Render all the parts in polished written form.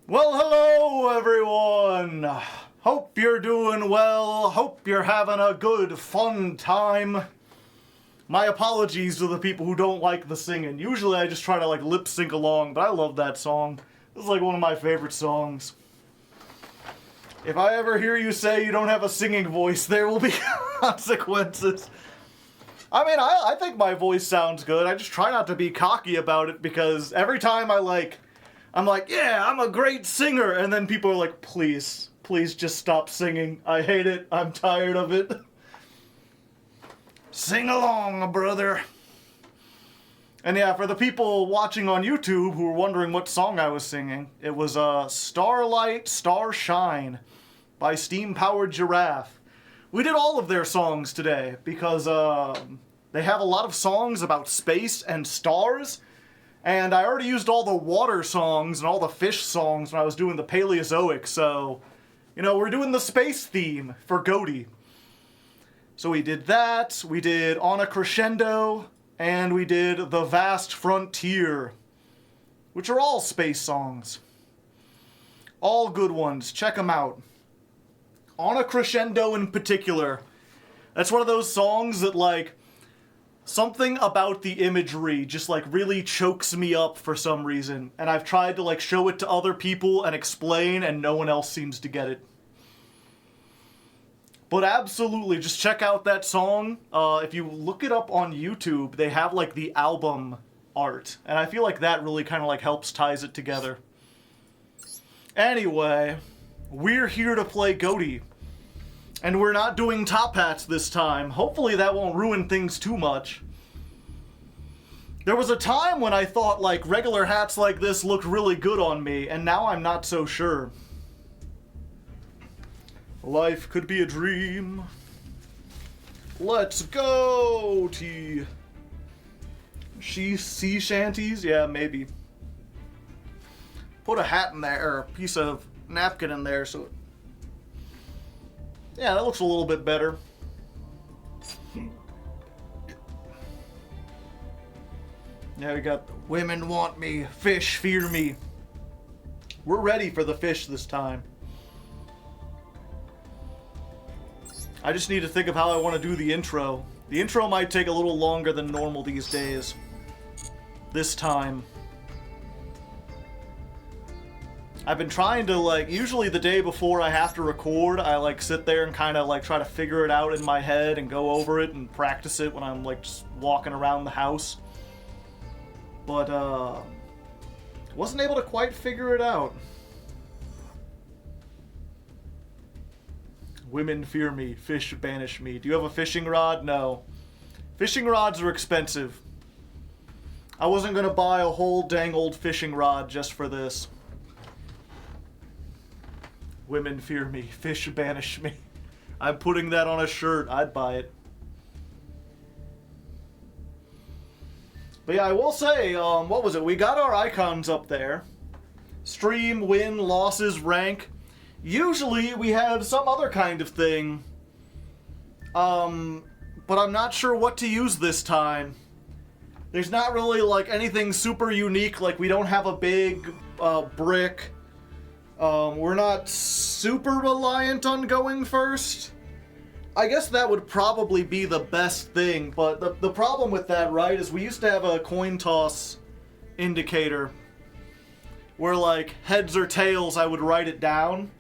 Well, hello everyone! Hope you're doing well, hope you're having a good, fun time. My apologies to the people who don't like the singing. Usually I just try to lip sync along, but I love that song. This is one of my favorite songs. If I ever hear you say you don't have a singing voice, there will be consequences. I mean, I think my voice sounds good. I just try not to be cocky about it because every time I'm like, yeah, I'm a great singer, and then people are like, please just stop singing. I hate it. I'm tired of it. Sing along, brother. And yeah, for the people watching on YouTube who were wondering what song I was singing, it was Starlight, Starshine by Steam Powered Giraffe. We did all of their songs today because they have a lot of songs about space and stars. And I already used all the water songs and all the fish songs when I was doing the Paleozoic, so, we're doing the space theme for Ghoti. So we did that, we did On a Crescendo, and we did The Vast Frontier, which are all space songs. All good ones, check them out. On a Crescendo in particular, that's one of those songs that, something about the imagery just really chokes me up for some reason. And I've tried to show it to other people and explain, and no one else seems to get it. But absolutely, just check out that song. If you look it up on YouTube, they have the album art. And I feel like that really kind of helps ties it together. Anyway, we're here to play Ghoti. And we're not doing top hats this time. Hopefully that won't ruin things too much. There was a time when I thought regular hats like this looked really good on me, and now I'm not so sure. Life could be a dream. Let's go, T. Sea shanties? Yeah, maybe. Put a hat in there, or a piece of napkin in there, so... Yeah, that looks a little bit better. Yeah, we got the women want me, fish fear me. We're ready for the fish this time. I just need to think of how I want to do the intro. The intro might take a little longer than normal these days. This time. I've been trying to, usually the day before I have to record, I, sit there and kind of, try to figure it out in my head and go over it and practice it when I'm, just walking around the house. But, wasn't able to quite figure it out. Women fear me, fish banish me. Do you have a fishing rod? No. Fishing rods are expensive. I wasn't gonna buy a whole dang old fishing rod just for this. Women fear me, fish banish me. I'm putting that on a shirt. I'd buy it. But yeah, I will say, what was it? We got our icons up there. Stream, win, losses, rank. Usually we have some other kind of thing. But I'm not sure what to use this time. There's not really anything super unique. We don't have a big brick. We're not super reliant on going first. I guess that would probably be the best thing, but the problem with that, right, is we used to have a coin toss indicator where, heads or tails, I would write it down,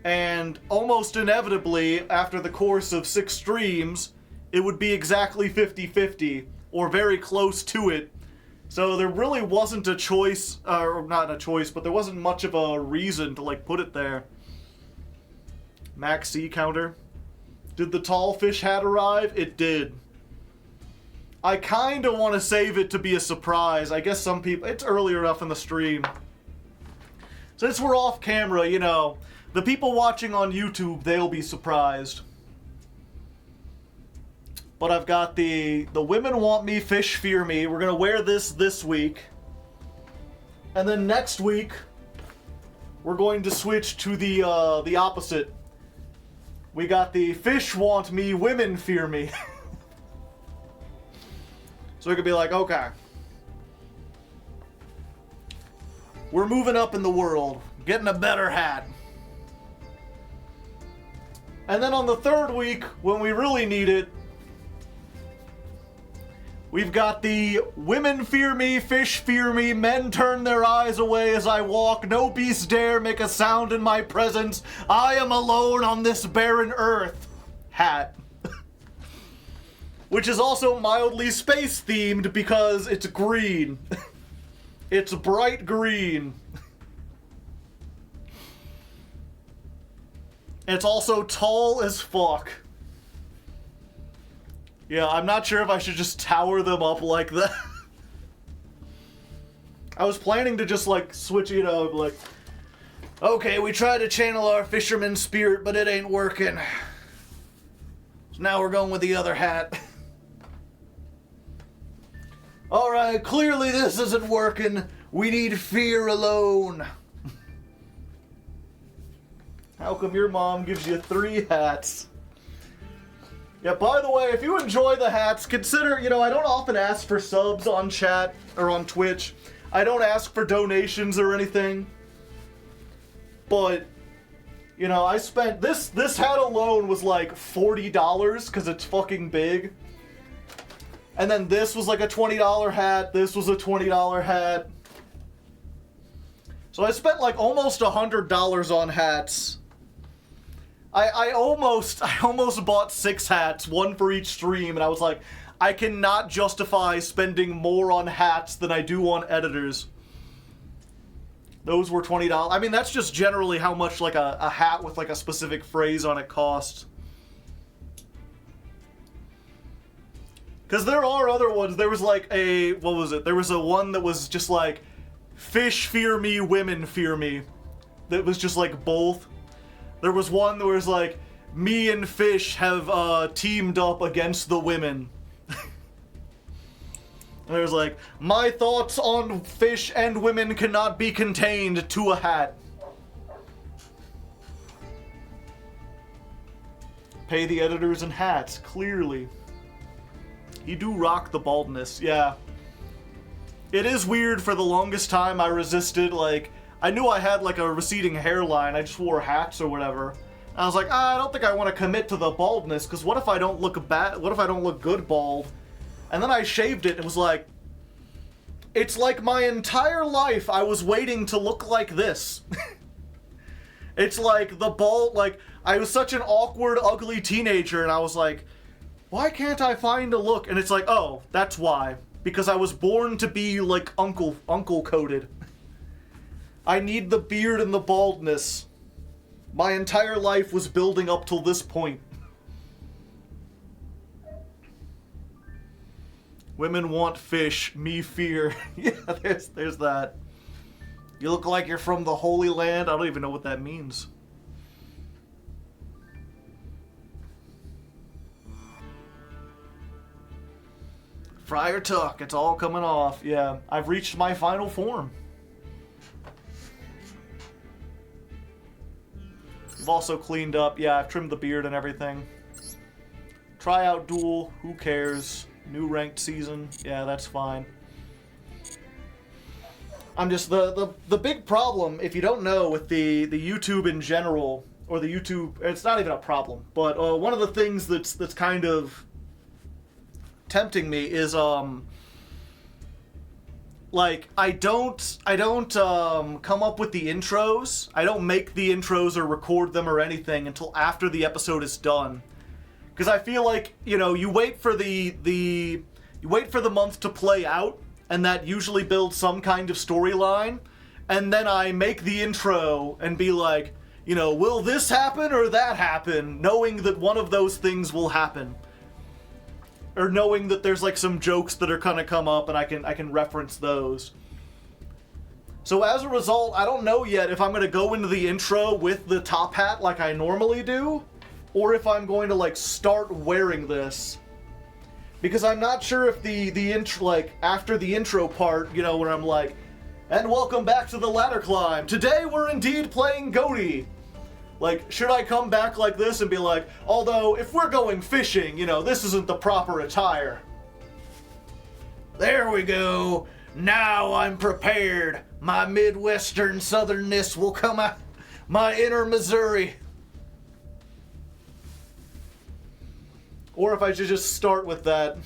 and almost inevitably, after the course of 6 streams, it would be exactly 50-50, or very close to it. So there really wasn't a choice, or not a choice, but there wasn't much of a reason to, put it there. Max C counter. Did the tall fish hat arrive? It did. I kinda want to save it to be a surprise. I guess some people... It's early enough in the stream. Since we're off camera, the people watching on YouTube, they'll be surprised. But I've got the women want me, fish fear me. We're gonna wear this week. And then next week, we're going to switch to the opposite. We got the fish want me, women fear me. So it could be okay. We're moving up in the world. Getting a better hat. And then on the third week, when we really need it, we've got the women fear me, fish fear me, men turn their eyes away as I walk, no beast dare make a sound in my presence, I am alone on this barren earth hat. Which is also mildly space themed because it's green. It's bright green. It's also tall as fuck. Yeah, I'm not sure if I should just tower them up like that. I was planning to just, like, switch it up, like, okay, we tried to channel our fisherman spirit, but it ain't working. So now we're going with the other hat. Alright, clearly this isn't working. We need fear alone. How come your mom gives you 3 hats? Yeah, by the way, if you enjoy the hats, consider, you know, I don't often ask for subs on chat or on Twitch. I don't ask for donations or anything. But, you know, I spent, this hat alone was like $40 because it's fucking big. And then this was like a $20 hat, this was a $20 hat. So I spent like almost $100 on hats. I almost bought 6 hats, 1 for each stream, and I was like, I cannot justify spending more on hats than I do on editors. Those were $20. I mean, that's just generally how much like a hat with like a specific phrase on it costs. Because there are other ones. There was like a, what was it? There was a one that was just like, fish fear me, women fear me. That was just like both. There was one that was like, me and fish have teamed up against the women. And there was like, my thoughts on fish and women cannot be contained to a hat. Pay the editors in hats, clearly. You do rock the baldness, yeah. It is weird. For the longest time I resisted, like, I knew I had like a receding hairline, I just wore hats or whatever. I was like, I don't think I want to commit to the baldness, because what if I don't look bad, what if I don't look good bald? And then I shaved it and it was like, it's like my entire life I was waiting to look like this. It's like the bald, like, I was such an awkward, ugly teenager and I was like, why can't I find a look? And it's like, oh, that's why. Because I was born to be like uncle coated. I need the beard and the baldness. My entire life was building up till this point. Women want fish, me fear. Yeah, there's that. You look like you're from the Holy Land. I don't even know what that means. Friar Tuck, it's all coming off. Yeah, I've reached my final form. I've also cleaned up. Yeah, I've trimmed the beard and everything. Try out duel. Who cares? New ranked season. Yeah, that's fine. I'm just the big problem, if you don't know, with the YouTube in general, or the YouTube, it's not even a problem, but one of the things that's kind of tempting me is like I don't come up with the intros. I don't make the intros or record them or anything until after the episode is done. Because I feel like, you know, you wait for the month to play out, and that usually builds some kind of storyline, and then I make the intro and be like, you know, will this happen or that happen, knowing that one of those things will happen. Or knowing that there's like some jokes that are gonna come up and I can reference those. So as a result, I don't know yet if I'm gonna go into the intro with the top hat like I normally do, or if I'm going to like start wearing this. Because I'm not sure if the intro, like after the intro part, you know, where I'm like, and welcome back to the ladder climb. Today we're indeed playing Ghoti. Like, should I come back like this and be like, although if we're going fishing, you know, this isn't the proper attire. There we go. Now I'm prepared. My Midwestern southernness will come out. My inner Missouri. Or if I should just start with that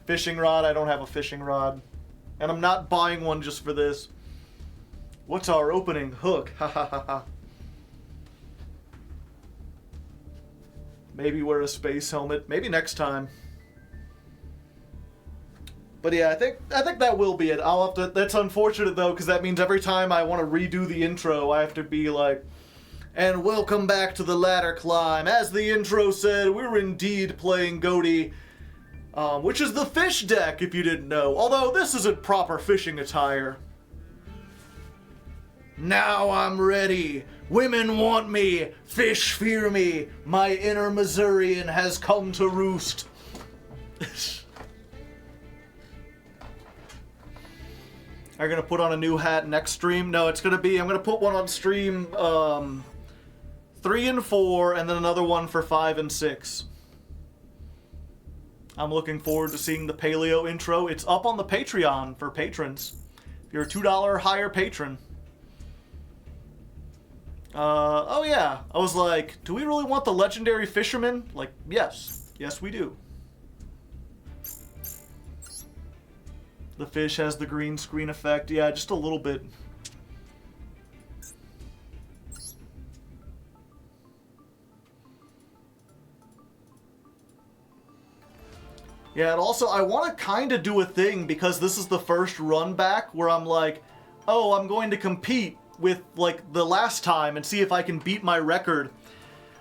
fishing rod. I don't have a fishing rod. And I'm not buying one just for this. What's our opening hook? Ha ha ha ha. Maybe wear a space helmet. Maybe next time. But yeah, I think that will be it. I'll have to. That's unfortunate though, because that means every time I want to redo the intro, I have to be like, "And welcome back to the ladder climb." As the intro said, we're indeed playing Ghoti, which is the fish deck, if you didn't know. Although this isn't proper fishing attire. Now I'm ready. Women want me. Fish fear me. My inner Missourian has come to roost. Are you gonna put on a new hat next stream? No, it's gonna be, I'm gonna put one on stream 3 and 4, and then another one for 5 and 6. I'm looking forward to seeing the Paleo intro. It's up on the Patreon for patrons. If you're a $2 higher patron. Oh yeah, I was like, do we really want the legendary fisherman? Like, yes. Yes, we do. The fish has the green screen effect. Yeah, just a little bit. Yeah, and also, I want to kind of do a thing, because this is the first run back, where I'm like, oh, I'm going to compete with, like, the last time and see if I can beat my record.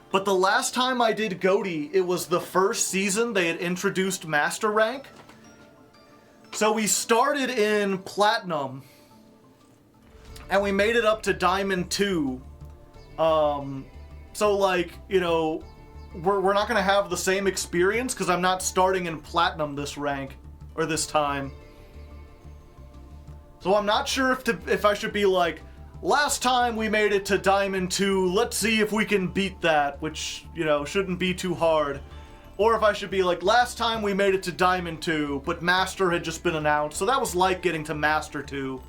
But the last time I did Ghoti, it was the first season they had introduced Master Rank. So we started in Platinum, and we made it up to Diamond 2. So, like, you know, we're not going to have the same experience, because I'm not starting in Platinum this rank, or this time. So I'm not sure if I should be like, last time we made it to Diamond 2, let's see if we can beat that, which, you know, shouldn't be too hard. Or if I should be like, last time we made it to Diamond 2, but Master had just been announced, so that was like getting to Master 2.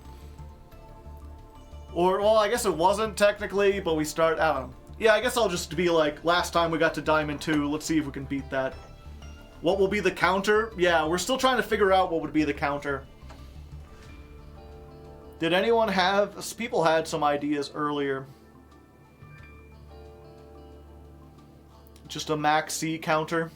Or, well, I guess it wasn't technically, but we start, I don't know. Yeah, I guess I'll just be like, last time we got to Diamond 2, let's see if we can beat that. What will be the counter? Yeah, we're still trying to figure out what would be the counter. Did anyone have, people had some ideas earlier. Just a max C counter.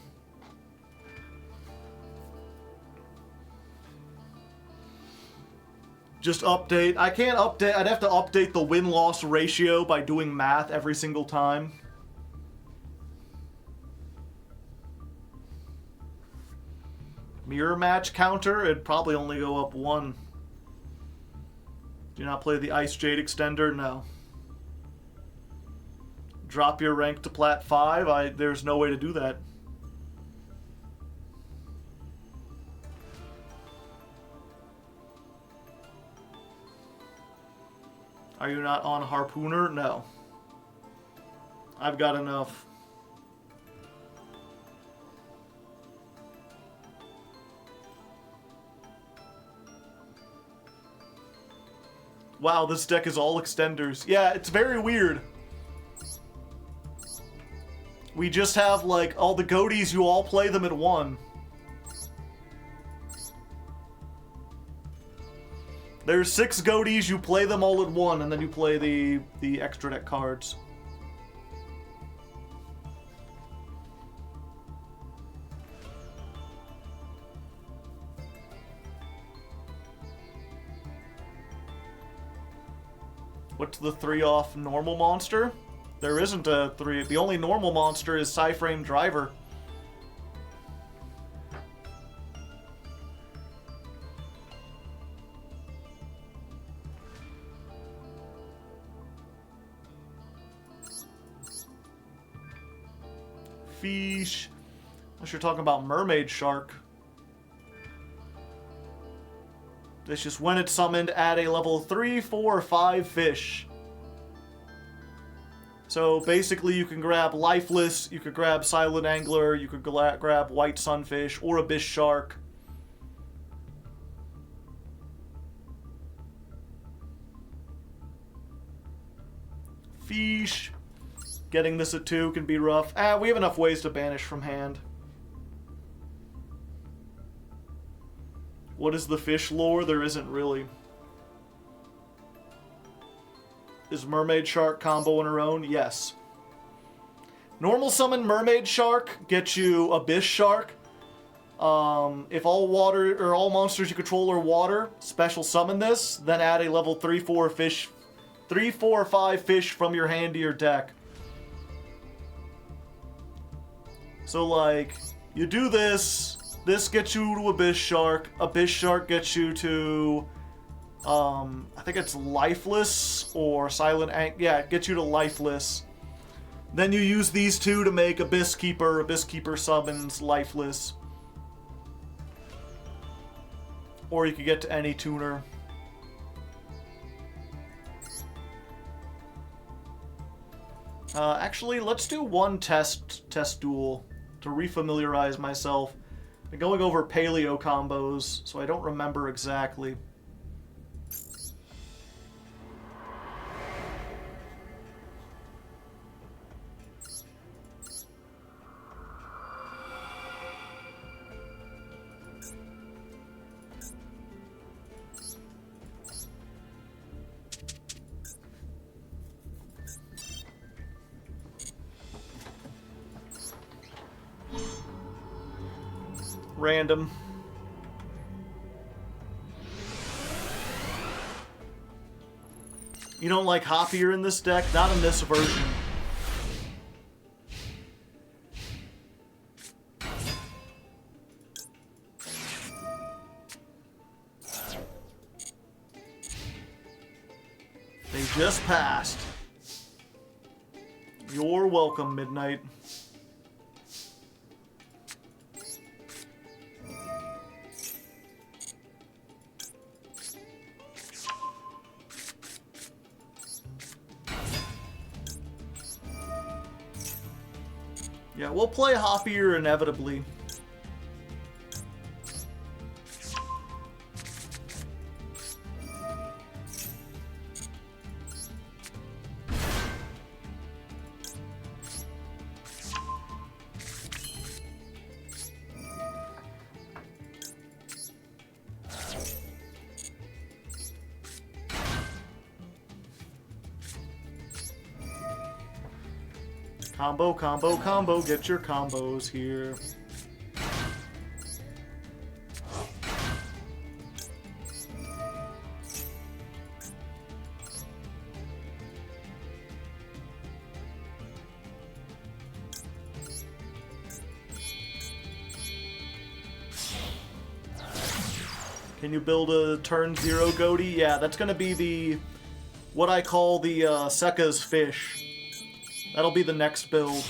Just update. I can't update. I'd have to update the win-loss ratio by doing math every single time. Mirror match counter, it'd probably only go up 1. Do you not play the Ice Jade extender? No. Drop your rank to Plat 5? There's no way to do that. Are you not on Harpooner? No. I've got enough. Wow, this deck is all extenders. Yeah, it's very weird. We just have, like, all the Ghotis, you all play them at 1. There's 6 Ghotis, you play them all at 1, and then you play the extra deck cards. What's the 3-off normal monster? There isn't a 3. The only normal monster is Psyframe Driver. Fish. Unless you're talking about Mermaid Shark. It's just when it's summoned, add a level 3, 4, or 5 fish. So basically you can grab Lifeless, you could grab Silent Angler, you could grab White Sunfish, or Abyss Shark. Fish. Getting this at 2 can be rough. We have enough ways to banish from hand. What is the fish lore? There isn't really. Is Mermaid Shark combo on her own? Yes. Normal summon Mermaid Shark gets you Abyss Shark. If all water or all monsters you control are water, special summon this, then add a level 3/4 fish, 3, 4, or 5 fish from your hand to your deck. So like, you do this. This gets you to Abyss Shark. Abyss Shark gets you to, I think it's Lifeless or Silent Ank. Yeah, it gets you to Lifeless. Then you use these two to make Abyss Keeper. Abyss Keeper summons Lifeless. Or you could get to any tuner. Actually, let's do one test duel to refamiliarize myself. I'm going over paleo combos, so I don't remember exactly. Random. You don't like Hoppier in this deck? Not in this version. They just passed. You're welcome, Midnight. Yeah, we'll play Hoppier inevitably. Combo, combo, combo, get your combos here. Can you build a turn 0 Ghoti? Yeah, that's gonna be the, what I call the Sekka's fish. That'll be the next build.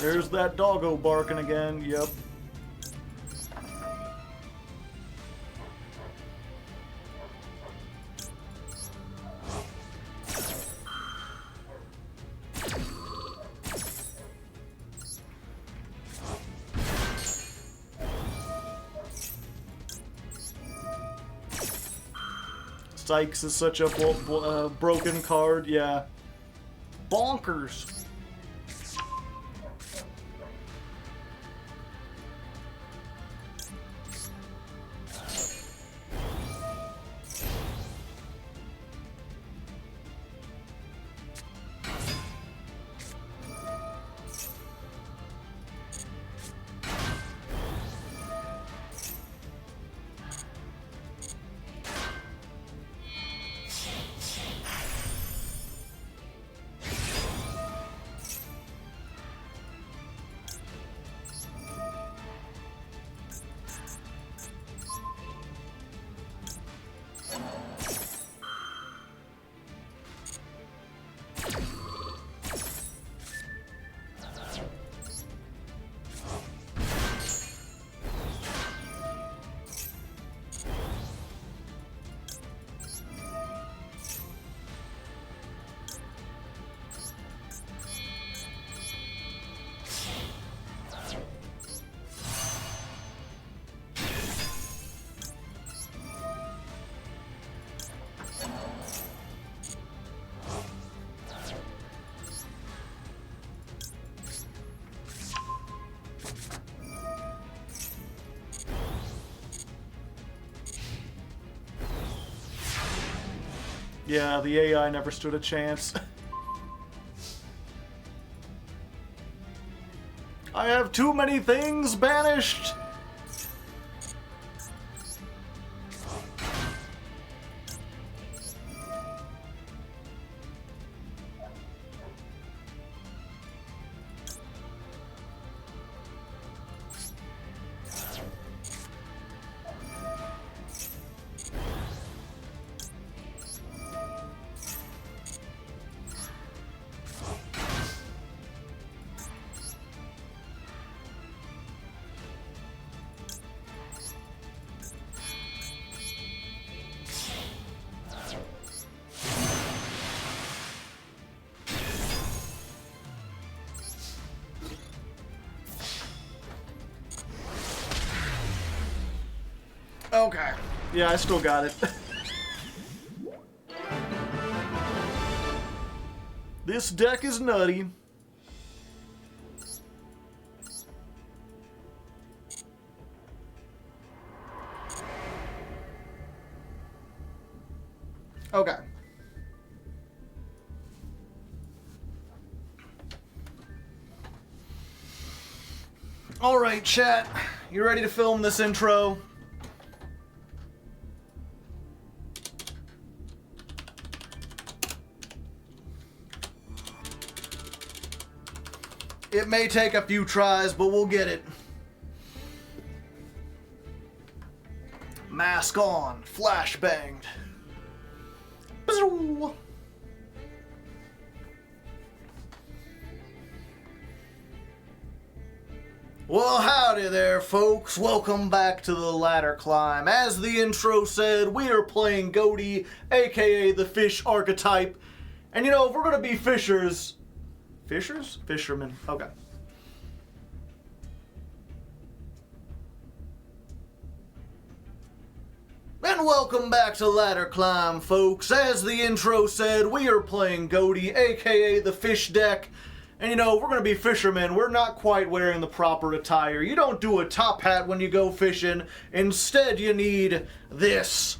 There's that doggo barking again. Yep. Sykes is such a broken card, yeah. Bonkers. Yeah, the AI never stood a chance. I have too many things banished! Okay. Yeah, I still got it. This deck is nutty. Okay. All right, chat. You ready to film this intro? It may take a few tries, but we'll get it. Mask on, flashbanged. Well, howdy there, folks. Welcome back to the Ladder Climb. As the intro said, we are playing Ghoti, aka the fish archetype. And you know, if we're gonna be fishers... Fishers? Fishermen. Okay. And welcome back to Ladder Climb, folks. As the intro said, we are playing Ghoti, aka the fish deck. And you know, we're gonna be fishermen. We're not quite wearing the proper attire. You don't do a top hat when you go fishing. Instead, you need this.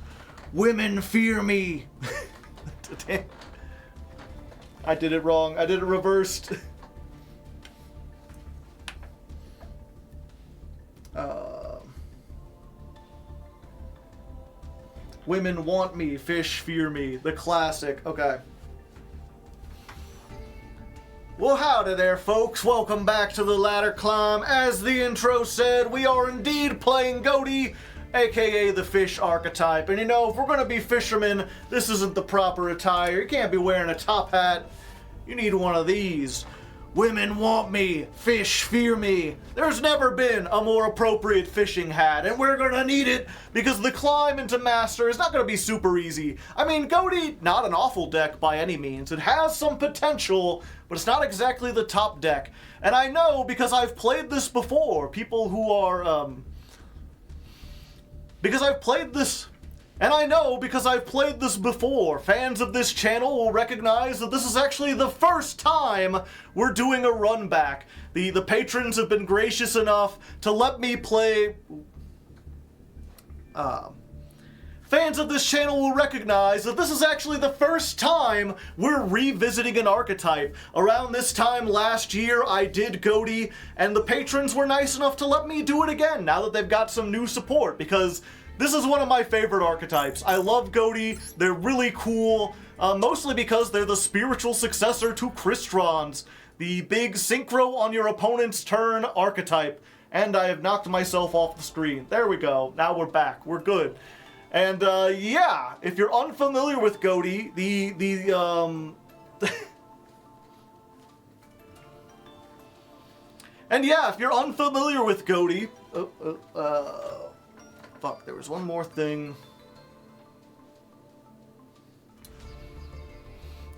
Women fear me. I did it wrong. I did it reversed. Women want me, fish fear me. The classic. Okay. Well, howdy there, folks. Welcome back to the Ladder Climb. As the intro said, we are indeed playing Ghoti, aka the fish archetype. And you know, if we're gonna be fishermen, this isn't the proper attire. You can't be wearing a top hat. You need one of these. Women want me, fish fear me. There's never been a more appropriate fishing hat, and we're gonna need it because the climb into Master is not gonna be super easy. I mean, Ghoti, not an awful deck by any means. It has some potential, but it's not exactly the top deck. And I know because I've played this before. People who are, because I've played this... And I know, because I've played this before, fans of this channel will recognize that this is actually the first time we're doing a run back. The patrons have been gracious enough to let me play... Fans of this channel will recognize that this is actually the first time we're revisiting an archetype. Around this time last year, I did Ghoti, and the patrons were nice enough to let me do it again, now that they've got some new support, because... this is one of my favorite archetypes. I love Ghoti. They're really cool, mostly because they're the spiritual successor to Crystron's, the big synchro on your opponent's turn archetype. And I have knocked myself off the screen. There we go. Now we're back. We're good. And yeah, if you're unfamiliar with Ghoti, and yeah, if you're unfamiliar with Ghoti, fuck, there was one more thing.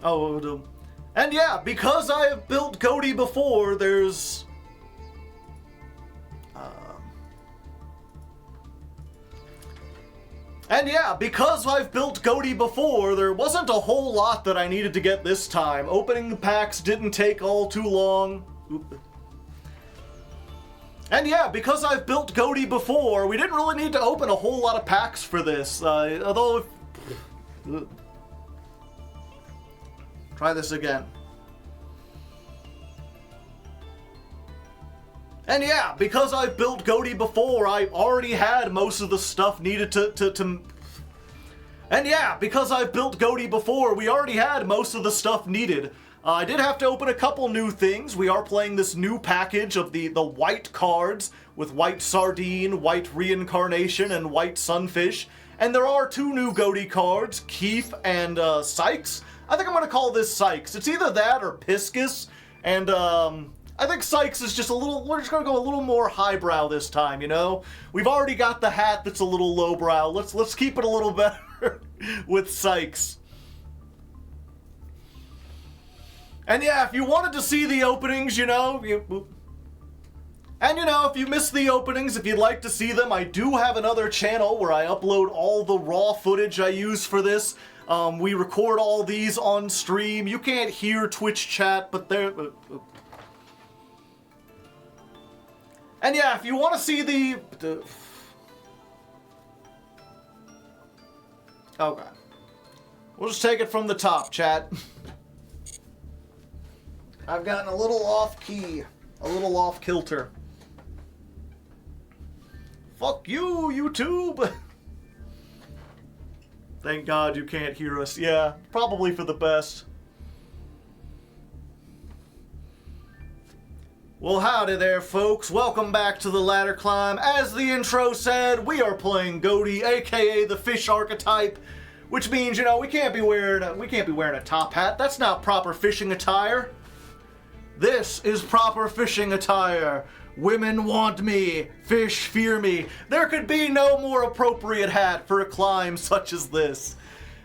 Oh, and yeah, because I have built Ghoti before, there's... and yeah, because I've built Ghoti before, there wasn't a whole lot that I needed to get this time. Opening the packs didn't take all too long. Oop. And yeah, because I've built Ghoti before, we didn't really need to open a whole lot of packs for this. Although... try this again. And yeah, because I've built Ghoti before, I already had most of the stuff needed to... And yeah, because I've built Ghoti before, we already had most of the stuff needed. I did have to open a couple new things. We are playing this new package of the white cards with white sardine, white reincarnation, and white sunfish. And there are two new Ghoti cards, Keef and Sykes. I think I'm going to call this Sykes. It's either that or Piscus. And I think Sykes is just a little, we're just going to go a little more highbrow this time, you know? We've already got the hat that's a little lowbrow. Let's keep it a little better with Sykes. And yeah, if you wanted to see the openings, you know, and you know, if you missed the openings, if you'd like to see them, I do have another channel where I upload all the raw footage I use for this. We record all these on stream. You can't hear Twitch chat, but they're... and yeah, if you want to see the... okay. We'll just take it from the top, chat. I've gotten a little off key, a little off kilter. Fuck you, YouTube! Thank God you can't hear us. Yeah, probably for the best. Well, howdy there, folks. Welcome back to the Ladder Climb. As the intro said, we are playing Ghoti, aka the fish archetype, which means, you know, we can't be wearing a top hat. That's not proper fishing attire. This is proper fishing attire. Women want me, fish fear me. There could be no more appropriate hat for a climb such as this.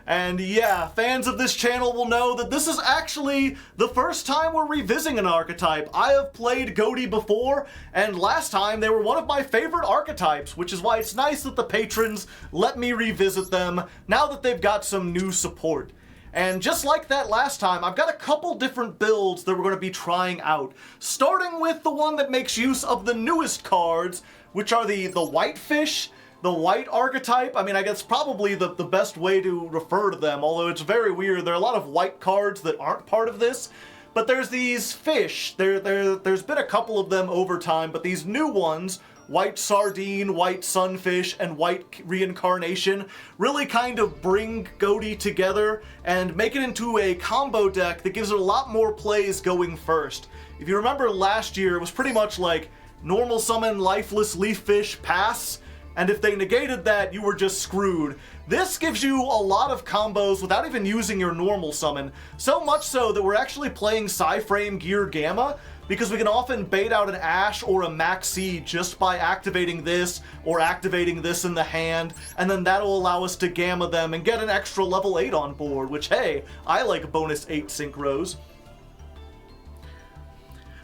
And yeah, fans of this channel will know that this is actually the first time we're revisiting an archetype. I have played Ghoti before, and last time they were one of my favorite archetypes, which is why it's nice that the patrons let me revisit them now that they've got some new support. And just like that last time, I've got a couple different builds that we're going to be trying out. Starting with the one that makes use of the newest cards, which are the white fish, the white archetype. I mean, I guess probably the best way to refer to them, although it's very weird. There are a lot of white cards that aren't part of this. But there's these fish. There's been a couple of them over time, but these new ones, white sardine, white sunfish, and white reincarnation, really kind of bring Ghoti together and make it into a combo deck that gives it a lot more plays going first. If you remember last year, it was pretty much like normal summon lifeless leaf fish, pass, and if they negated that, you were just screwed. This gives you a lot of combos without even using your normal summon, so much so that we're actually playing Psy-Frame Gear Gamma, because we can often bait out an Ash or a Maxi just by activating this or activating this in the hand, and then that'll allow us to Gamma them and get an extra level 8 on board, which, hey, I like bonus 8 synchros.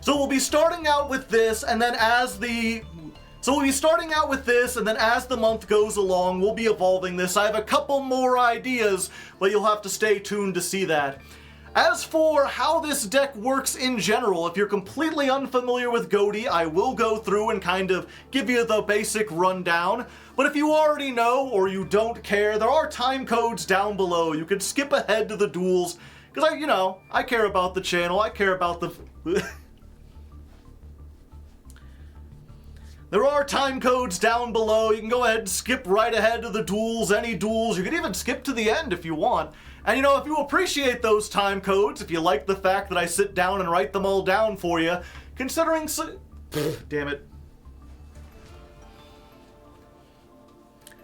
So we'll be starting out with this, and then as the month goes along, we'll be evolving this. I have a couple more ideas, but you'll have to stay tuned to see that. As for how this deck works in general, if you're completely unfamiliar with Ghoti, I will go through and kind of give you the basic rundown. But if you already know or you don't care, there are time codes down below. You could skip ahead to the duels, because I care about the channel, I care about the... There are time codes down below. You can go ahead and skip right ahead to the duels, any duels. You can even skip to the end if you want. And if you appreciate those time codes, if you like the fact that I sit down and write them all down for you, considering damn it.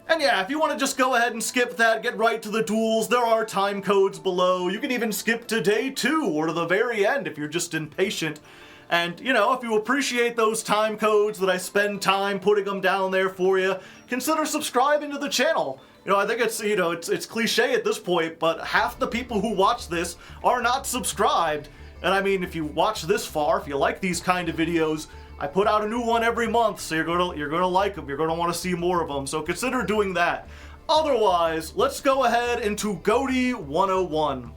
And yeah, if you want to just go ahead and skip that, get right to the duels, there are time codes below. You can even skip to day 2 or to the very end if you're just impatient. And, if you appreciate those time codes that I spend time putting them down there for you, consider subscribing to the channel. I think it's cliche at this point, but half the people who watch this are not subscribed. And I mean, if you watch this far, if you like these kind of videos, I put out a new one every month, so you're gonna like them. You're gonna want to see more of them. So consider doing that. Otherwise, let's go ahead into Ghoti 101.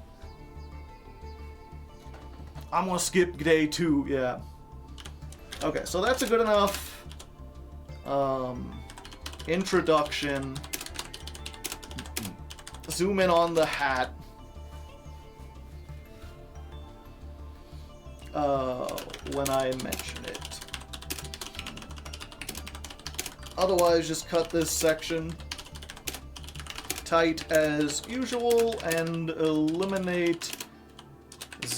I'm gonna skip day 2, yeah. Okay, so that's a good enough introduction. Zoom in on the hat. When I mention it. Otherwise, just cut this section tight as usual and eliminate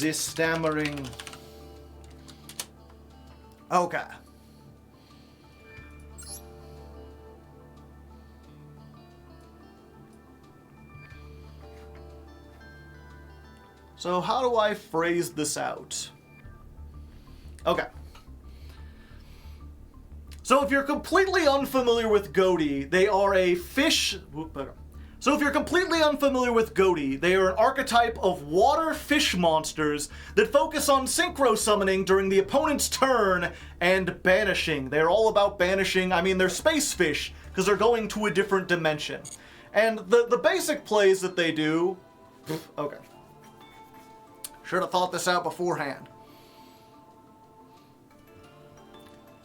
the stammering. Okay. So how do I phrase this out? Okay. So if you're completely unfamiliar with Ghoti, they are a fish... So if you're completely unfamiliar with Ghoti, they are an archetype of water fish monsters that focus on synchro summoning during the opponent's turn and banishing. They're all about banishing. I mean, they're space fish because they're going to a different dimension. And the basic plays that they do... Okay. Should have thought this out beforehand.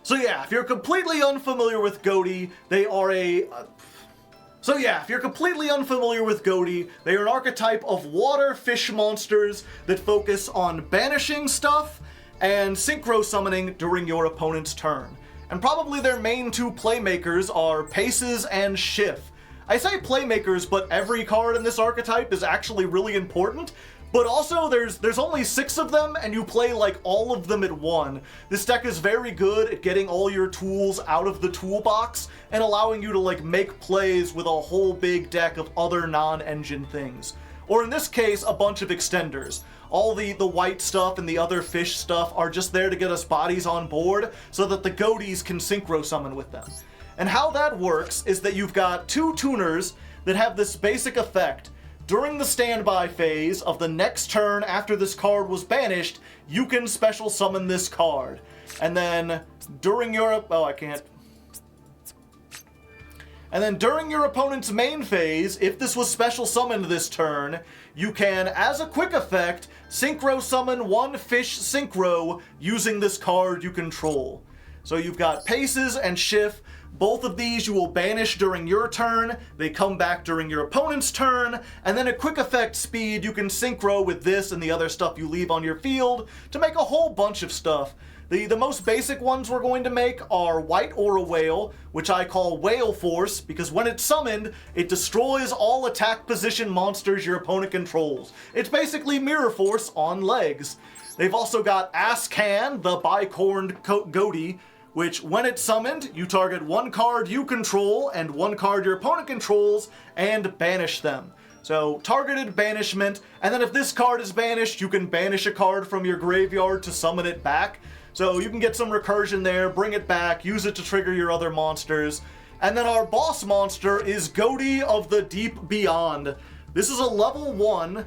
So yeah, if you're completely unfamiliar with Ghoti, they are a... if you're completely unfamiliar with Ghoti, they are an archetype of water fish monsters that focus on banishing stuff and synchro summoning during your opponent's turn. And probably their main 2 playmakers are Paces and Schiff. I say playmakers, but every card in this archetype is actually really important. But also, there's only 6 of them, and you play, like, all of them at one. This deck is very good at getting all your tools out of the toolbox and allowing you to, like, make plays with a whole big deck of other non-engine things. Or in this case, a bunch of extenders. All the white stuff and the other fish stuff are just there to get us bodies on board so that the Ghotis can synchro summon with them. And how that works is that you've got 2 tuners that have this basic effect. During the standby phase of the next turn after this card was banished, you can special summon this card. And then during your... Oh, I can't. And then during your opponent's main phase, if this was special summoned this turn, you can, as a quick effect, synchro summon 1 fish synchro using this card you control. So you've got Paces and Schiff. Both of these you will banish during your turn, they come back during your opponent's turn, and then a quick effect speed you can synchro with this and the other stuff you leave on your field to make a whole bunch of stuff. The most basic ones we're going to make are White Aura Whale, which I call Whale Force, because when it's summoned, it destroys all attack position monsters your opponent controls. It's basically Mirror Force on legs. They've also got Ass Can, the bicorned Ghoti, which when it's summoned, you target one card you control and one card your opponent controls and banish them. So targeted banishment, and then if this card is banished, you can banish a card from your graveyard to summon it back. So you can get some recursion there, bring it back, use it to trigger your other monsters. And then our boss monster is Ghoti of the Deep Beyond. This is a level 1.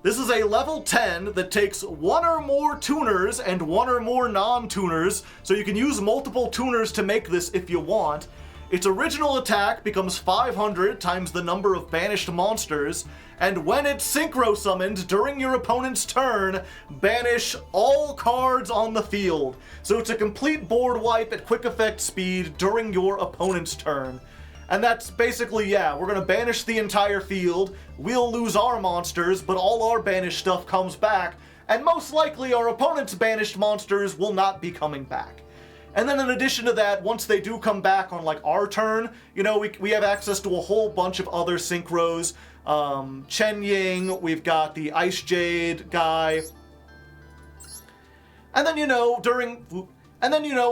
This is a level 10 that takes one or more tuners and one or more non-tuners, so you can use multiple tuners to make this if you want. Its original attack becomes 500 times the number of banished monsters, and when it's synchro summoned during your opponent's turn, banish all cards on the field. So it's a complete board wipe at quick effect speed during your opponent's turn. And that's basically, yeah, we're gonna banish the entire field, we'll lose our monsters, but all our banished stuff comes back, and most likely our opponent's banished monsters will not be coming back. And then in addition to that, once they do come back on like our turn, you know, we have access to a whole bunch of other synchros. Chen Ying, we've got the Ice Jade guy. And then, you know,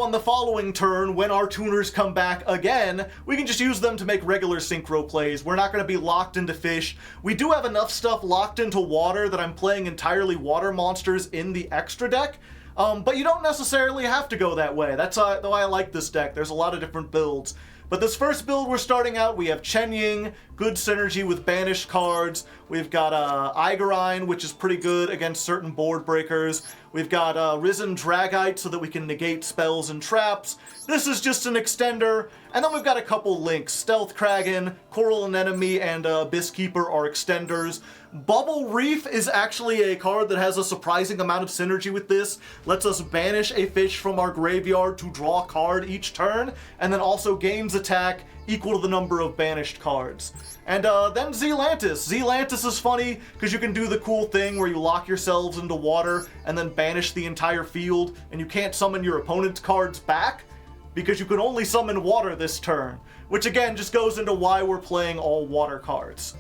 on the following turn, when our tuners come back again, we can just use them to make regular synchro plays. We're not going to be locked into fish. We do have enough stuff locked into water that I'm playing entirely water monsters in the extra deck. But you don't necessarily have to go that way. That's why I like this deck. There's a lot of different builds. But this first build we're starting out, we have Chen Ying, good synergy with banished cards. We've got Igarine, which is pretty good against certain board breakers. We've got Risen Dragite so that we can negate spells and traps. This is just an extender. And then we've got a couple links. Stealth Kraken, Coral Anemone, and Abyss Keeper are extenders. Bubble Reef is actually a card that has a surprising amount of synergy with this. Lets us banish a fish from our graveyard to draw a card each turn, and then also gains attack equal to the number of banished cards. And then Zealantis. Zealantis is funny because you can do the cool thing where you lock yourselves into water and then banish the entire field, and you can't summon your opponent's cards back because you can only summon water this turn, which again just goes into why we're playing all water cards.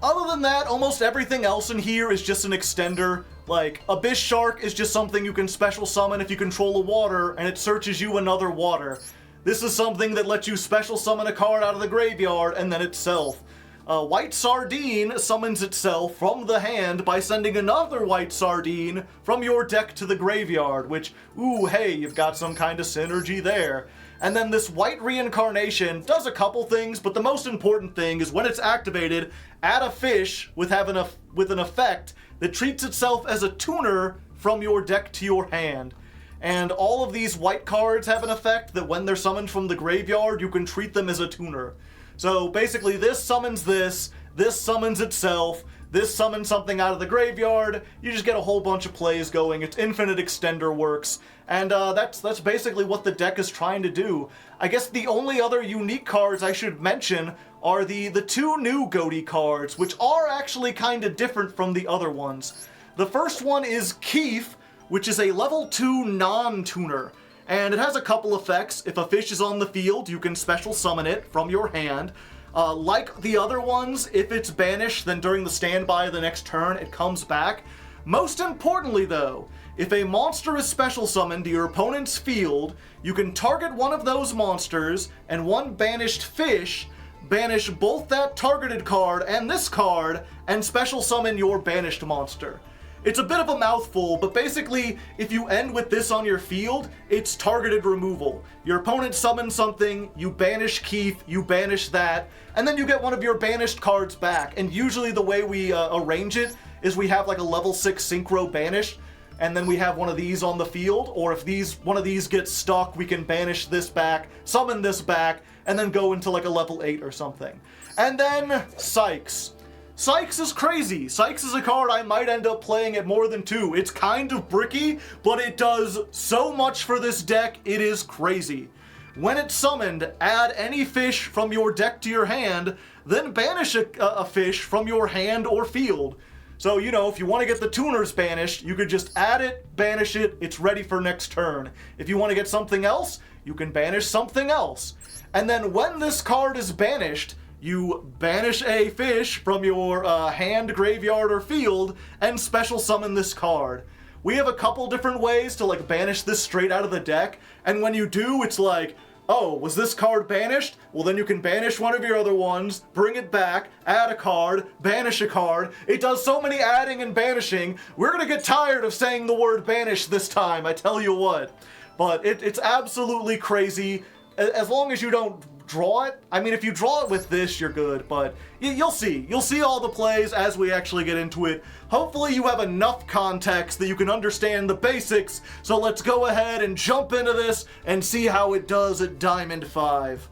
Other than that, almost everything else in here is just an extender. Like, Abyss Shark is just something you can special summon if you control a water, and it searches you another water. This is something that lets you special summon a card out of the graveyard, and then itself. White Sardine summons itself from the hand by sending another White Sardine from your deck to the graveyard, which, ooh, hey, you've got some kind of synergy there. And then this White Reincarnation does a couple things, but the most important thing is when it's activated, add a fish with an effect that treats itself as a tuner from your deck to your hand. And all of these white cards have an effect that when they're summoned from the graveyard, you can treat them as a tuner. So basically this summons this summons itself, this summons something out of the graveyard, you just get a whole bunch of plays going, it's infinite extender works, and that's basically what the deck is trying to do. I guess the only other unique cards I should mention are the two new Ghoti cards, which are actually kind of different from the other ones. The first one is Keef, which is a level 2 non-tuner. And it has a couple effects. If a fish is on the field, you can special summon it from your hand. Like the other ones, if it's banished, then during the standby of the next turn, it comes back. Most importantly though, if a monster is special summoned to your opponent's field, you can target one of those monsters and one banished fish, banish both that targeted card and this card, and special summon your banished monster. It's a bit of a mouthful, but basically, if you end with this on your field, it's targeted removal. Your opponent summons something, you banish Keith, you banish that, and then you get one of your banished cards back. And usually the way we arrange it is we have like a level 6 synchro banished, and then we have one of these on the field, or if one of these gets stuck, we can banish this back, summon this back, and then go into like a level 8 or something. And then Sykes. Sykes is crazy. Sykes is a card I might end up playing at more than 2. It's kind of bricky, but it does so much for this deck, it is crazy. When it's summoned, add any fish from your deck to your hand, then banish a fish from your hand or field. So, you know, if you want to get the tuners banished, you could just add it, banish it, it's ready for next turn. If you want to get something else, you can banish something else. And then when this card is banished, you banish a fish from your hand, graveyard, or field, and special summon this card. We have a couple different ways to like banish this straight out of the deck, and when you do, it's like, oh, was this card banished? Well, then you can banish one of your other ones, bring it back, add a card, banish a card. It does so many adding and banishing, we're gonna get tired of saying the word banish this time, I tell you what. But it's absolutely crazy, as long as you don't draw it. I mean, if you draw it with this, you're good, but you'll see. You'll see all the plays as we actually get into it. Hopefully you have enough context that you can understand the basics, so let's go ahead and jump into this and see how it does at Diamond 5.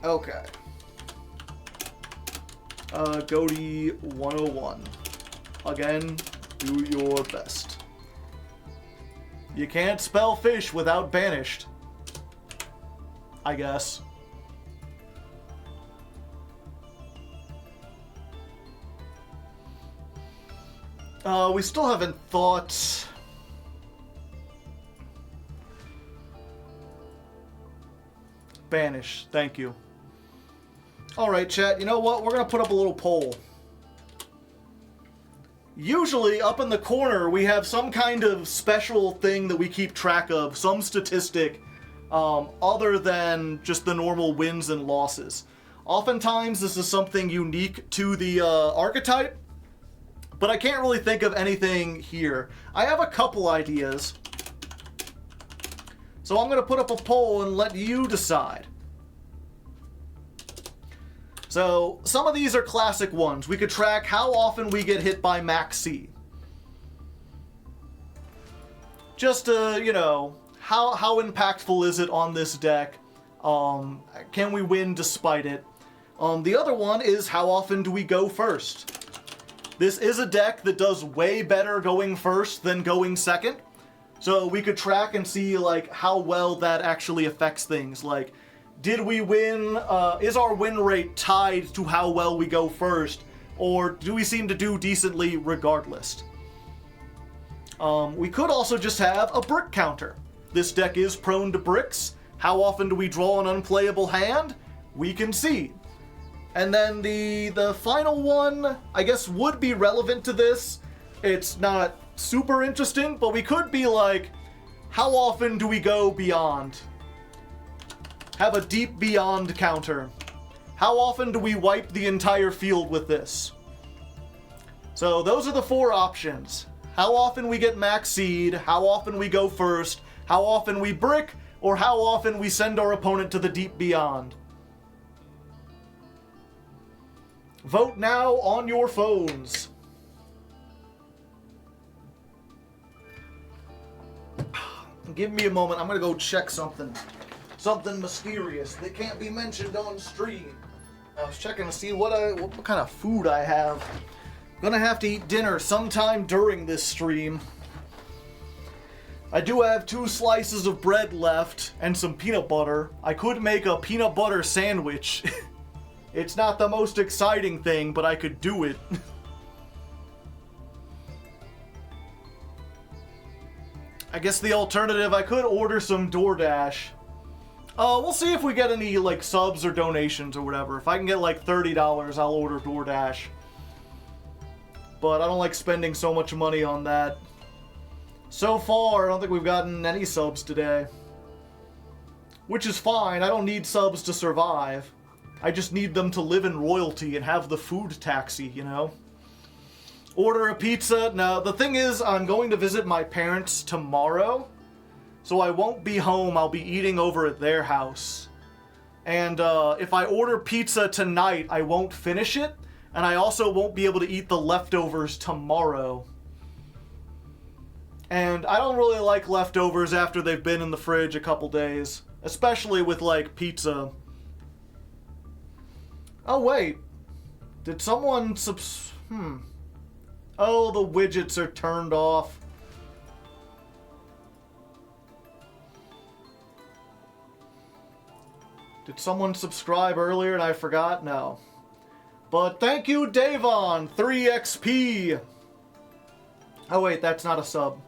Okay. Ghoti 101. Again, do your best. You can't spell fish without banished, I guess. We still haven't thought... Banish, thank you. Alright, chat, you know what? We're gonna put up a little poll. Usually, up in the corner, we have some kind of special thing that we keep track of, some statistic, other than just the normal wins and losses. Oftentimes, this is something unique to the archetype, but I can't really think of anything here. I have a couple ideas, so I'm going to put up a poll and let you decide. So, some of these are classic ones. We could track how often we get hit by Max C. Just to, you know, how impactful is it on this deck? Can we win despite it? The other one is how often do we go first? This is a deck that does way better going first than going second. So we could track and see, like, how well that actually affects things. Like, did we win, is our win rate tied to how well we go first? Or do we seem to do decently regardless? We could also just have a brick counter. This deck is prone to bricks. How often do we draw an unplayable hand? We can see. And then the final one, I guess, would be relevant to this. It's not super interesting, but we could be like, how often do we go beyond? Have a deep beyond counter. How often do we wipe the entire field with this? So those are the four options. How often we get max seed, how often we go first, how often we brick, or how often we send our opponent to the deep beyond. Vote now on your phones. Give me a moment, I'm gonna go check something. Something mysterious that can't be mentioned on stream. I was checking to see what kind of food I have. Gonna have to eat dinner sometime during this stream. I do have 2 slices of bread left and some peanut butter. I could make a peanut butter sandwich. It's not the most exciting thing, but I could do it. I guess the alternative, I could order some DoorDash. We'll see if we get any, like, subs or donations or whatever. If I can get, like, $30, I'll order DoorDash. But I don't like spending so much money on that. So far, I don't think we've gotten any subs today. Which is fine. I don't need subs to survive. I just need them to live in royalty and have the food taxi, you know? Order a pizza. Now, the thing is, I'm going to visit my parents tomorrow. So I won't be home, I'll be eating over at their house. And if I order pizza tonight, I won't finish it. And I also won't be able to eat the leftovers tomorrow. And I don't really like leftovers after they've been in the fridge a couple days. Especially with, like, pizza. Oh, wait. Did someone Oh, the widgets are turned off. Did someone subscribe earlier and I forgot? No. But thank you, Davon! 3 XP! Oh wait, that's not a sub.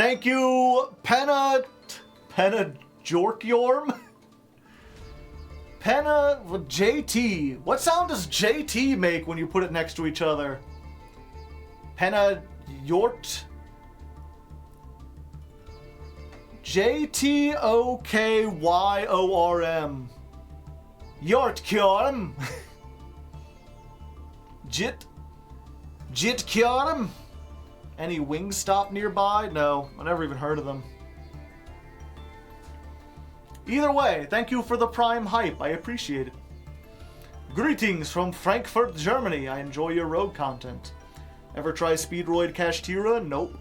Thank you, Penna Jorkyorm? Penna JT. What sound does JT make when you put it next to each other? Penna Yort. JTOKYORM. Yortkyorm. Jitkyorm. Any Wingstop nearby? No, I never even heard of them. Either way, thank you for the Prime hype. I appreciate it. Greetings from Frankfurt, Germany. I enjoy your rogue content. Ever try Speedroid Kashtira? Nope.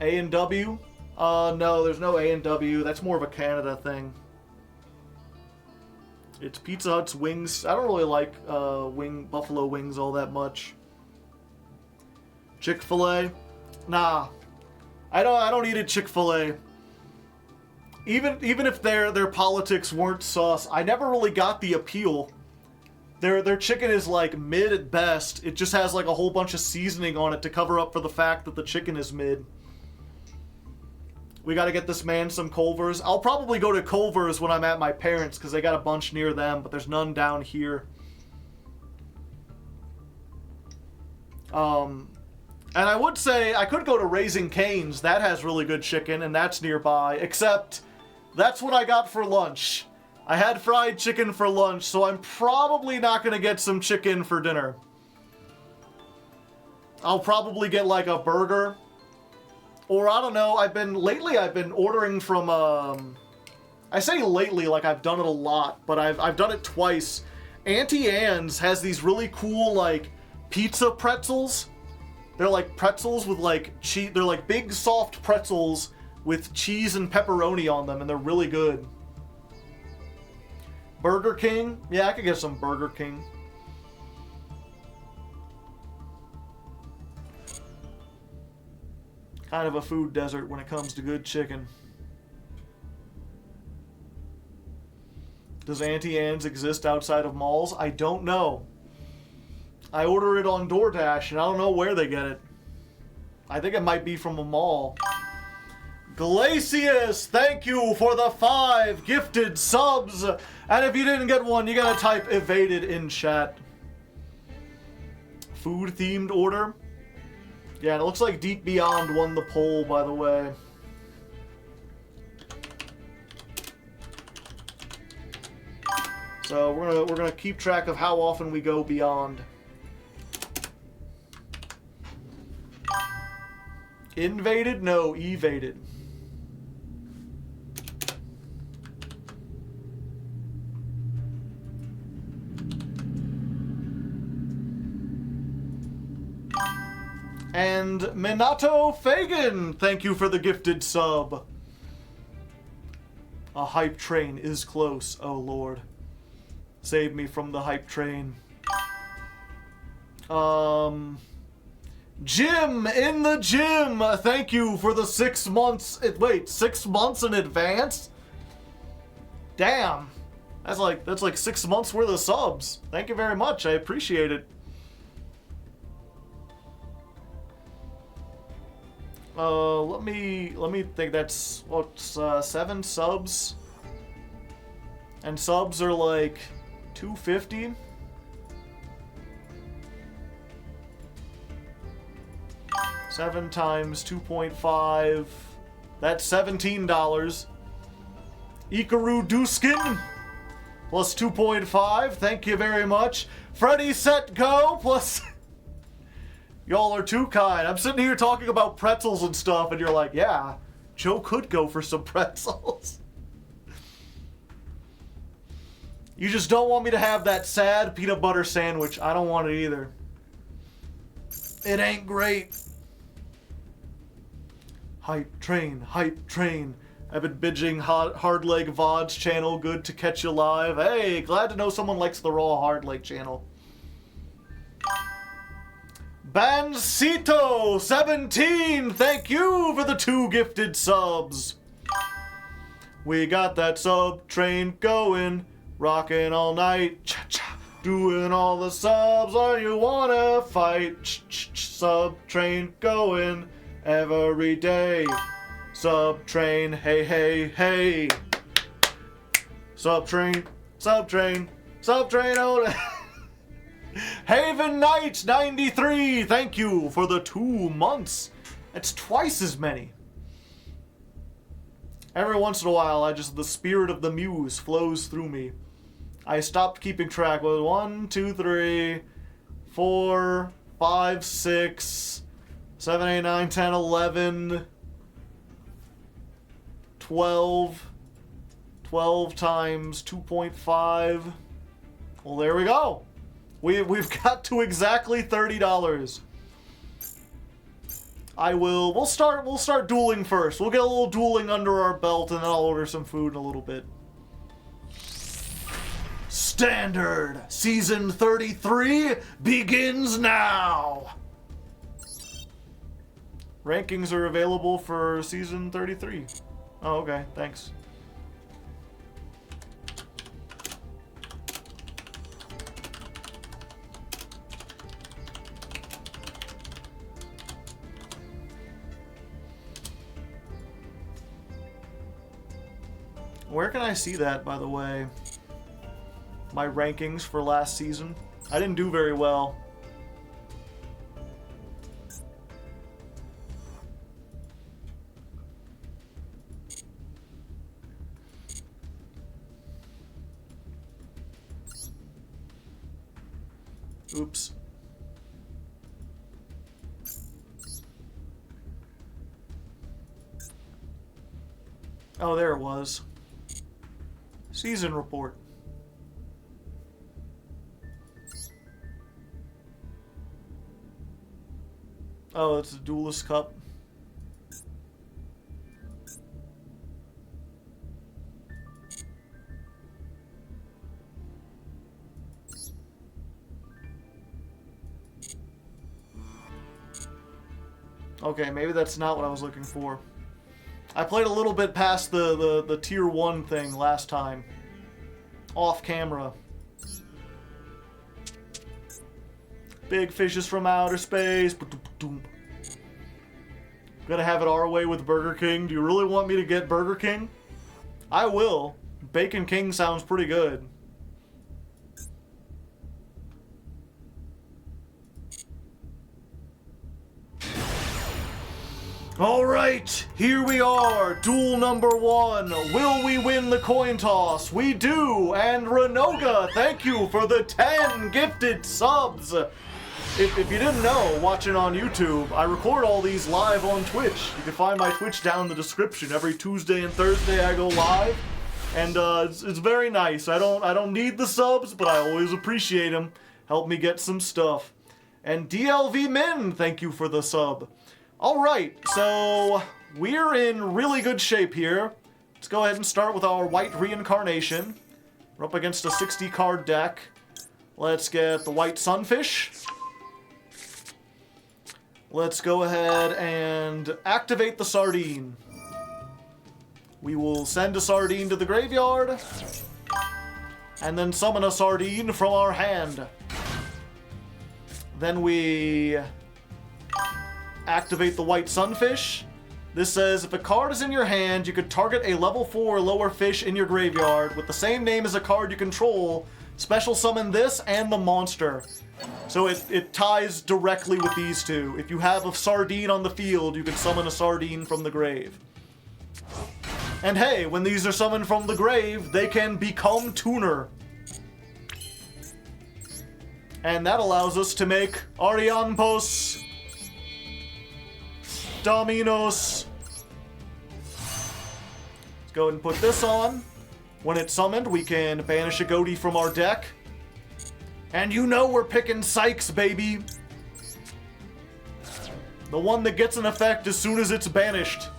A&W? No, there's no A&W. That's more of a Canada thing. It's Pizza Hut's wings. I don't really like buffalo wings all that much. Chick-fil-A? Nah. I don't eat at Chick-fil-A. Even if their politics weren't sus, I never really got the appeal. Their chicken is like mid at best. It just has like a whole bunch of seasoning on it to cover up for the fact that the chicken is mid. We gotta get this man some Culver's. I'll probably go to Culver's when I'm at my parents' because they got a bunch near them, but there's none down here. And I would say I could go to Raising Cane's. That has really good chicken, and that's nearby. Except, that's what I got for lunch. I had fried chicken for lunch, so I'm probably not going to get some chicken for dinner. I'll probably get like a burger. Or I don't know, lately I've been ordering from, I say lately like I've done it a lot, but I've done it twice. Auntie Anne's has these really cool like pizza pretzels. They're like pretzels with like cheese. They're like big soft pretzels with cheese and pepperoni on them, and they're really good. Burger King? Yeah, I could get some Burger King. Kind of a food desert when it comes to good chicken. Does Auntie Anne's exist outside of malls? I don't know. I order it on DoorDash, and I don't know where they get it. I think it might be from a mall. Glacius, thank you for the 5 gifted subs. And if you didn't get one, you gotta type evaded in chat. Food-themed order? Yeah, and it looks like Deep Beyond won the poll, by the way. So we're gonna keep track of how often we go beyond. Invaded? No, evaded. And Minato Fagan, thank you for the gifted sub. A hype train is close, oh lord. Save me from the hype train. Jim in the gym, thank you for the 6 months. Wait, 6 months in advance? Damn. That's like 6 months worth of subs. Thank you very much. I appreciate it. Let me think. That's what's 7 subs. And subs are like 250. Seven times 2.5. That's $17. Ikaru Duskin plus 2.5. Thank you very much. Freddy Set Go plus. Y'all are too kind. I'm sitting here talking about pretzels and stuff, and you're like, yeah, Joe could go for some pretzels. You just don't want me to have that sad peanut butter sandwich. I don't want it either. It ain't great. Hype train, hype train. I've been binging Hardleg VOD's channel. Good to catch you live. Hey, glad to know someone likes the raw Hardleg channel. Bancito17, thank you for the 2 gifted subs. We got that sub train going, rocking all night, cha-cha, doing all the subs, or you wanna fight, sub train going, every day. Subtrain, hey, hey, hey. Subtrain, subtrain, subtrain, oh. Haven Knight 93, thank you for the 2 months. It's twice as many. Every once in a while, the spirit of the muse flows through me. I stopped keeping track. Well, 1, 2, 3, 4, 5, 6, 7, 8, 9, 10, 11, 12. 12 times 2.5. Well, there we go. We've got to exactly $30. We'll start dueling first. We'll get a little dueling under our belt, and then I'll order some food in a little bit. Standard Season 33 begins now. Rankings are available for Season 33. Oh, okay, thanks. Where can I see that, by the way? My rankings for last season? I didn't do very well. Oops. Oh, there it was. Season report. Oh, it's a Duelist Cup. Okay, maybe that's not what I was looking for. I played a little bit past the tier 1 thing last time. Off camera. Big fishes from outer space. Gonna have it our way with Burger King. Do you really want me to get Burger King? I will. Bacon King sounds pretty good. Alright, here we are, duel number 1. Will we win the coin toss? We do, and Renoga, thank you for the 10 gifted subs. If you didn't know, watching on YouTube, I record all these live on Twitch. You can find my Twitch down in the description. Every Tuesday and Thursday I go live, and it's very nice. I don't need the subs, but I always appreciate them. Help me get some stuff. And DLV Min, thank you for the sub. Alright, so we're in really good shape here. Let's go ahead and start with our White Reincarnation. We're up against a 60-card deck. Let's get the White Sunfish. Let's go ahead and activate the Sardine. We will send a Sardine to the graveyard, and then summon a Sardine from our hand. Then we activate the White Sunfish. This says, if a card is in your hand, you could target a level 4 or lower fish in your graveyard with the same name as a card you control, special summon this and the monster. So it ties directly with these two. If you have a Sardine on the field, you can summon a Sardine from the grave. And hey, when these are summoned from the grave, they can become Tuner. And that allows us to make Ariampos, Dominos. Let's go ahead and put this on. When it's summoned, we can banish a Ghoti from our deck. And you know we're picking Sykes, baby. The one that gets an effect as soon as it's banished.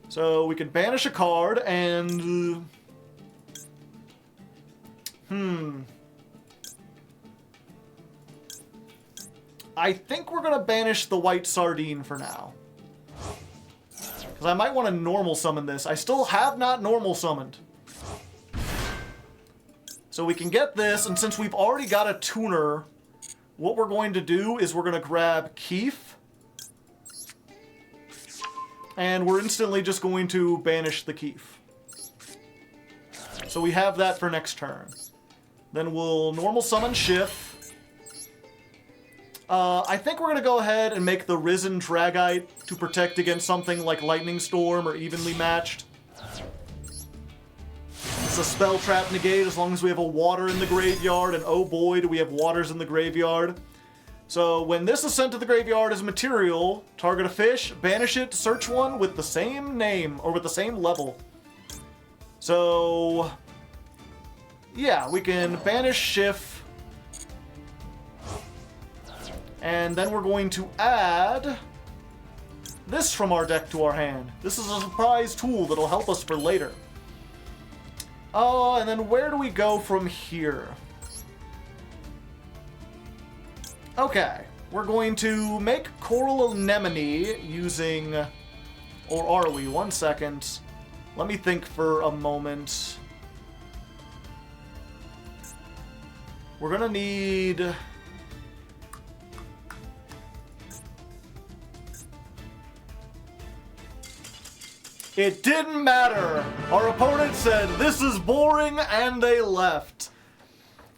So we can banish a card and... I think we're gonna banish the White Sardine for now. Because I might want to normal summon this. I still have not normal summoned. So we can get this, and since we've already got a Tuner, what we're going to do is we're going to grab Keef. And we're instantly just going to banish the Keef. So we have that for next turn. Then we'll normal summon Schiff. I think we're going to go ahead and make the Risen Dragite to protect against something like Lightning Storm or Evenly Matched. It's a spell trap negate as long as we have a water in the graveyard, and oh boy do we have waters in the graveyard. So when this is sent to the graveyard as material, target a fish, banish it, search one with the same name, or with the same level. So yeah, we can banish Schiff. And then we're going to add this from our deck to our hand. This is a surprise tool that'll help us for later. And then where do we go from here? Okay, we're going to make Coral Anemone using... Or are we? 1 second. Let me think for a moment. We're gonna need... It didn't matter. Our opponent said, this is boring, and they left.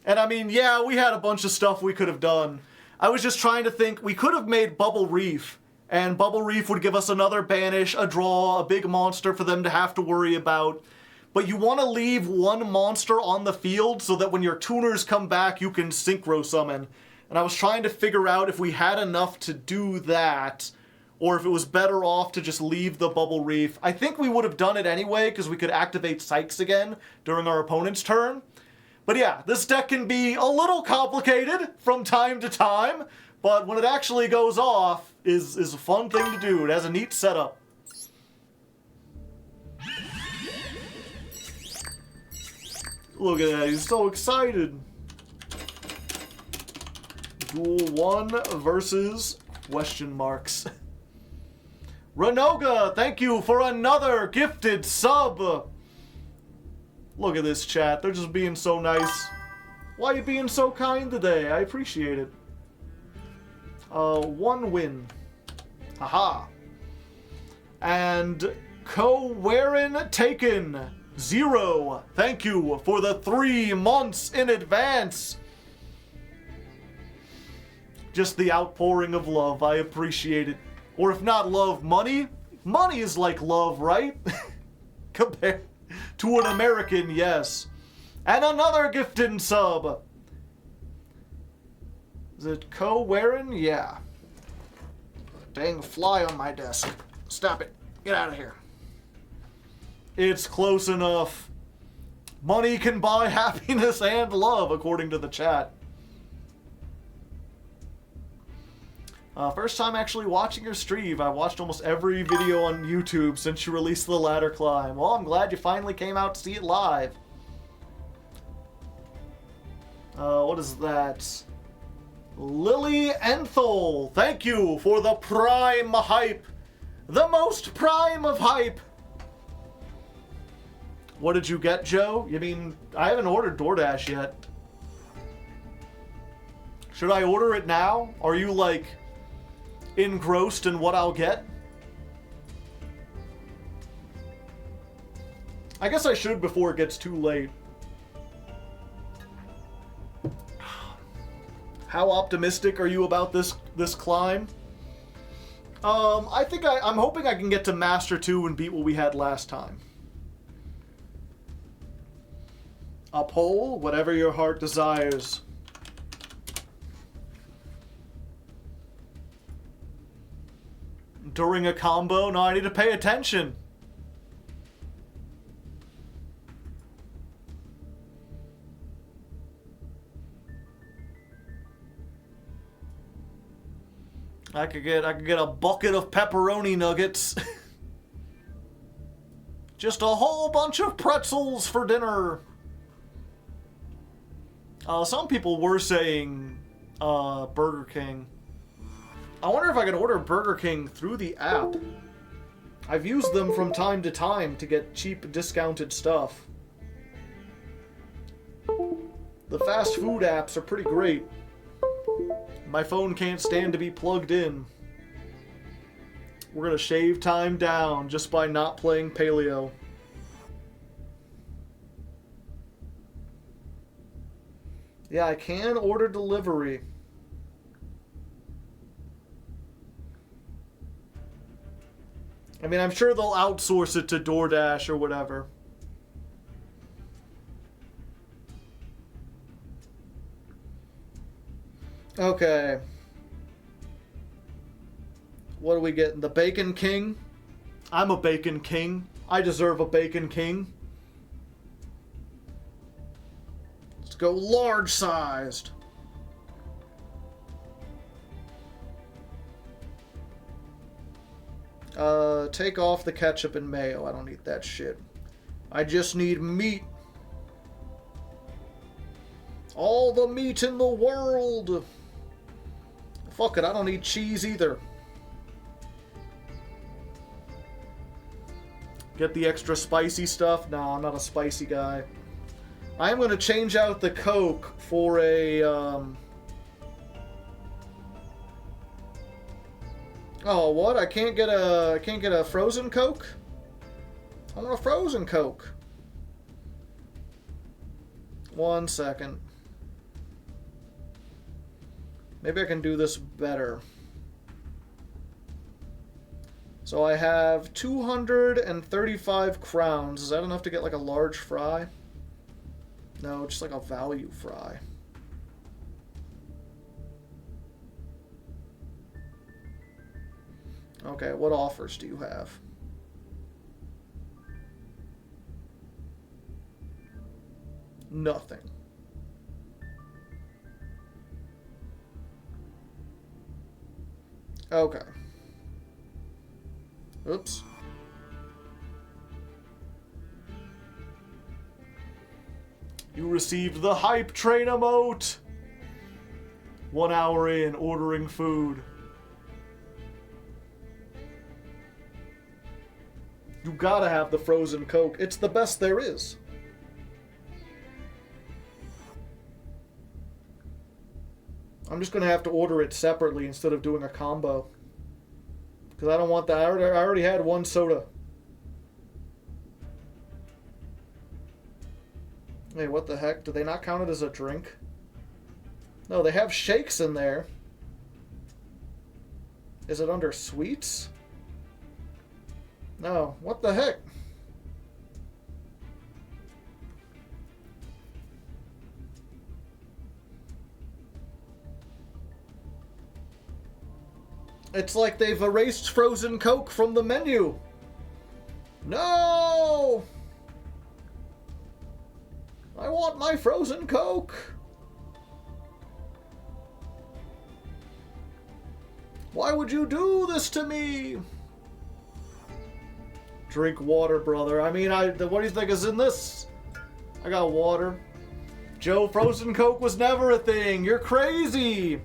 And I mean, yeah, we had a bunch of stuff we could have done. I was just trying to think, we could have made Bubble Reef, and Bubble Reef would give us another banish, a draw, a big monster for them to have to worry about. But you want to leave one monster on the field so that when your tuners come back, you can synchro summon. And I was trying to figure out if we had enough to do that, or if it was better off to just leave the Bubble Reef. I think we would have done it anyway, because we could activate Sykes again during our opponent's turn. But yeah, this deck can be a little complicated from time to time, but when it actually goes off, is a fun thing to do. It has a neat setup. Look at that, he's so excited. Duel 1 versus question marks. Renoga, thank you for another gifted sub. Look at this chat. They're just being so nice. Why are you being so kind today? I appreciate it. 1 win. Haha. And Ko-Werin Taken 0. Thank you for the 3 months in advance. Just the outpouring of love. I appreciate it. Or if not love, money. Money is like love, right? Compared to an American, yes. And another gifted sub. Is it Ko-Werin? Yeah. Dang fly on my desk. Stop it. Get out of here. It's close enough. Money can buy happiness and love, according to the chat. First time actually watching your stream. I've watched almost every video on YouTube since you released the ladder climb. Well, I'm glad you finally came out to see it live. What is that? Lily Enthol, thank you for the prime hype. The most prime of hype. What did you get, Joe? You mean, I haven't ordered DoorDash yet. Should I order it now? Are you, like, engrossed in what I'll get? I guess I should before it gets too late. How optimistic are you about this climb? I'm hoping I can get to Master 2 and beat what we had last time. A poll, whatever your heart desires. During a combo? No, I need to pay attention. I could get a bucket of pepperoni nuggets. Just a whole bunch of pretzels for dinner. Some people were saying Burger King. I wonder if I could order Burger King through the app. I've used them from time to time to get cheap discounted stuff. The fast food apps are pretty great. My phone can't stand to be plugged in. We're gonna shave time down just by not playing paleo. Yeah, I can order delivery. I mean, I'm sure they'll outsource it to DoorDash or whatever. Okay. What are we getting? The Bacon King? I'm a Bacon King. I deserve a Bacon King. Let's go large-sized. Take off the ketchup and mayo. I don't need that shit. I just need meat. All the meat in the world. Fuck it, I don't need cheese either. Get the extra spicy stuff? No, I'm not a spicy guy. I am going to change out the Coke for a, Oh, what? I can't get a frozen Coke? I want a frozen Coke. 1 second. Maybe I can do this better. So I have 235 crowns. Is that enough to get like a large fry? No, just like a value fry. Okay, what offers do you have? Nothing. Okay. Oops. You received the hype train emote! 1 hour in, ordering food. You gotta have the frozen Coke. It's the best there is. I'm just gonna have to order it separately instead of doing a combo. Because I don't want that. I already had one soda. Hey, what the heck? Do they not count it as a drink? No, they have shakes in there. Is it under sweets? No. What the heck? It's like they've erased frozen Coke from the menu. No! I want my frozen Coke. Why would you do this to me? Drink water, brother. I mean, what do you think is in this? I got water. Joe, frozen Coke was never a thing. You're crazy.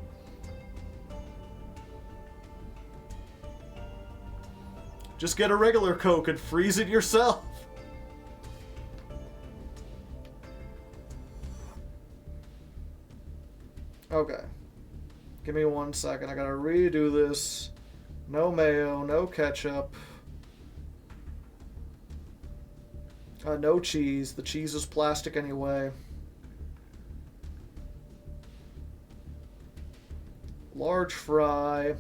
Just get a regular Coke and freeze it yourself. Okay. Give me 1 second. I gotta redo this. No mayo, no ketchup. No cheese. The cheese is plastic anyway. Large fry.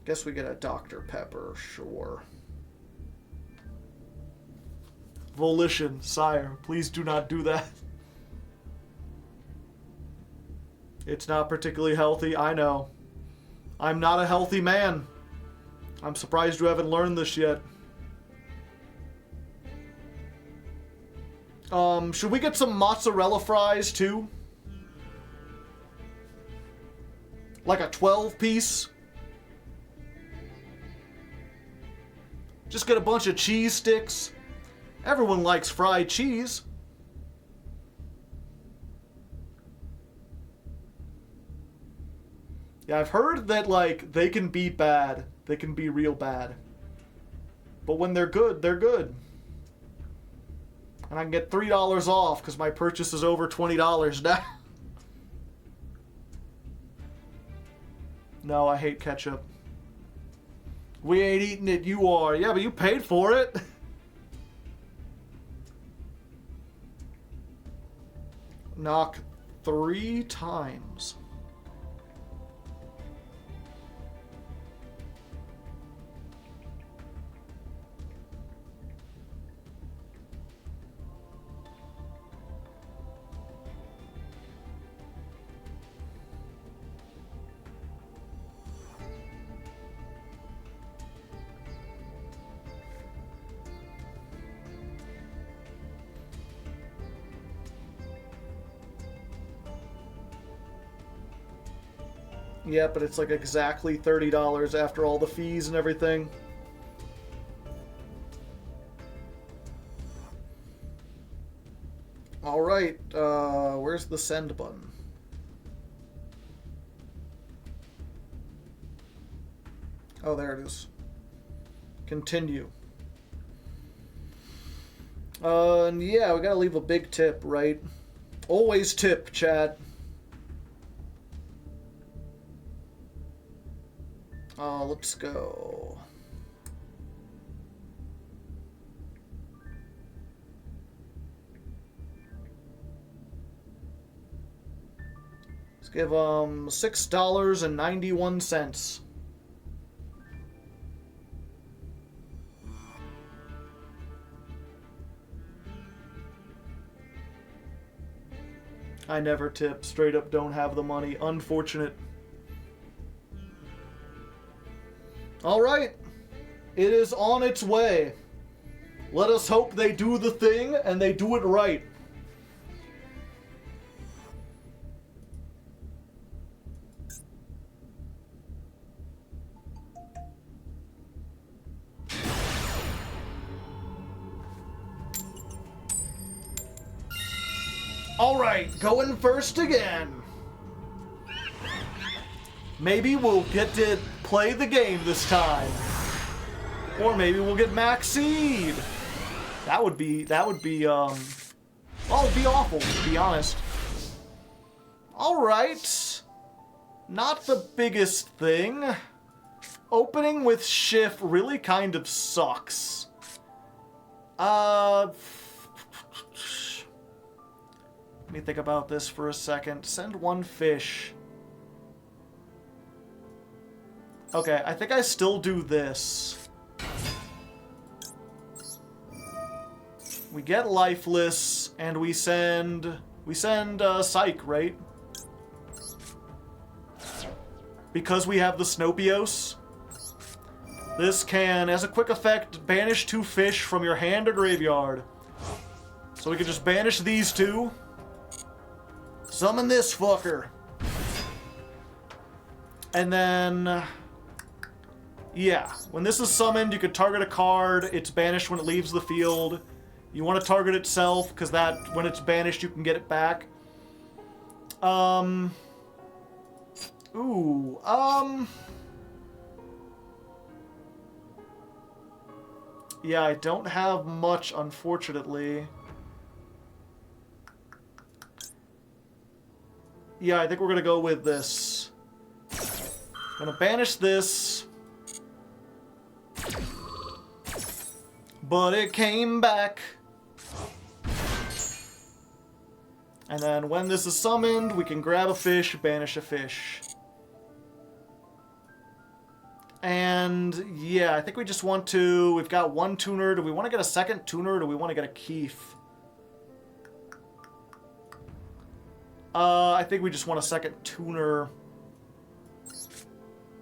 Guess we get a Dr. Pepper, sure. Volition, sire, please do not do that. It's not particularly healthy, I know. I'm not a healthy man. I'm surprised you haven't learned this yet. Should we get some mozzarella fries too? Like a 12-piece? Just get a bunch of cheese sticks. Everyone likes fried cheese. Yeah, I've heard that, like, they can be bad. They can be real bad. But when they're good, they're good. And I can get $3 off because my purchase is over $20 now. No, I hate ketchup. We ain't eating it, you are. Yeah, but you paid for it. Knock 3 times. Yeah, but it's like exactly $30 after all the fees and everything. Alright, where's the send button? Oh, there it is. Continue. And yeah, we gotta leave a big tip, right? Always tip, chat. Let's go. Let's give $6.91. I never tip. Straight up don't have the money. Unfortunate. Alright. It is on its way. Let us hope they do the thing and they do it right. Alright, going first again. Maybe we'll get to play the game this time. Or maybe we'll get max seed. That would be, well, it'd be awful, to be honest. Alright. Not the biggest thing. Opening with Schiff really kind of sucks. Let me think about this for a second. Send 1 fish. Okay, I think I still do this. We get lifeless, and we send Psych, right? Because we have the Snopios. This can, as a quick effect, banish 2 fish from your hand or graveyard. So we can just banish these 2. Summon this fucker. And then... yeah, when this is summoned, you can target a card. It's banished when it leaves the field. You want to target itself, because that, when it's banished, you can get it back. Yeah, I don't have much, unfortunately. Yeah, I think we're gonna go with this. I'm gonna banish this. But it came back. And then when this is summoned, we can grab a fish, banish a fish. And yeah, I think we just want to... we've got 1 tuner. Do we want to get a second tuner, or do we want to get a Keith? I think we just want a second tuner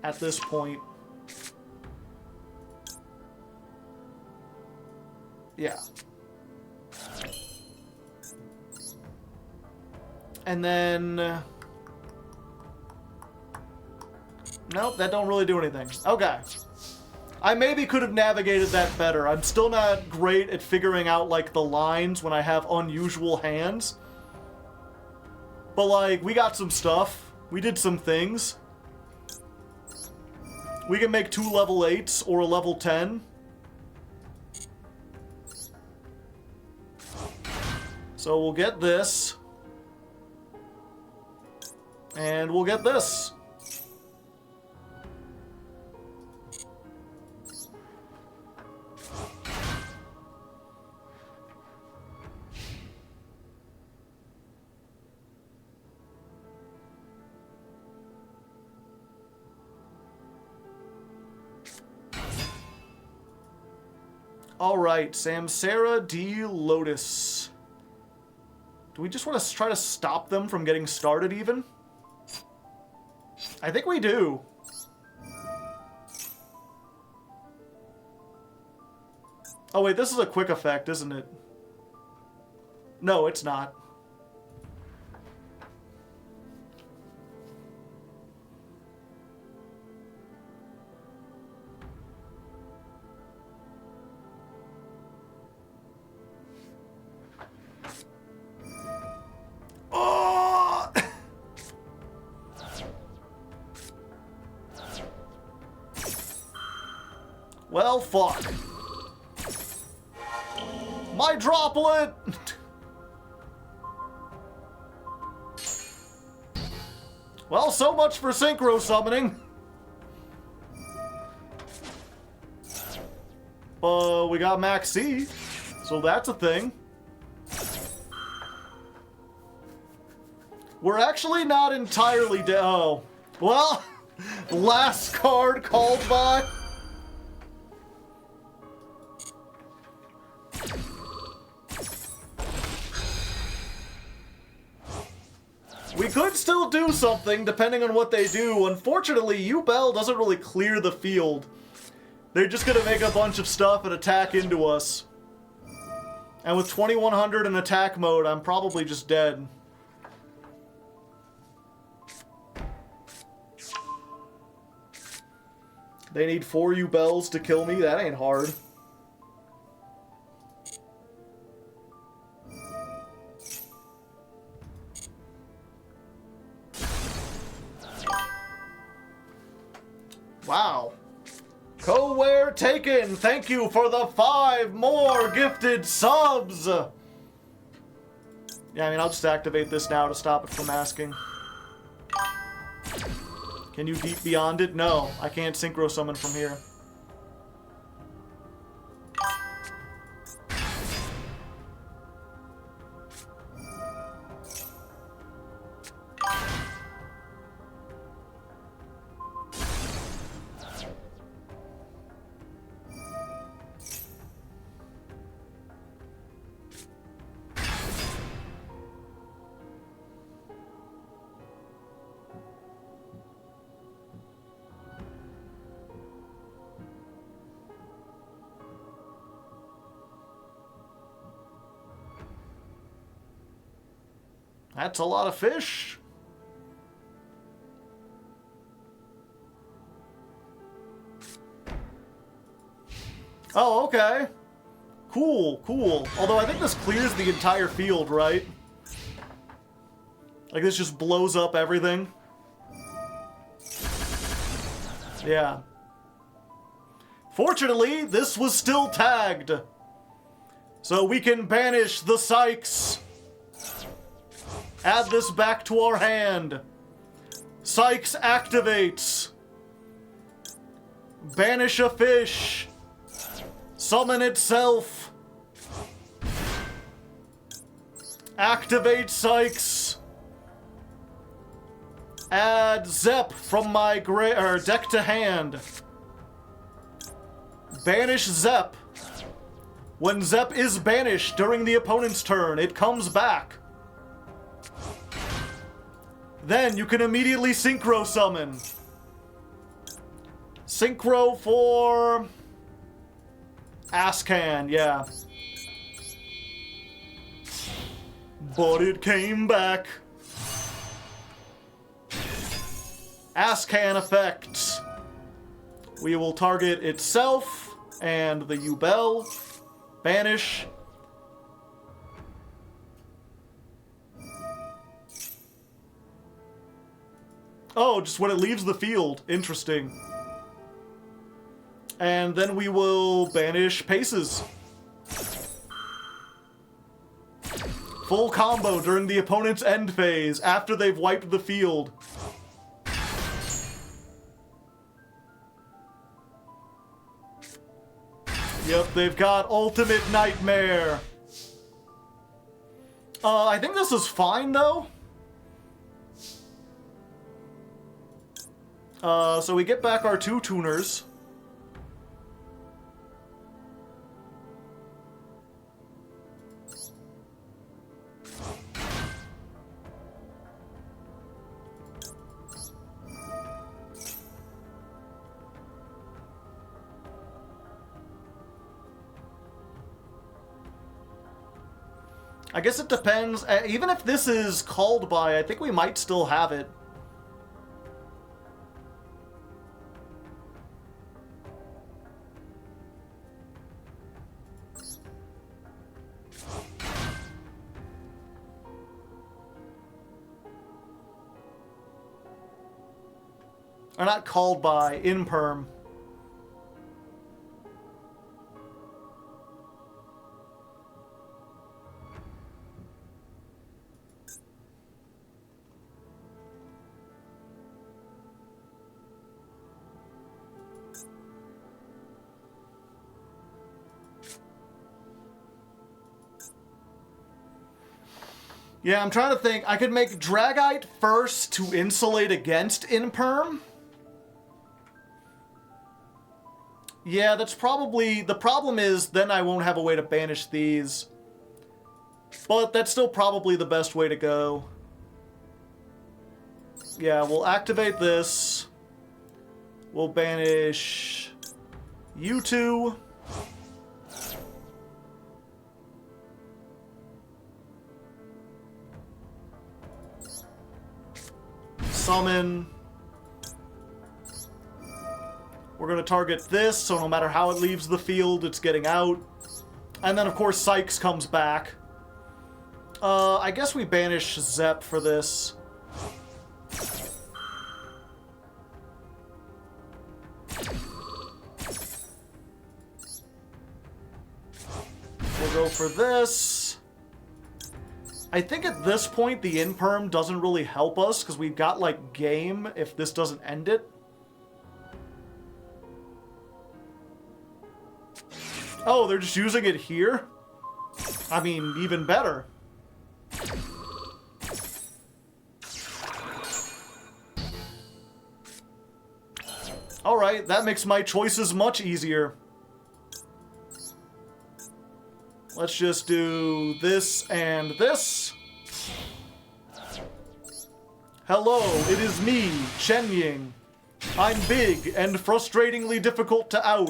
at this point. Yeah. And then... nope, that don't really do anything. Okay. I maybe could have navigated that better. I'm still not great at figuring out, like, the lines when I have unusual hands. But, like, we got some stuff. We did some things. We can make 2 level 8s or a level 10. So we'll get this. And we'll get this. Alright, Samsara D. Lotus. Do we just want to try to stop them from getting started even? I think we do. Oh wait, this is a quick effect, isn't it? No, it's not. Well, fuck. My droplet! Well, so much for synchro summoning. We got Max C, so that's a thing. We're actually not entirely dead. Oh. Well, last card called by. We could still do something, depending on what they do. Unfortunately, Yubel doesn't really clear the field. They're just gonna make a bunch of stuff and attack into us. And with 2100 in attack mode, I'm probably just dead. They need 4 Yubels to kill me? That ain't hard. Wow. Co-ware taken. Thank you for the 5 more gifted subs. Yeah, I mean, I'll just activate this now to stop it from asking. Can you deep beyond it? No, I can't synchro summon from here. That's a lot of fish. Oh, okay. Cool, cool. Although I think this clears the entire field, right? Like this just blows up everything. Yeah. Fortunately, this was still tagged. So we can banish the Sykes. Add this back to our hand. Sykes activates. Banish a fish. Summon itself. Activate Sykes. Add Zep from my deck to hand. Banish Zep. When Zep is banished during the opponent's turn, it comes back. Then you can immediately synchro summon. Synchro for Ascan, yeah. But it came back. Ascan effects. We will target itself and the Yubel. Banish. Oh, just when it leaves the field. Interesting. And then we will banish Paces. full combo during the opponent's end phase after they've wiped the field. Yep, they've got Ultimate Nightmare. I think this is fine, though. So we get back our 2 tuners. I guess it depends. Even if this is called by, I think we might still have it. Or not called by, in perm. Yeah, I'm trying to think. I could make Dragite first to insulate against Inperm. Yeah, that's probably... The problem is then I won't have a way to banish these. But that's still probably the best way to go. Yeah, we'll activate this. We'll banish you two. Summon. We're going to target this, so no matter how it leaves the field, it's getting out. And then, of course, Sykes comes back. I guess we banish Zep for this. We'll go for this. I think at this point, the Inperm doesn't really help us, because we've got, like, game if this doesn't end it. Oh, they're just using it here? I mean, even better. Alright, that makes my choices much easier. Let's just do this and this. Hello, it is me, Chen Ying. I'm big and frustratingly difficult to out.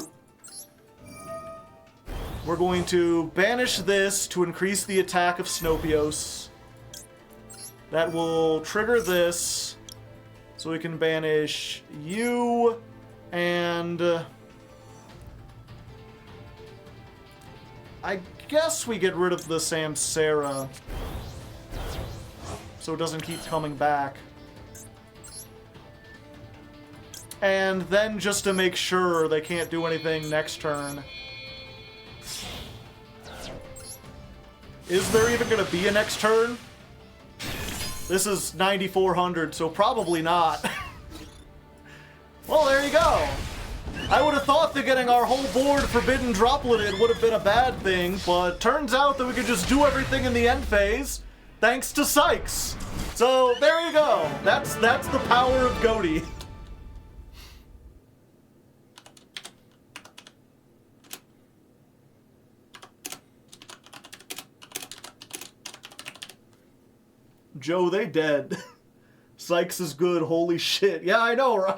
We're going to banish this to increase the attack of Snopios. That will trigger this, so we can banish you and... I guess we get rid of the Samsara, so it doesn't keep coming back. And then just to make sure they can't do anything next turn. Is there even going to be a next turn? This is 9,400, so probably not. Well, there you go. I would have thought that getting our whole board forbidden droplated would have been a bad thing, but turns out that we could just do everything in the end phase, thanks to Sykes. So, there you go. That's the power of Ghoti. Joe, they dead. Sykes is good, holy shit. Yeah, I know, right?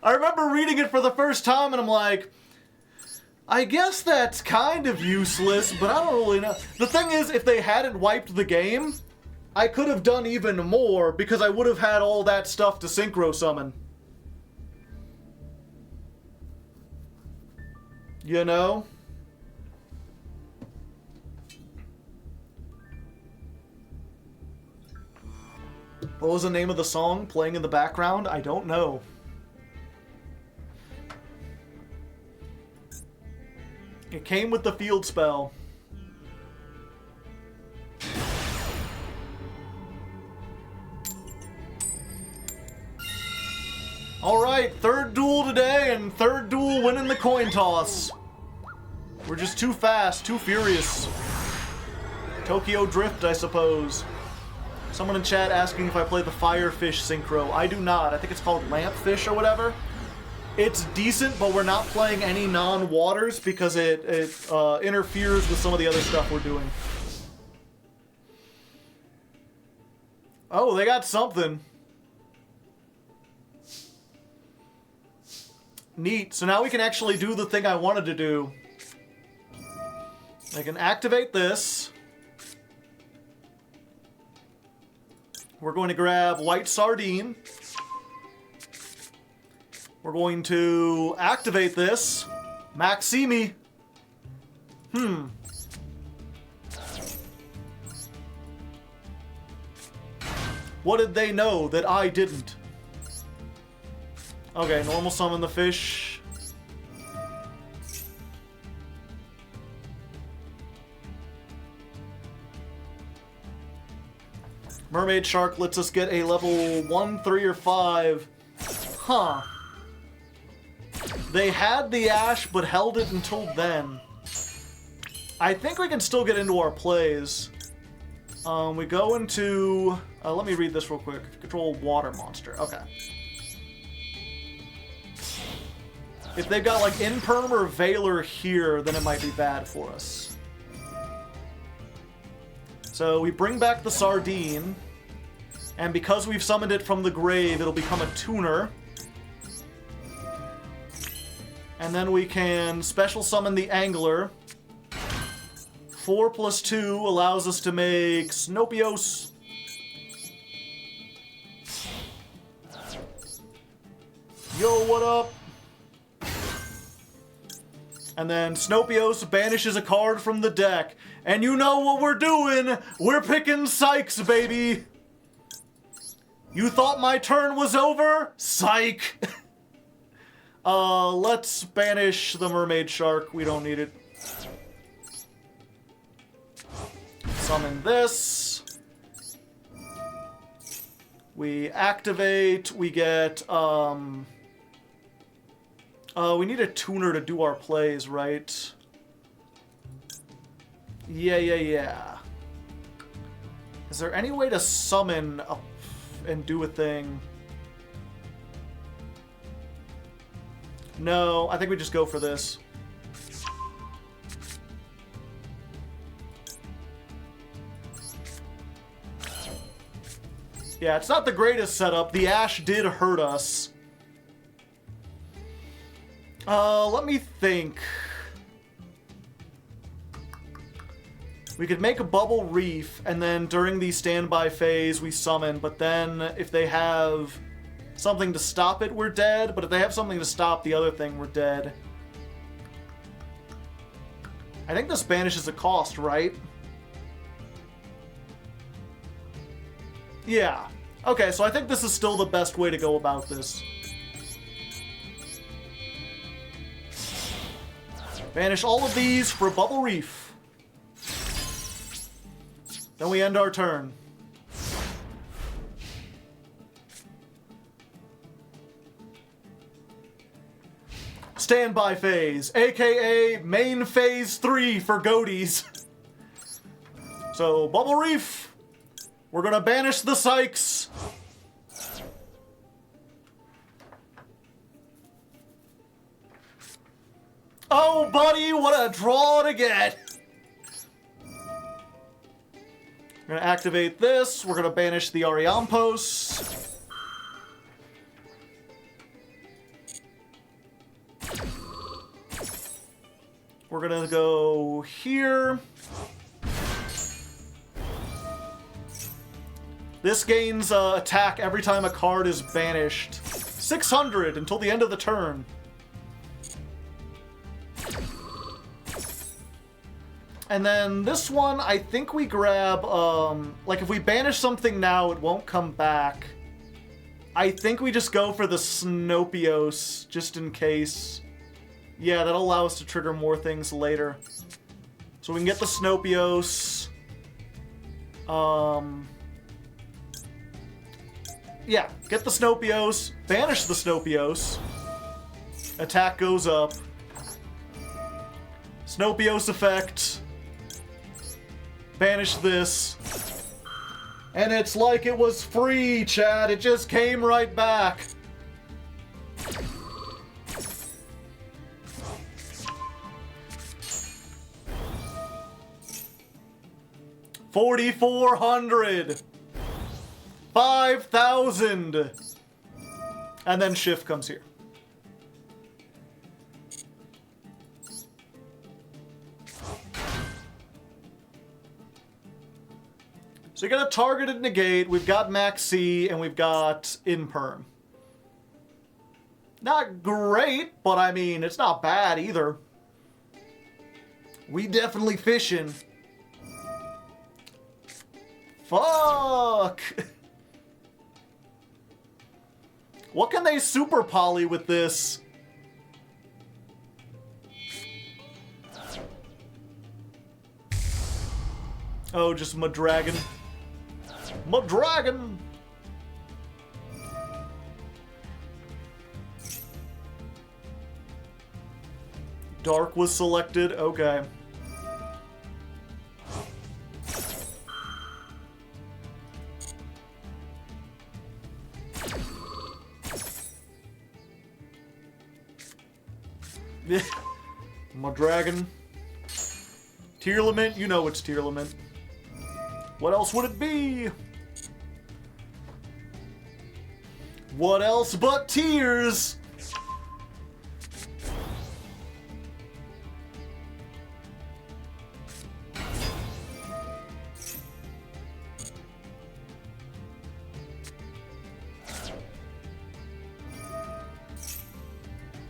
I remember reading it for the first time and I'm like, I guess that's kind of useless, but I don't really know. The thing is, if they hadn't wiped the game, I could have done even more because I would have had all that stuff to synchro summon. You know? What was the name of the song playing in the background? I don't know. It came with the field spell. Third duel today, and third duel winning the coin toss. We're just too fast, too furious. Tokyo Drift, I suppose. Someone in chat asking if I play the Firefish synchro. I do not. I think it's called Lampfish or whatever. It's decent, but we're not playing any non-waters because it interferes with some of the other stuff we're doing. Oh, they got something. Neat. So now we can actually do the thing I wanted to do. I can activate this. We're going to grab White Sardine. We're going to activate this. Maximi. What did they know that I didn't? Okay, normal summon the fish. Mermaid Shark lets us get a level 1, 3, or 5. Huh. They had the Ash, but held it until then. I think we can still get into our plays. We go into... let me read this real quick. Control Water Monster. Okay. If they've got, like, Imperm or Veiler here, then it might be bad for us. So we bring back the Sardine, and because we've summoned it from the grave, it'll become a tuner. And then we can special summon the Angler. 4 plus 2 allows us to make Snopios. Yo, what up? And then Snopios banishes a card from the deck. And you know what we're doing? We're picking Sykes, baby! You thought my turn was over? Psych! Let's banish the Mermaid Shark. We don't need it. Summon this. We activate. We get, we need a tuner to do our plays, right? Yeah. Is there any way to summon and do a thing? No, I think we just go for this. Yeah, it's not the greatest setup. The Ash did hurt us. Let me think. We could make a Bubble Reef, and then during the standby phase, we summon, but then if they have something to stop it, we're dead, but if they have something to stop the other thing, we're dead. I think this banishes a cost, right? Yeah. Okay, so I think this is still the best way to go about this. Banish all of these for Bubble Reef. Then we end our turn. Standby phase, aka main phase 3 for Ghoties. So, Bubble Reef. We're gonna banish the Sykes. Oh, buddy, what a draw to get! We're gonna activate this. We're gonna banish the Ariampos. We're gonna go here. This gains attack every time a card is banished. 600 until the end of the turn. And then this one, I think we grab, like if we banish something now, it won't come back. I think we just go for the Snopios, just in case. Yeah, that'll allow us to trigger more things later. So we can get the Snopios. Yeah, get the Snopios, banish the Snopios. Attack goes up. Snopios effect. Banish this. And it's like it was free, Chad. It just came right back. $4,400. 5,000. And then shift comes here. So you got a targeted negate, we've got max C, and we've got imperm. Not great, but I mean, it's not bad either. We definitely fishing. Fuck! What can they super poly with this? Oh, just Madragon. Madragon! Dark was selected, okay. Madragon. Tearlament, you know it's Tearlament. What else would it be? What else but tears?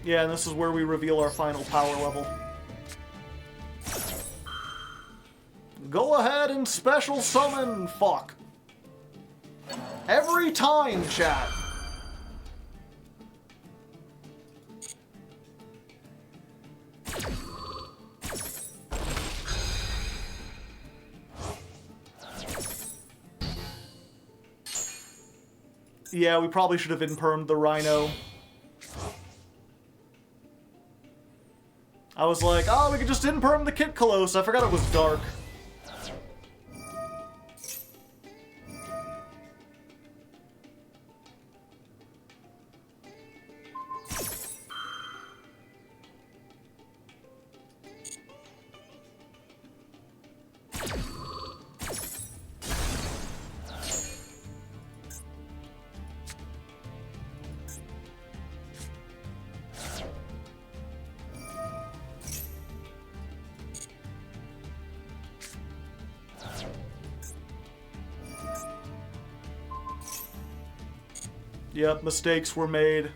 Yeah, and this is where we reveal our final power level. Go ahead and special summon, fuck. Every time, chat. Yeah, we probably should have impermed the Rhino. I was like, oh, we could just imperm the Kit Colosse. I forgot it was dark. Yep, mistakes were made.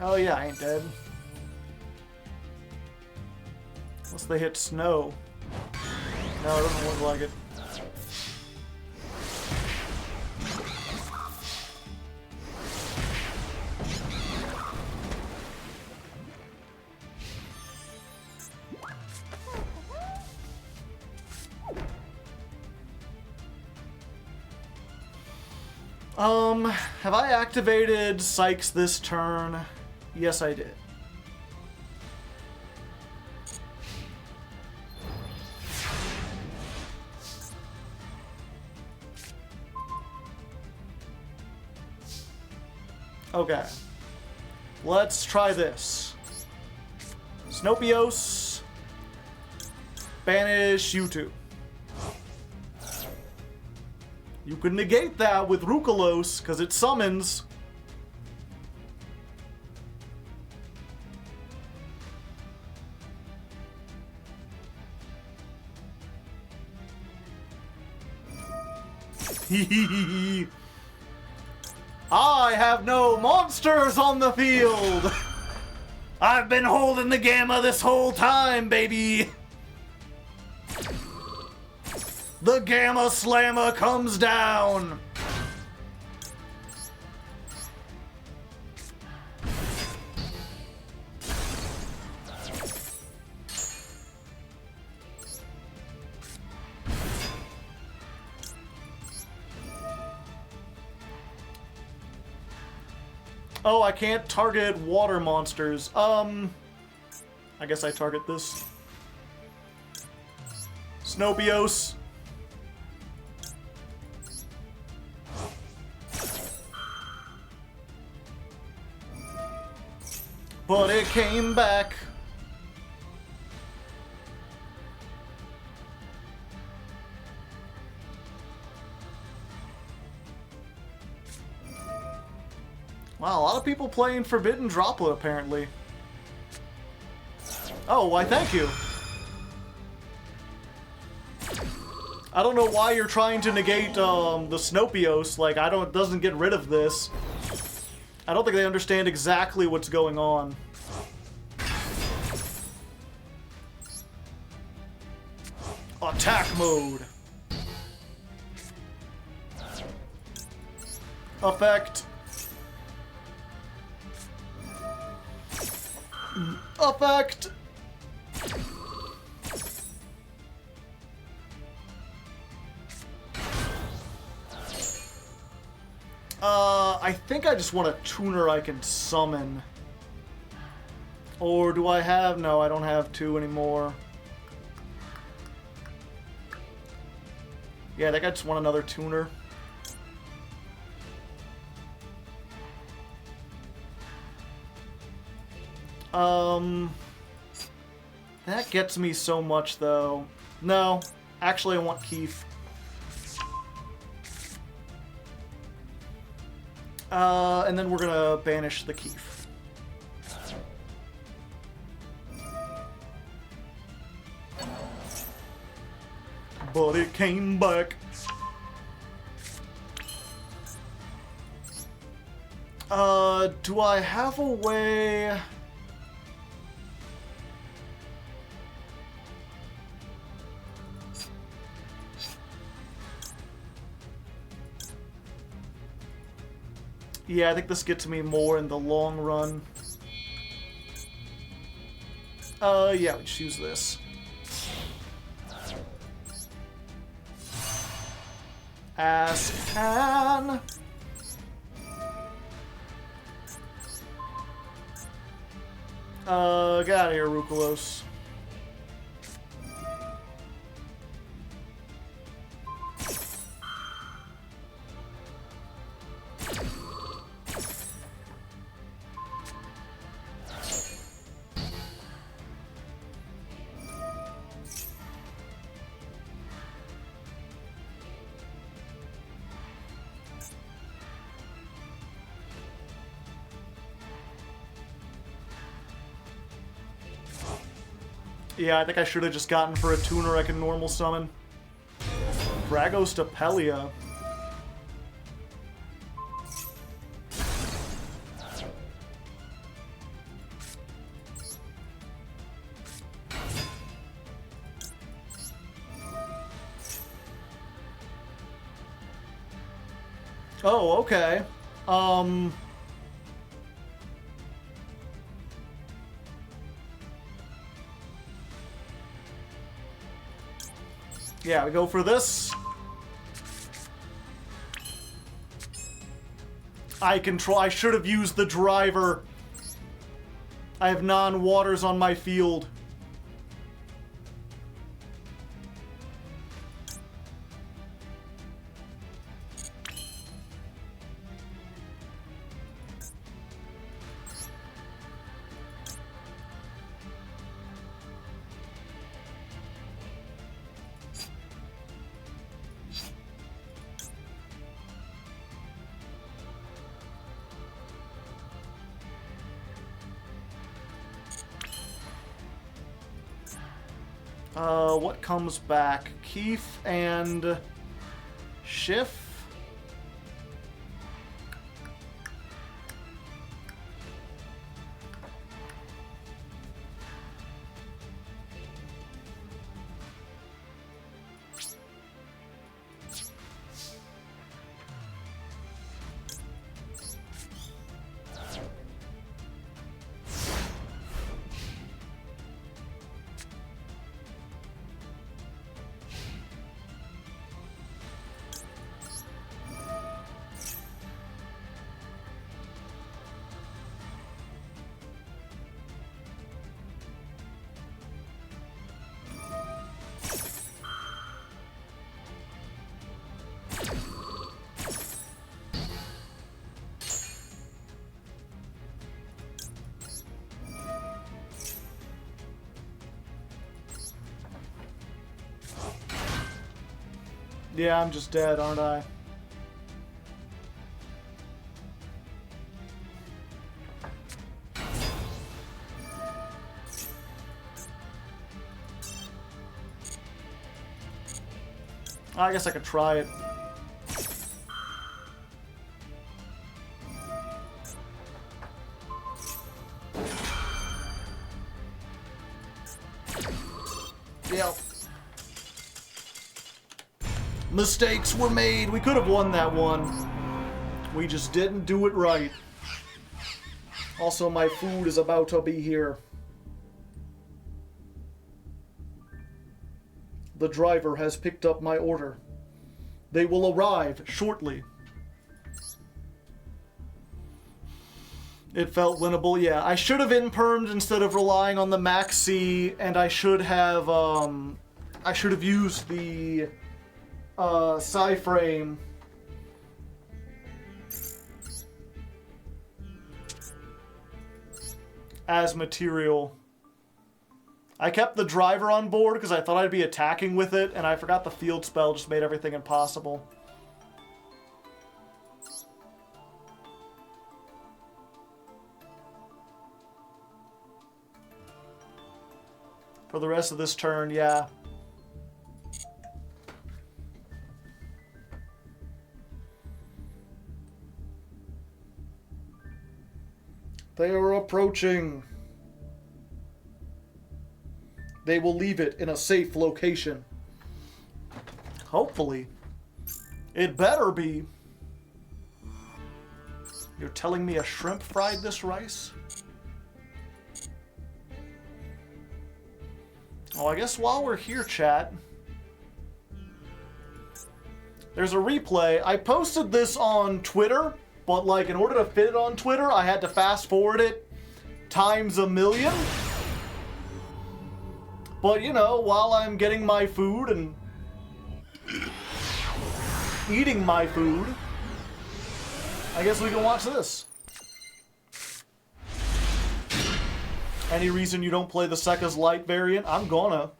Oh yeah, I ain't dead. Unless they hit snow. No, it doesn't look like it. Have I activated Sykes this turn? Yes, I did. Okay. Let's try this. Snopios. Banish you two. You can negate that with Rukalos, because it summons. I have no monsters on the field! I've been holding the gamma this whole time, baby! The Gamma Slammer comes down! Oh, I can't target water monsters. I guess I target this. Snopios. But it came back. Wow, a lot of people playing Forbidden Droplet, apparently. Oh, why thank you. I don't know why you're trying to negate the Snopios. Like, it doesn't get rid of this. I don't think they understand exactly what's going on. Attack mode. Effect. Effect. I think I just want a tuner I can summon. Or do I have... No, I don't have two anymore. Yeah, I think I just want another tuner. That gets me so much, though. No, actually I want Keith. And then we're gonna banish the Keith. But it came back. Do I have a way... Yeah, I think this gets me more in the long run. Yeah, we just use this. As can. Get out of here, Rukalos. Yeah, I think I should have just gotten for a tuner I can normal summon. Dragostapelia. Oh, okay. Yeah, we go for this. I should have used the driver. I have non-waters on my field. What comes back? Keith and Schiff? Yeah, I'm just dead, aren't I? I guess I could try it. Yep. Mistakes were made. We could have won that one. We just didn't do it right. Also, my food is about to be here. The driver has picked up my order. They will arrive shortly. It felt winnable, yeah. I should have in-permed instead of relying on the max C, and I should have used the Psy-frame. As material. I kept the driver on board because I thought I'd be attacking with it, and I forgot the field spell just made everything impossible. For the rest of this turn, yeah. They are approaching. They will leave it in a safe location. Hopefully. It better be. You're telling me a shrimp fried this rice? Oh, I guess while we're here, chat, there's a replay. I posted this on Twitter, but like in order to fit it on Twitter, I had to fast forward it times a million. But, you know, while I'm getting my food and eating my food, I guess we can watch this. Any reason you don't play the Sekka's Light variant? I'm gonna.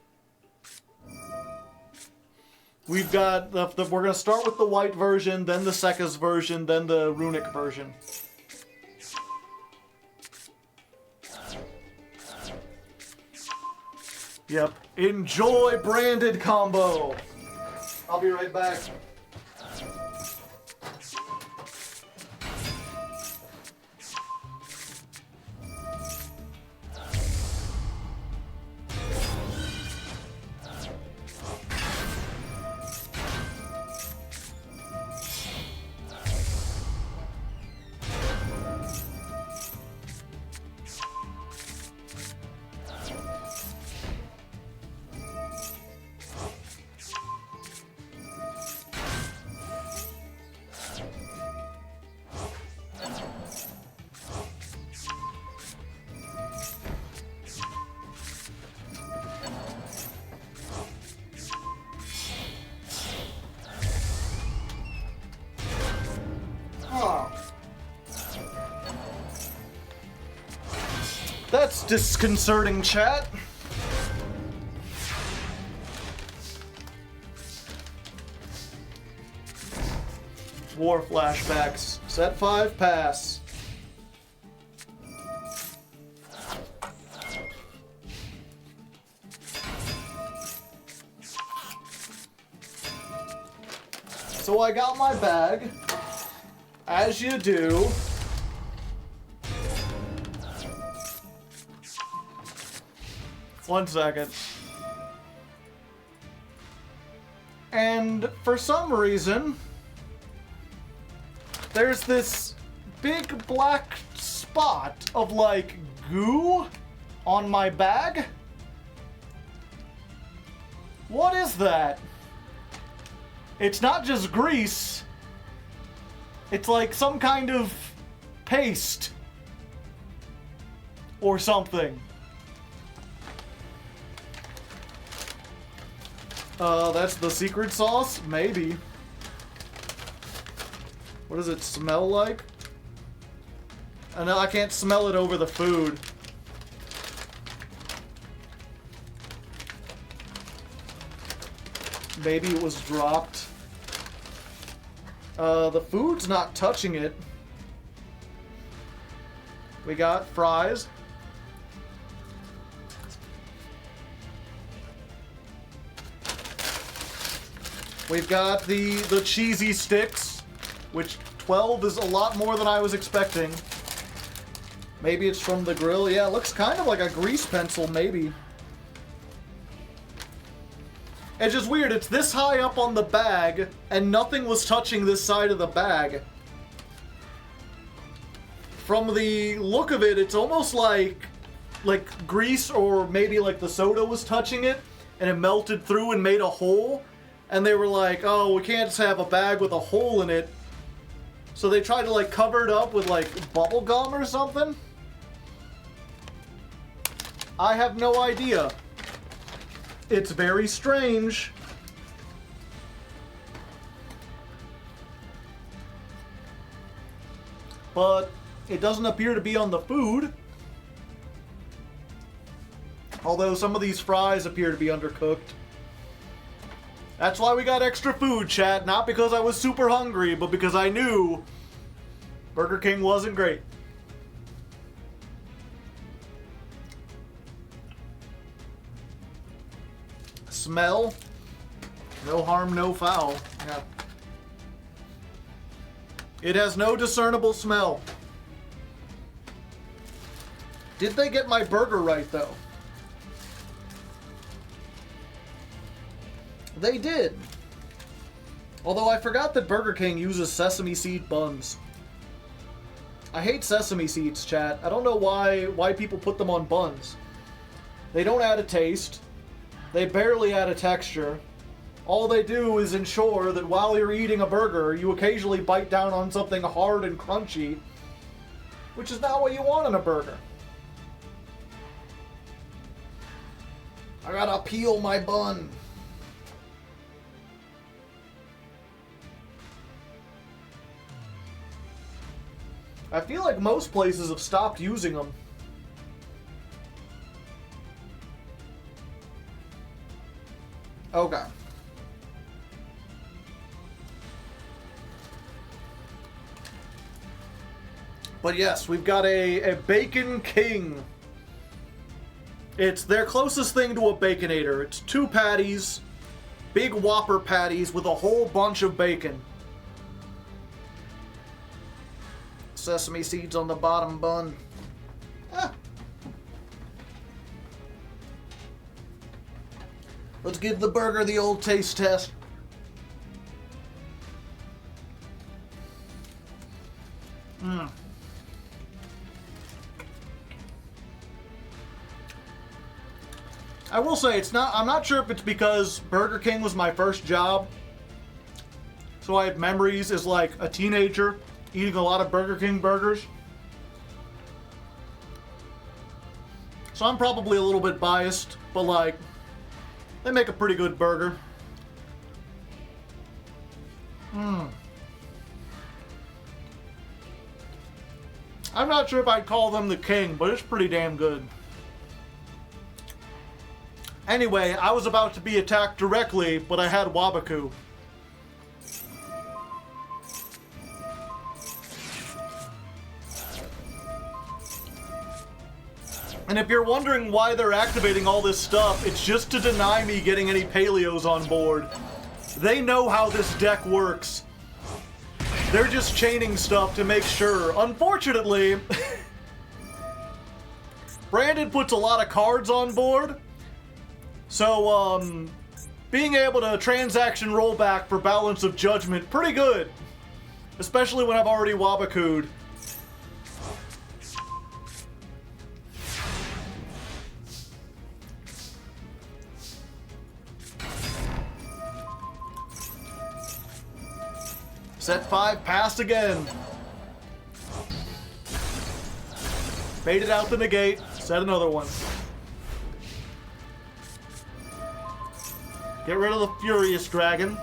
We've got we're gonna start with the white version, then the Sekka's version, then the runic version. Yep. Enjoy branded combo. I'll be right back. that's disconcerting, chat. War flashbacks. Set 5, pass. So I got my bag, as you do. One second. And for some reason, there's this big black spot of like goo on my bag. What is that? It's not just grease. It's like some kind of paste or something. That's the secret sauce? Maybe. What does it smell like? I know I can't smell it over the food. Maybe it was dropped. The food's not touching it. We got fries. We've got the cheesy sticks, which 12 is a lot more than I was expecting. Maybe it's from the grill. Yeah, it looks kind of like a grease pencil, maybe. It's just weird. It's this high up on the bag, and nothing was touching this side of the bag. From the look of it, it's almost like grease, or maybe like the soda was touching it, and it melted through and made a hole. And they were like, oh, we can't just have a bag with a hole in it. So they tried to like cover it up with like bubble gum or something. I have no idea. It's very strange. But it doesn't appear to be on the food. Although some of these fries appear to be undercooked. That's why we got extra food, chat. Not because I was super hungry, but because I knew Burger King wasn't great. Smell? No harm, no foul. Yeah. It has no discernible smell. Did they get my burger right, though? They did. Although I forgot that Burger King uses sesame seed buns. I hate sesame seeds, chat. I don't know why people put them on buns. They don't add a taste. They barely add a texture. All they do is ensure that while you're eating a burger, you occasionally bite down on something hard and crunchy, which is not what you want in a burger. I gotta peel my bun. I feel like most places have stopped using them. Okay. But yes, we've got a Bacon King. It's their closest thing to a Baconator. It's 2 patties, big Whopper patties with a whole bunch of bacon. Sesame seeds on the bottom bun. Ah. Let's give the burger the old taste test. I will say I'm not sure if it's because Burger King was my first job. So I have memories as like a teenager eating a lot of Burger King burgers. So I'm probably a little bit biased, but like, they make a pretty good burger. I'm not sure if I'd call them the king, but it's pretty damn good. Anyway, I was about to be attacked directly, but I had Wabaku. And if you're wondering why they're activating all this stuff, it's just to deny me getting any Paleos on board. They know how this deck works. They're just chaining stuff to make sure. Unfortunately, Brandon puts a lot of cards on board. So, being able to transaction rollback for Balance of Judgment, pretty good. Especially when I've already Wabaku'd. Set 5 passed again. Baited out the negate. Set another one. Get rid of the Furious Dragon.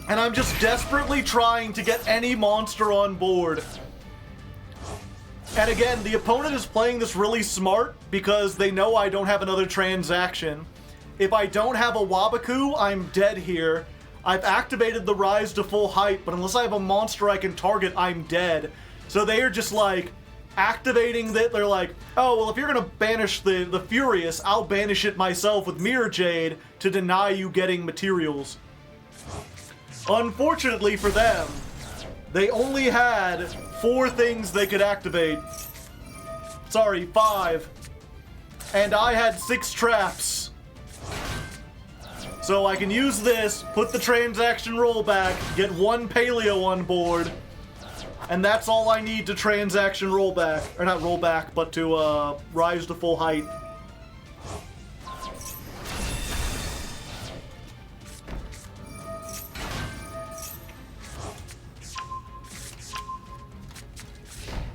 And I'm just desperately trying to get any monster on board. And again, the opponent is playing this really smart because they know I don't have another transaction. If I don't have a Wabaku, I'm dead here. I've activated the Rise to full height, but unless I have a monster I can target, I'm dead. So they are just like activating that. They're like, oh, well, if you're gonna banish the Furious, I'll banish it myself with Mirror Jade to deny you getting materials. Unfortunately for them, they only had 4 things they could activate. Sorry, 5. And I had 6 traps. So I can use this, put the transaction rollback, get 1 Paleo on board, and that's all I need to transaction rollback. Or not rollback, but to rise to full height.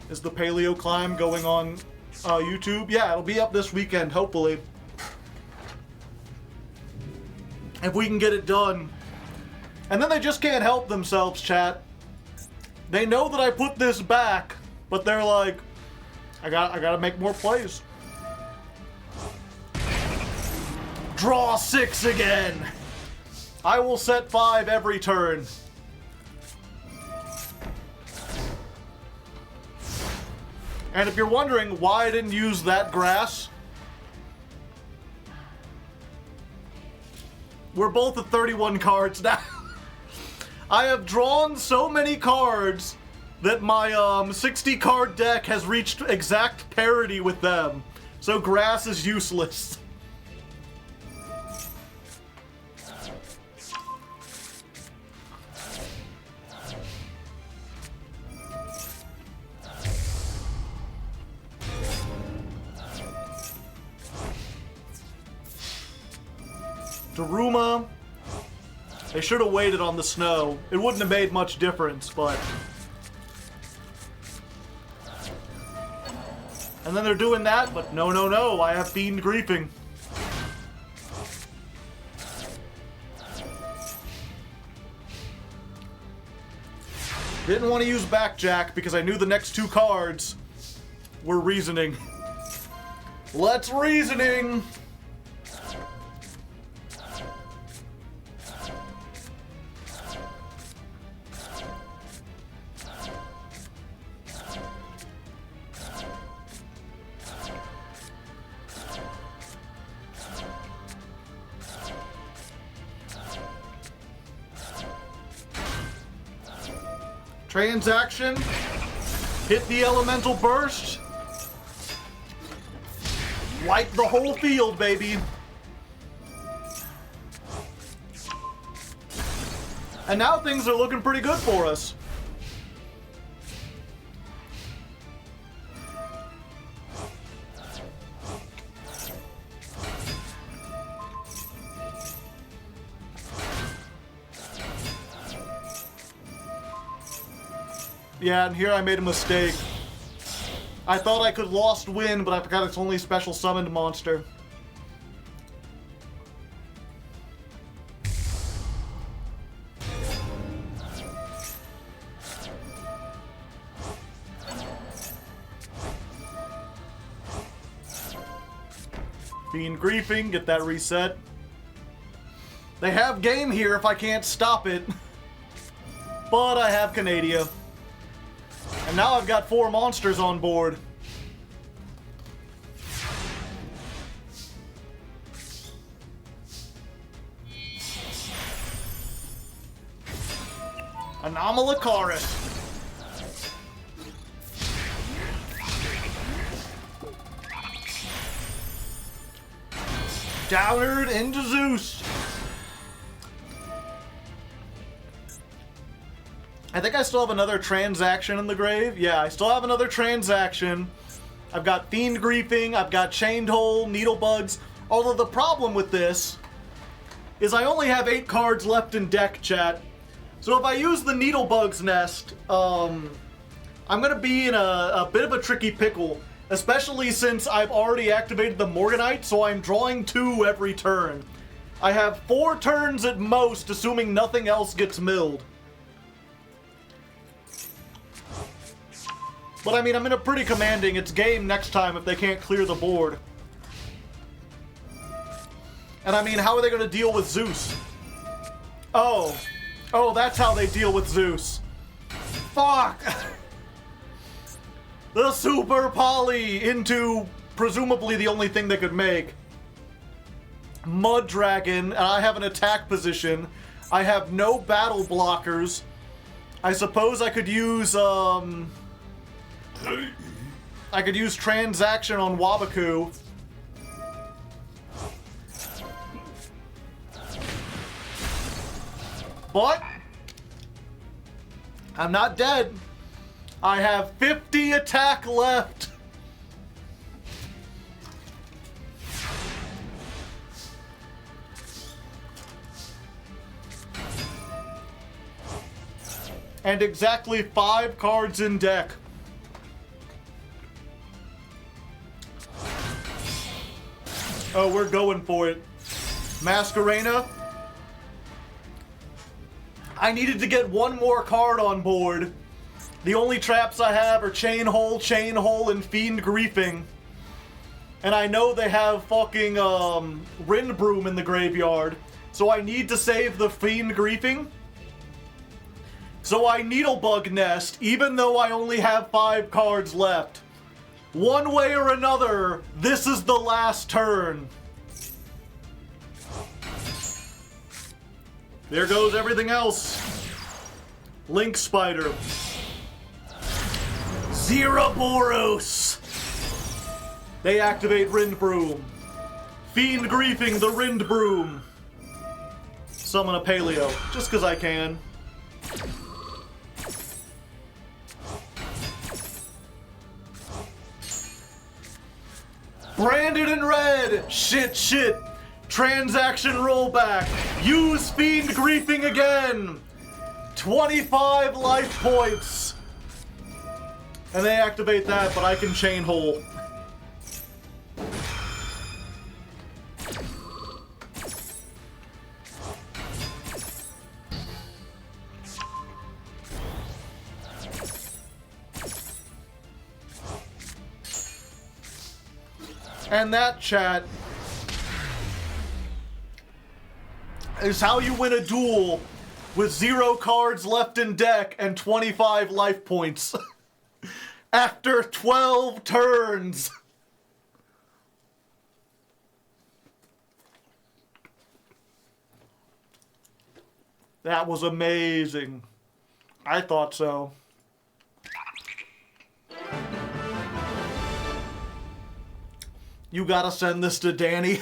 Is the Paleo climb going on YouTube? Yeah, it'll be up this weekend, hopefully. If we can get it done. And then they just can't help themselves, chat. They know that I put this back, but they're like, I gotta make more plays. Draw 6 again. I will set 5 every turn. And if you're wondering why I didn't use that grass, we're both at 31 cards now. I have drawn so many cards that my 60 card deck has reached exact parity with them. So grass is useless. Daruma. They should have waited on the snow. It wouldn't have made much difference, but... And then they're doing that, but no, no, no, I have Fiend Griefing. Didn't want to use Backjack because I knew the next 2 cards were Reasoning. Let's Reasoning! Transaction, hit the elemental burst, wipe the whole field, baby. And now things are looking pretty good for us. Yeah, and here I made a mistake. I thought I could Lost Win, but I forgot it's only special summoned monster. Fiend Griefing, get that reset. They have game here if I can't stop it. But I have Canadia. And now I've got 4 monsters on board. Anomalocaris. Downward into Zeus. I think I still have another transaction in the grave. Yeah, I still have another transaction. I've got Fiend Griefing, I've got Chained Hole, Needlebugs. Although the problem with this is I only have 8 cards left in deck, chat. So if I use the Needlebugs Nest, I'm going to be in a bit of a tricky pickle. Especially since I've already activated the Morganite, so I'm drawing 2 every turn. I have 4 turns at most, assuming nothing else gets milled. But I mean, I'm in a pretty commanding. It's game next time if they can't clear the board. And I mean, how are they going to deal with Zeus? Oh, that's how they deal with Zeus. Fuck! The Super Poly into presumably the only thing they could make. Mud Dragon, and I have an attack position. I have no battle blockers. I suppose I could use, I could use Transaction on Wabaku. But I'm not dead. I have 50 attack left. And exactly 5 cards in deck. Oh, we're going for it. Masquerena. I needed to get 1 more card on board. The only traps I have are Chain Hole, and Fiend Griefing. And I know they have fucking Rindbroom in the graveyard. So I need to save the Fiend Griefing. So I Needlebug Nest, even though I only have 5 cards left. One way or another, this is the last turn. There goes everything else. Link Spider. Zeroboros! They activate Rindbroom. Fiend Griefing the Rindbroom. Summon a Paleo, just because I can. Branded in red! Shit! Transaction rollback. Use Fiend Griefing again! 25 life points! And they activate that, but I can Chain Hole. And that, chat, is how you win a duel with 0 cards left in deck and 25 life points. After 12 turns. That was amazing. I thought so. You gotta send this to Danny.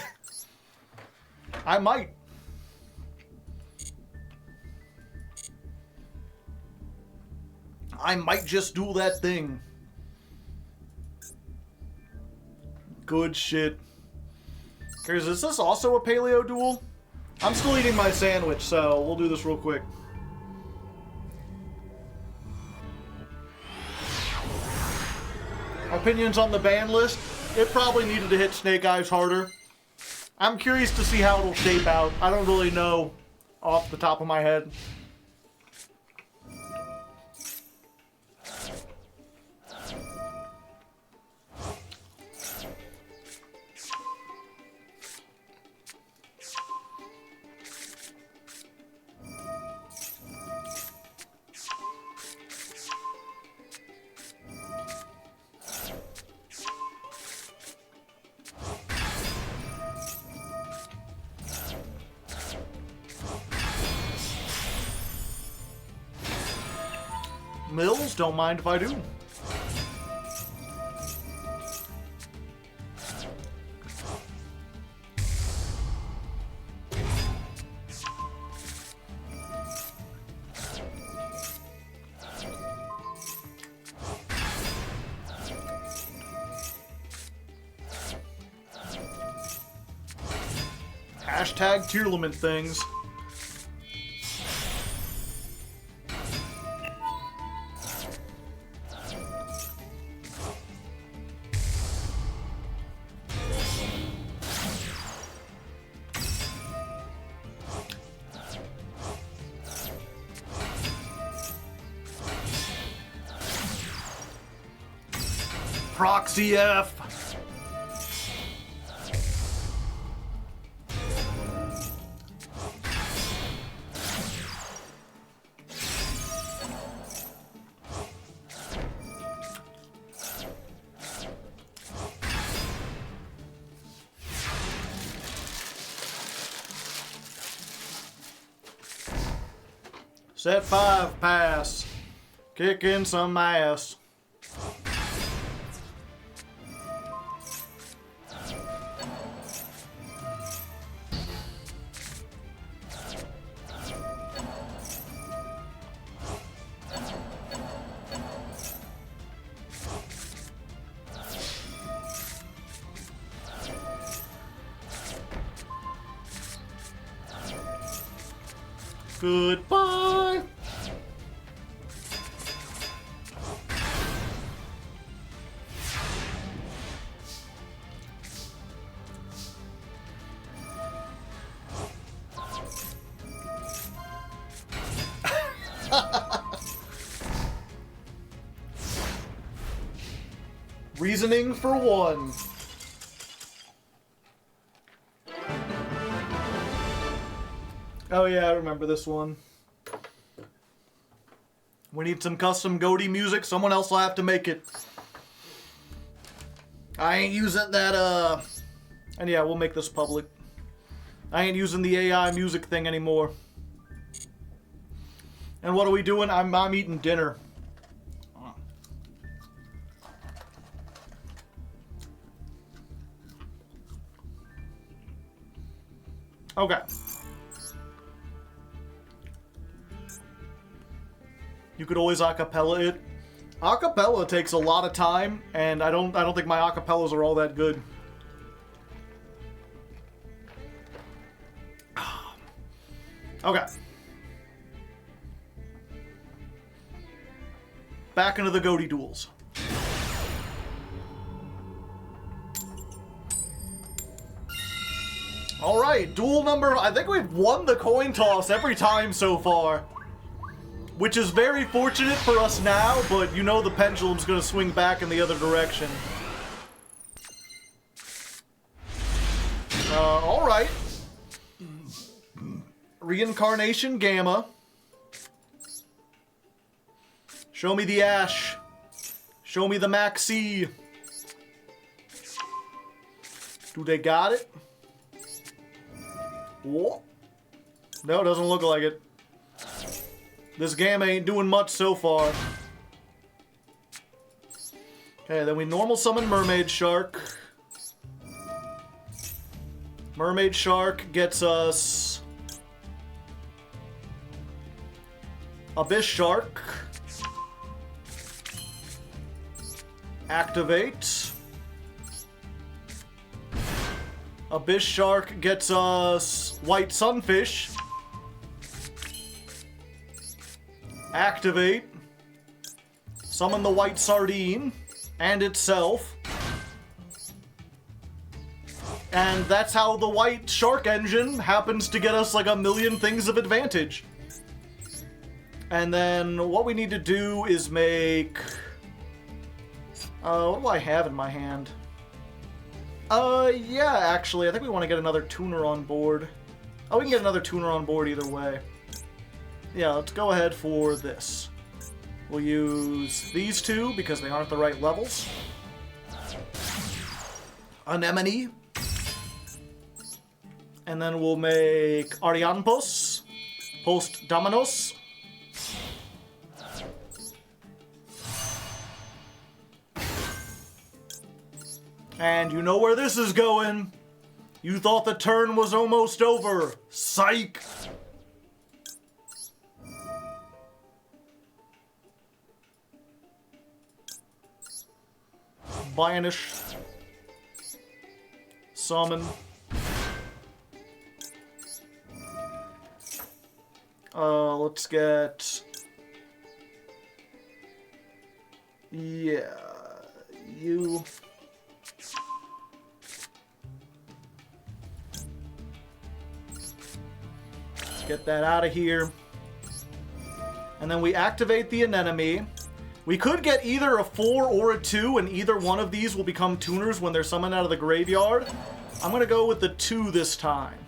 I might. I might just do that thing. Good shit. Is this also a paleo duel? I'm still eating my sandwich, so we'll do this real quick. Opinions on the ban list? It probably needed to hit Snake Eyes harder. I'm curious to see how it'll shape out. I don't really know off the top of my head. Mills, don't mind if I do. Hashtag Tierlament things. Proxy F. Set 5 pass. Kicking some ass. Goodbye. Reasoning for one. Oh yeah, I remember this one. We need some custom Ghoti music. Someone else will have to make it. I ain't using that, And yeah, we'll make this public. I ain't using the AI music thing anymore. And what are we doing? I'm eating dinner. Okay. You could always acapella it. Acapella takes a lot of time, and I don't think my acapellas are all that good. Okay. Back into the Ghoti duels. Alright, duel number... I think we've won the coin toss every time so far. Which is very fortunate for us now, but you know the pendulum's gonna swing back in the other direction. Alright. Reincarnation Gamma. Show me the Ash. Show me the Maxi. Do they got it? What? No, doesn't look like it. This Gamma ain't doing much so far. Okay, then we normal summon Mermaid Shark. Mermaid Shark gets us Abyss Shark. Activate. Abyss Shark gets us White Sunfish. Activate. Summon the White Sardine and itself. And that's how the White Shark engine happens to get us like a million things of advantage. And then what we need to do is make... what do I have in my hand? Yeah, actually, I think we want to get another tuner on board. Oh, we can get another tuner on board either way. Yeah, let's go ahead for this. We'll use these two because they aren't the right levels. Anemone. And then we'll make Arianpos. Post Dominos. And you know where this is going. You thought the turn was almost over. Psych! Banish. Summon. Let's get... Yeah... You... Let's get that out of here. And then we activate the anemone. We could get either a 4 or a 2, and either one of these will become tuners when they're summoned out of the graveyard. I'm gonna go with the 2 this time.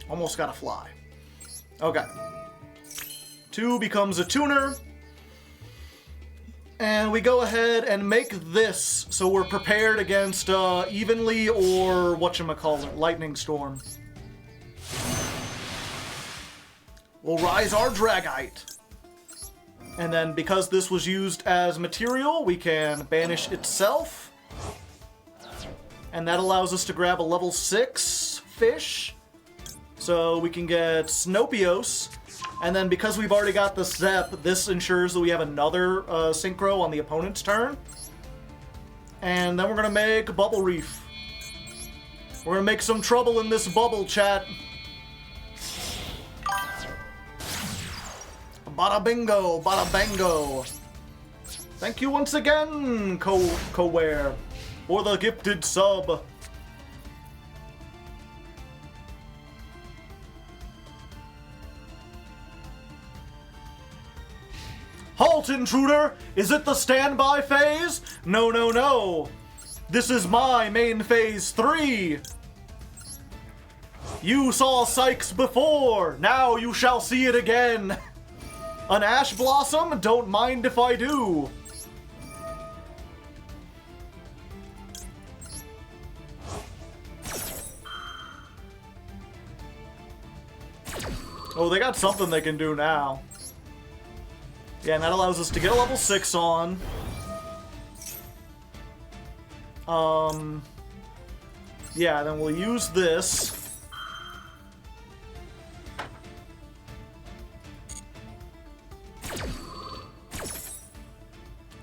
Almost gotta fly. Okay. 2 becomes a tuner. And we go ahead and make this so we're prepared against Evenly or whatchamacallit, Lightning Storm. We'll rise our Dragite. And then because this was used as material, we can banish itself. And that allows us to grab a level 6 fish. So we can get Snopios. And then because we've already got the Zep, this ensures that we have another Synchro on the opponent's turn. And then we're going to make Bubble Reef. We're going to make some trouble in this bubble, chat. Bada bingo, bada bango. Thank you once again, Koware, for the gifted sub. Halt, intruder! Is it the standby phase? No, no, no. This is my main phase 3. You saw Sykes before. Now you shall see it again. An Ash Blossom? Don't mind if I do. Oh, they got something they can do now. Yeah, and that allows us to get a level 6 on. Yeah, then we'll use this.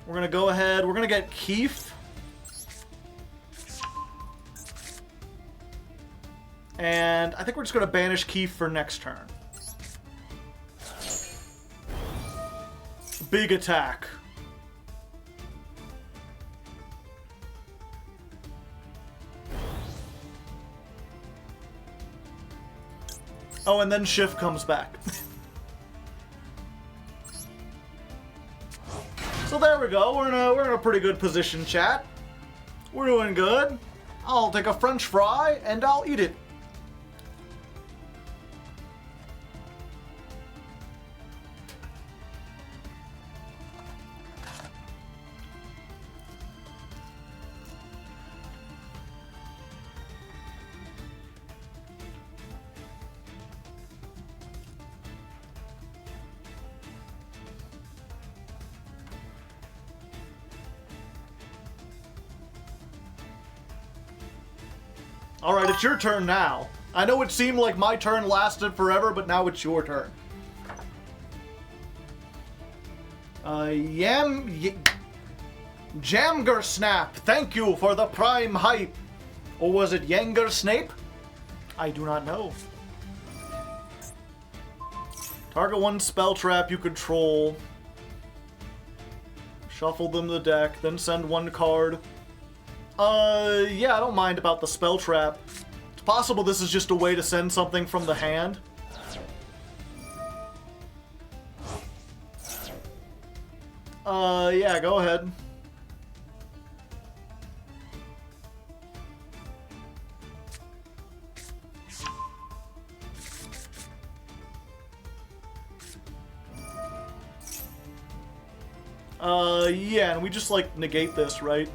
We're gonna go ahead, we're gonna get Keef. And I think we're just gonna banish Keef for next turn. Big attack. Oh, and then Shift comes back. So there we go. We're in a pretty good position, chat. We're doing good. I'll take a French fry and I'll eat it. Alright, it's your turn now. I know it seemed like my turn lasted forever, but now it's your turn. Jamger Snap, thank you for the prime hype. Or was it Yanger Snape? I do not know. Target one spell trap you control. Shuffle them to the deck, then send one card. Yeah, I don't mind about the spell trap. It's possible this is just a way to send something from the hand. Yeah, go ahead. Yeah, and we just, like, negate this, right?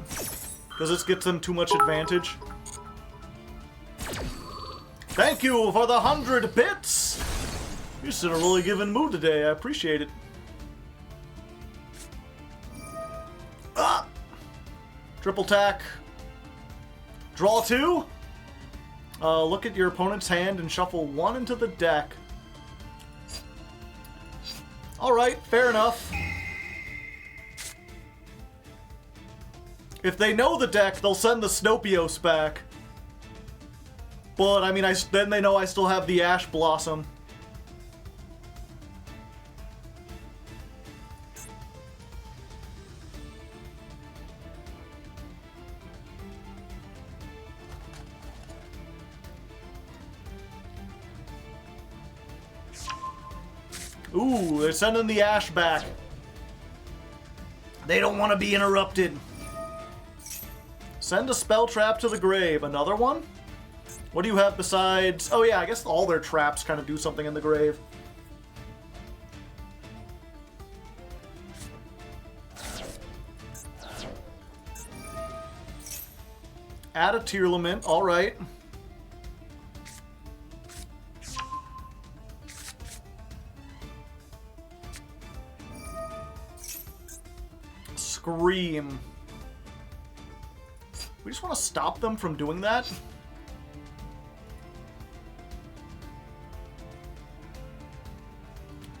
Because this gets them too much advantage. Thank you for the 100 bits! You're just in a really given mood today, I appreciate it. Ah! Triple tack. Draw 2. Look at your opponent's hand and shuffle 1 into the deck. Alright, fair enough. If they know the deck, they'll send the Snopios back. But, I mean, then they know I still have the Ash Blossom. Ooh, they're sending the Ash back. They don't want to be interrupted. Send a spell trap to the grave. Another one? What do you have besides... Oh yeah, I guess all their traps kind of do something in the grave. Add a Tearlament, alright. Scream. We just want to stop them from doing that?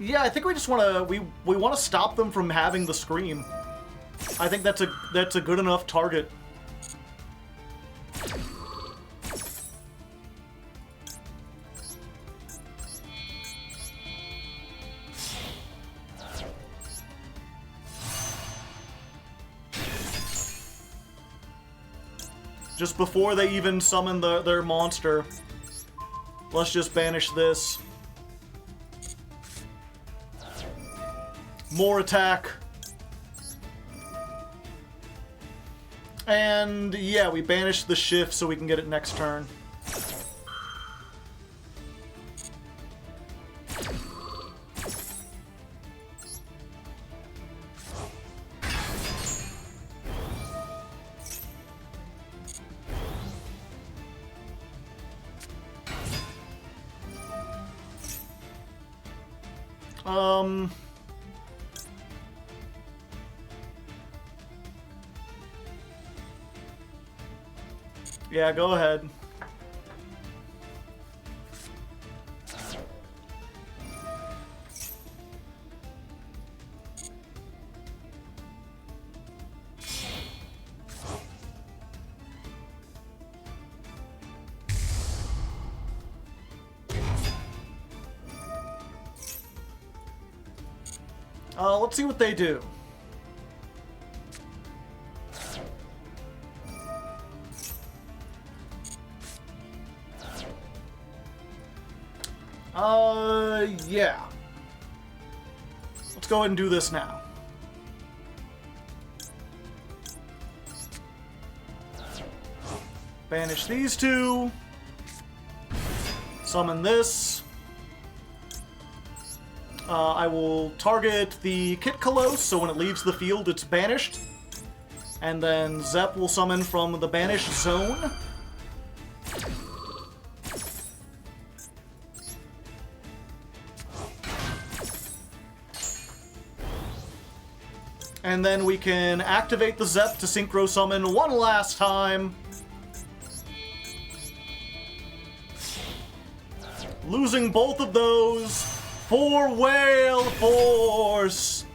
Yeah, I think we just want to we want to stop them from having the scream. I think that's a good enough target. Just before they even summon their monster, let's just banish this. More attack. And yeah, we banish the shift so we can get it next turn. Yeah, go ahead. Let's see what they do. Yeah. Let's go ahead and do this now. Banish these two. Summon this. I will target the Kit Kalos, so when it leaves the field, it's banished. And then Zep will summon from the banished zone. And then we can activate the Zep to Synchro Summon one last time. Losing both of those for Whale Force.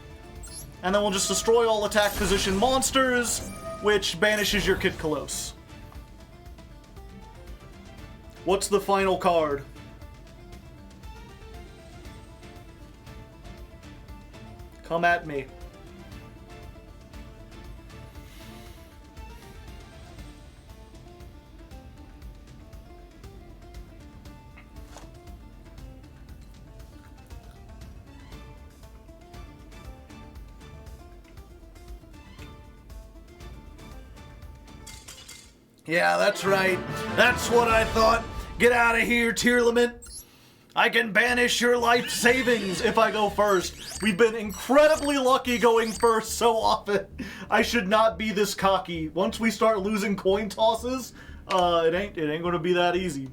And then we'll just destroy all attack position monsters, which banishes your Kit Kalos. What's the final card? Come at me. Yeah, that's right. That's what I thought. Get out of here, Tearlament. I can banish your life savings if I go first. We've been incredibly lucky going first so often. I should not be this cocky. Once we start losing coin tosses, it ain't gonna be that easy.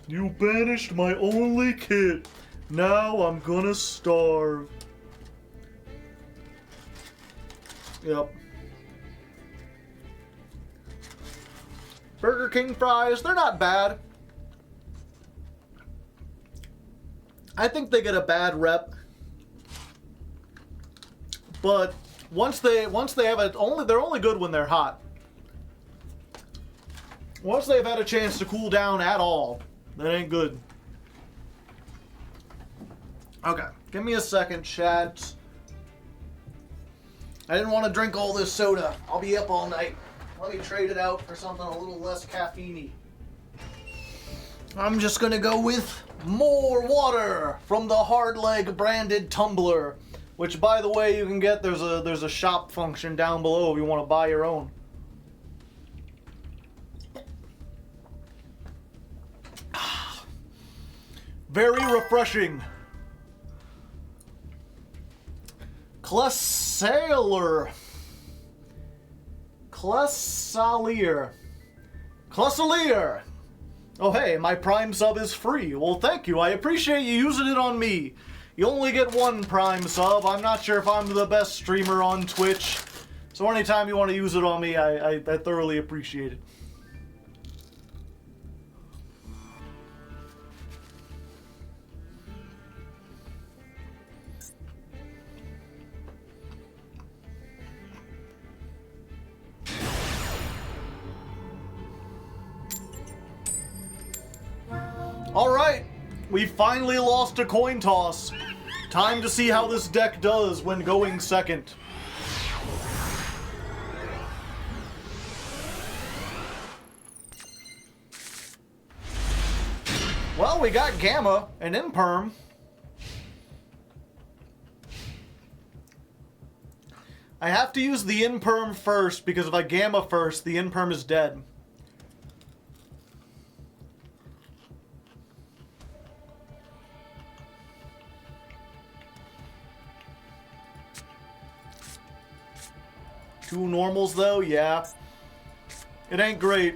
You banished my only kid. Now I'm gonna starve. Yep. Burger King fries, they're not bad. I think they get a bad rep. But once they have it, they're only good when they're hot. Once they've had a chance to cool down at all, that ain't good. Okay, give me a second, chat. I didn't want to drink all this soda. I'll be up all night. Let me trade it out for something a little less caffeine-y. I'm just gonna go with more water from the Hardleg branded tumbler, which, by the way, you can get. There's a shop function down below if you want to buy your own. Very refreshing. Clessalier. Oh hey, my Prime sub is free. Well, thank you. I appreciate you using it on me. You only get one Prime sub. I'm not sure if I'm the best streamer on Twitch. So anytime you want to use it on me, I thoroughly appreciate it. Alright, we finally lost a coin toss. Time to see how this deck does when going second. Well, we got Gamma and Imperm. I have to use the Imperm first because if I Gamma first, the Imperm is dead. Two normals, though? Yeah. It ain't great.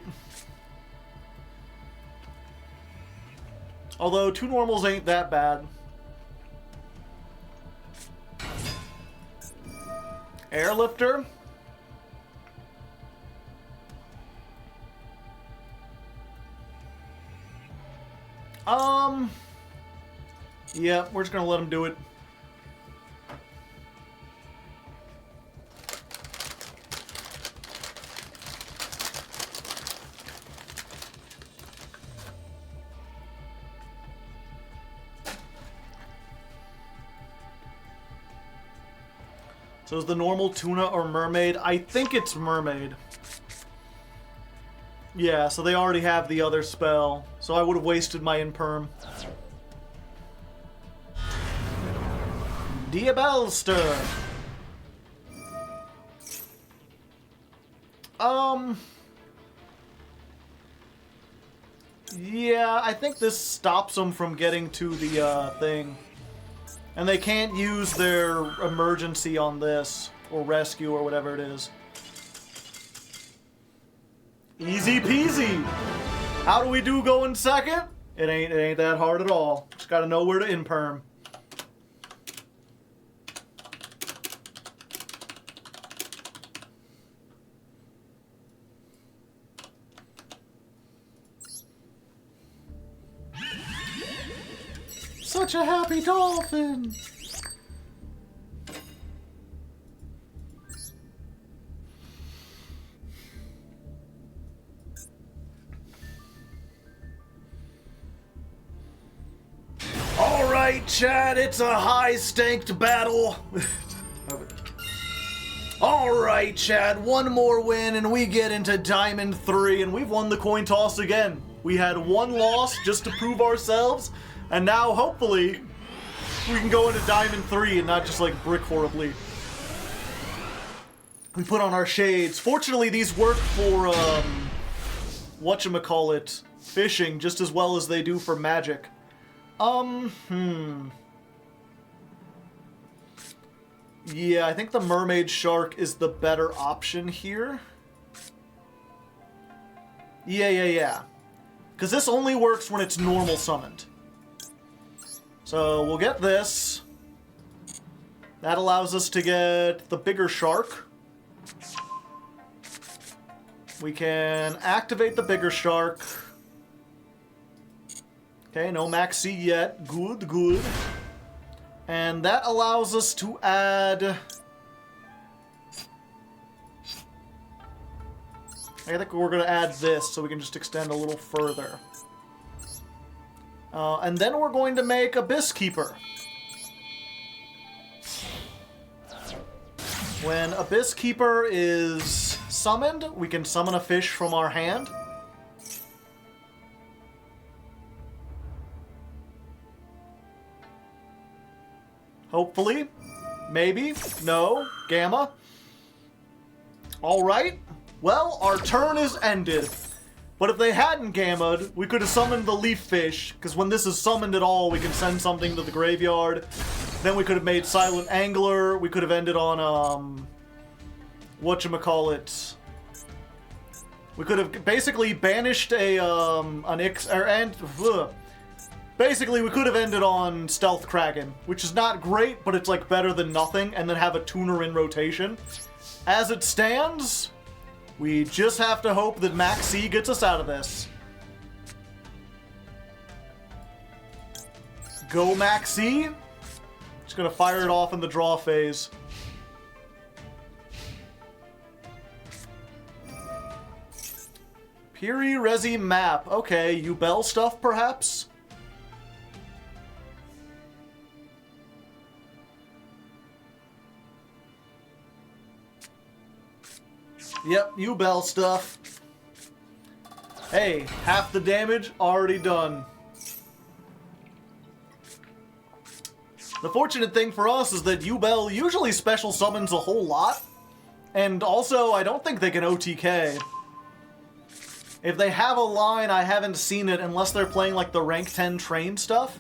Although, two normals ain't that bad. Airlifter? Yeah, we're just gonna let him do it. So is the normal tuna or mermaid? I think it's mermaid. Yeah, so they already have the other spell. So I would have wasted my Imperm. Diabelster. Yeah, I think this stops them from getting to the thing. And they can't use their emergency on this, or rescue, or whatever it is. Easy peasy! How do we do going second? It ain't that hard at all. Just gotta know where to Imperm. Such a happy dolphin! Alright, Chad, it's a high-staked battle. Alright, Chad, one more win and we get into Diamond 3, and we've won the coin toss again. We had one loss just to prove ourselves, and now, hopefully, we can go into Diamond 3 and not just, like, brick horribly. We put on our shades. Fortunately, these work for, whatchamacallit, fishing just as well as they do for magic. Yeah, I think the mermaid shark is the better option here. Yeah. Because this only works when it's normal summoned. So we'll get this. That allows us to get the bigger shark. We can activate the bigger shark. Okay, no max C yet. Good, good. And that allows us to add... I think we're going to add this so we can just extend a little further. And then we're going to make Abyss Keeper. When Abyss Keeper is summoned, we can summon a fish from our hand. Hopefully. Maybe. No. Gamma. Alright. Well, our turn is ended. But if they hadn't gammaed, we could have summoned the leaf fish, because when this is summoned at all, we can send something to the graveyard. Then we could have made Silent Angler. We could have ended on, whatchamacallit. We could have basically banished basically, we could have ended on Stealth Kraken, which is not great, but it's like better than nothing, and then have a tuner in rotation. As it stands, we just have to hope that Max C gets us out of this. Go Max C. Just gonna fire it off in the draw phase. Piri Resi map. Okay, Yubel stuff perhaps? Yep, Yubel stuff. Hey, half the damage already done. The fortunate thing for us is that Yubel usually special summons a whole lot. And also, I don't think they can OTK. If they have a line, I haven't seen it unless they're playing like the rank 10 train stuff.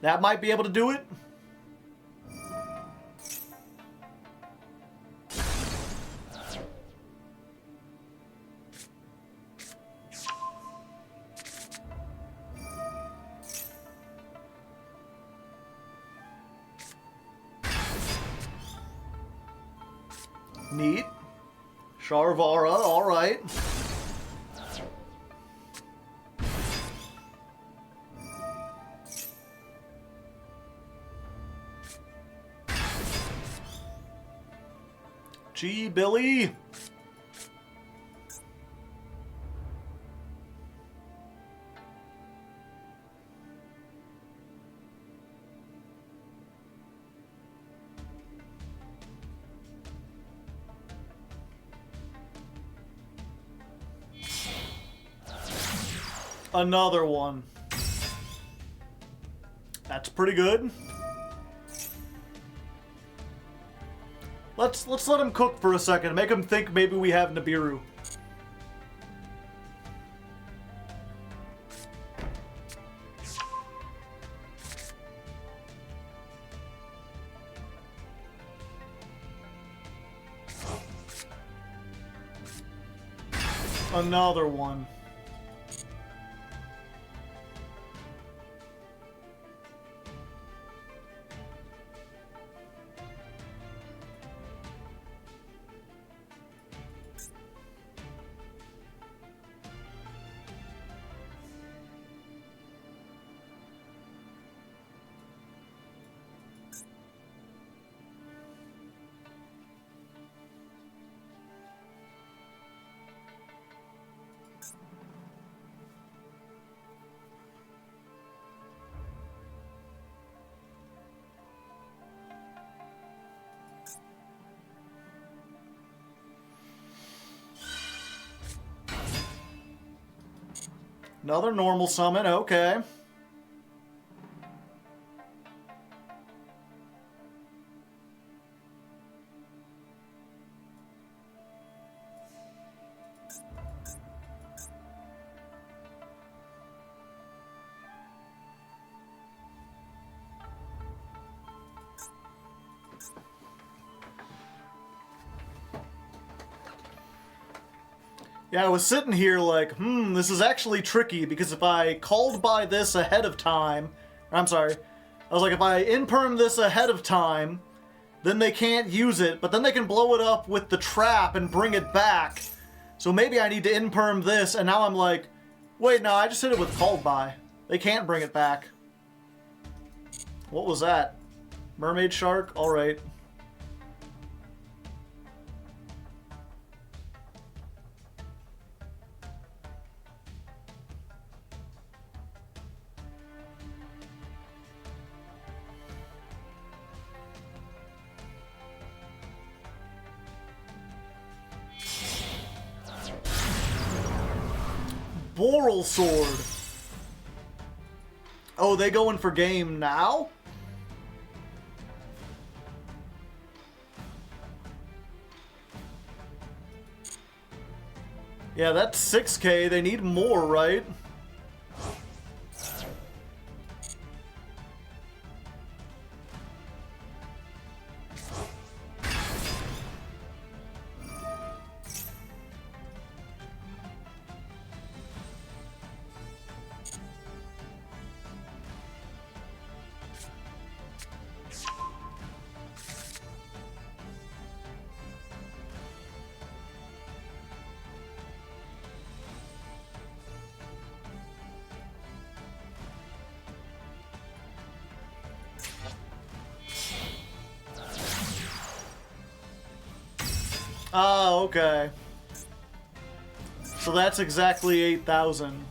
That might be able to do it. Neat. Sharvara, alright. Gee, Billy. Another one. That's pretty good. Let's let him cook for a second. Make him think maybe we have Nibiru. Another one. Another normal summon, okay. Yeah, I was sitting here like, this is actually tricky, because if I called by this ahead of time... I'm sorry. I was like, if I imperm this ahead of time, then they can't use it, but then they can blow it up with the trap and bring it back. So maybe I need to imperm this, and now I'm like, wait, no, I just hit it with called by. They can't bring it back. What was that? Mermaid shark? Alright. Boral sword. Oh, they going for game now? Yeah, that's 6K. They need more, right? Ah, okay. So that's exactly 8,000.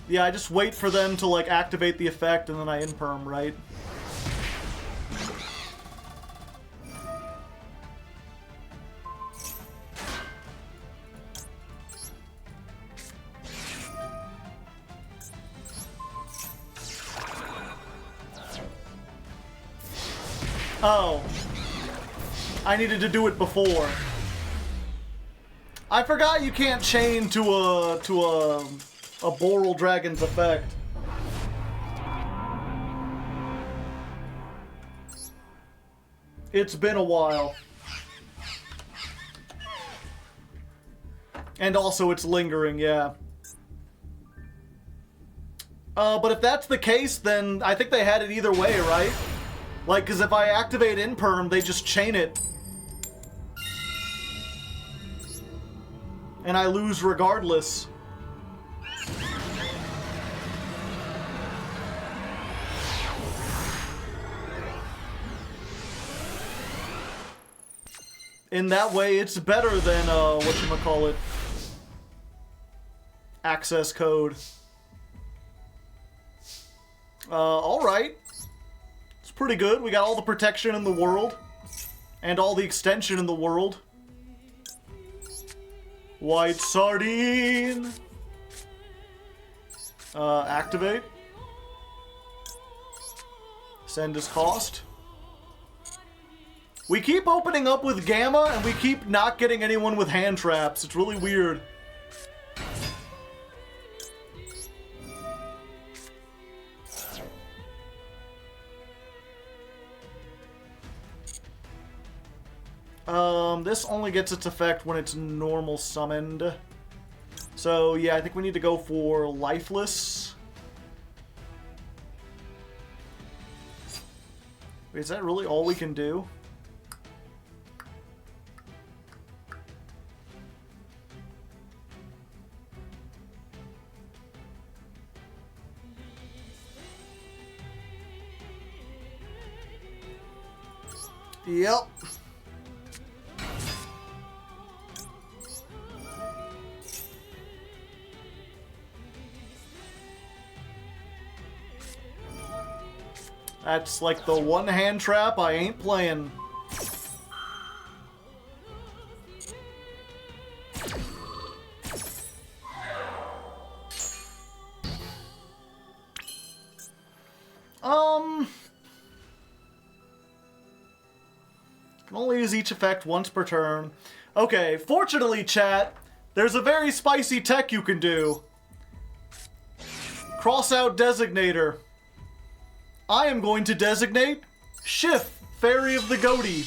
Yeah, I just wait for them to, like, activate the effect, and then I imperm, right? Oh. I needed to do it before. I forgot you can't chain to a Boral Dragon's effect. It's been a while. And also it's lingering, yeah. But if that's the case, then I think they had it either way, right? Like, because if I activate Imperm, they just chain it. And I lose regardless. In that way, it's better than, whatchamacallit, access code. Alright. It's pretty good. We got all the protection in the world. And all the extension in the world. White sardine! Activate. Send as cost. We keep opening up with Gamma, and we keep not getting anyone with hand traps. It's really weird. This only gets its effect when it's normal summoned. So, yeah, I think we need to go for Lifeless. Wait, is that really all we can do? Yep. That's like the one hand trap I ain't playing. Can only use each effect once per turn. Okay, fortunately, chat, there's a very spicy tech you can do. Cross out designator. I am going to designate Schiff, Fairy of the Ghoti.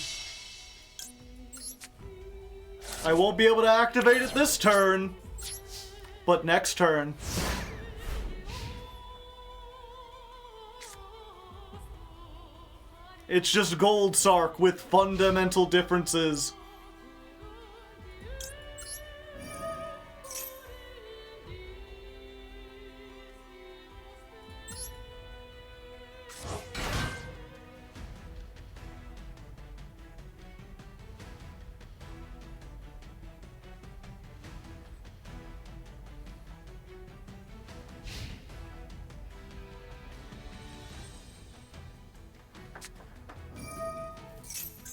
I won't be able to activate it this turn, but next turn. It's just Gold Sark with fundamental differences.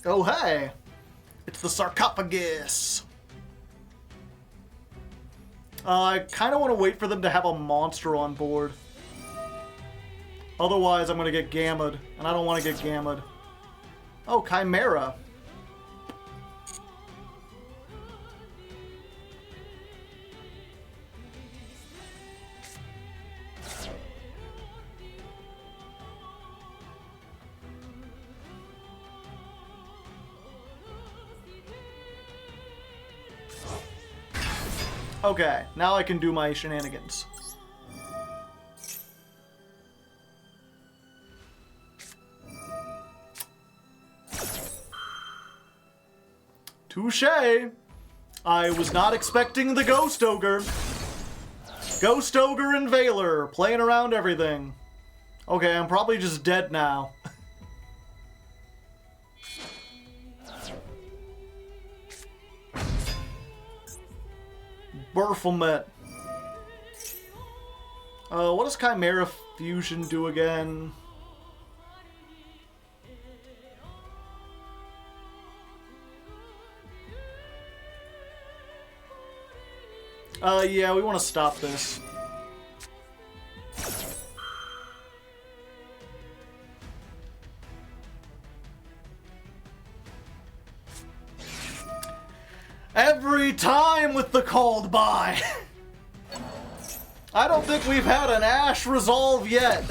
Oh, hey! It's the sarcophagus! I kind of want to wait for them to have a monster on board. Otherwise, I'm going to get gammed, and I don't want to get gammed. Oh, Chimera. Okay, now I can do my shenanigans. Touché! I was not expecting the Ghost Ogre. Ghost Ogre and Veiler, playing around everything. Okay, I'm probably just dead now. Baphomet. What does Chimera Fusion do again? Yeah, we want to stop this. Every time with the called by. I don't think we've had an Ash resolve yet.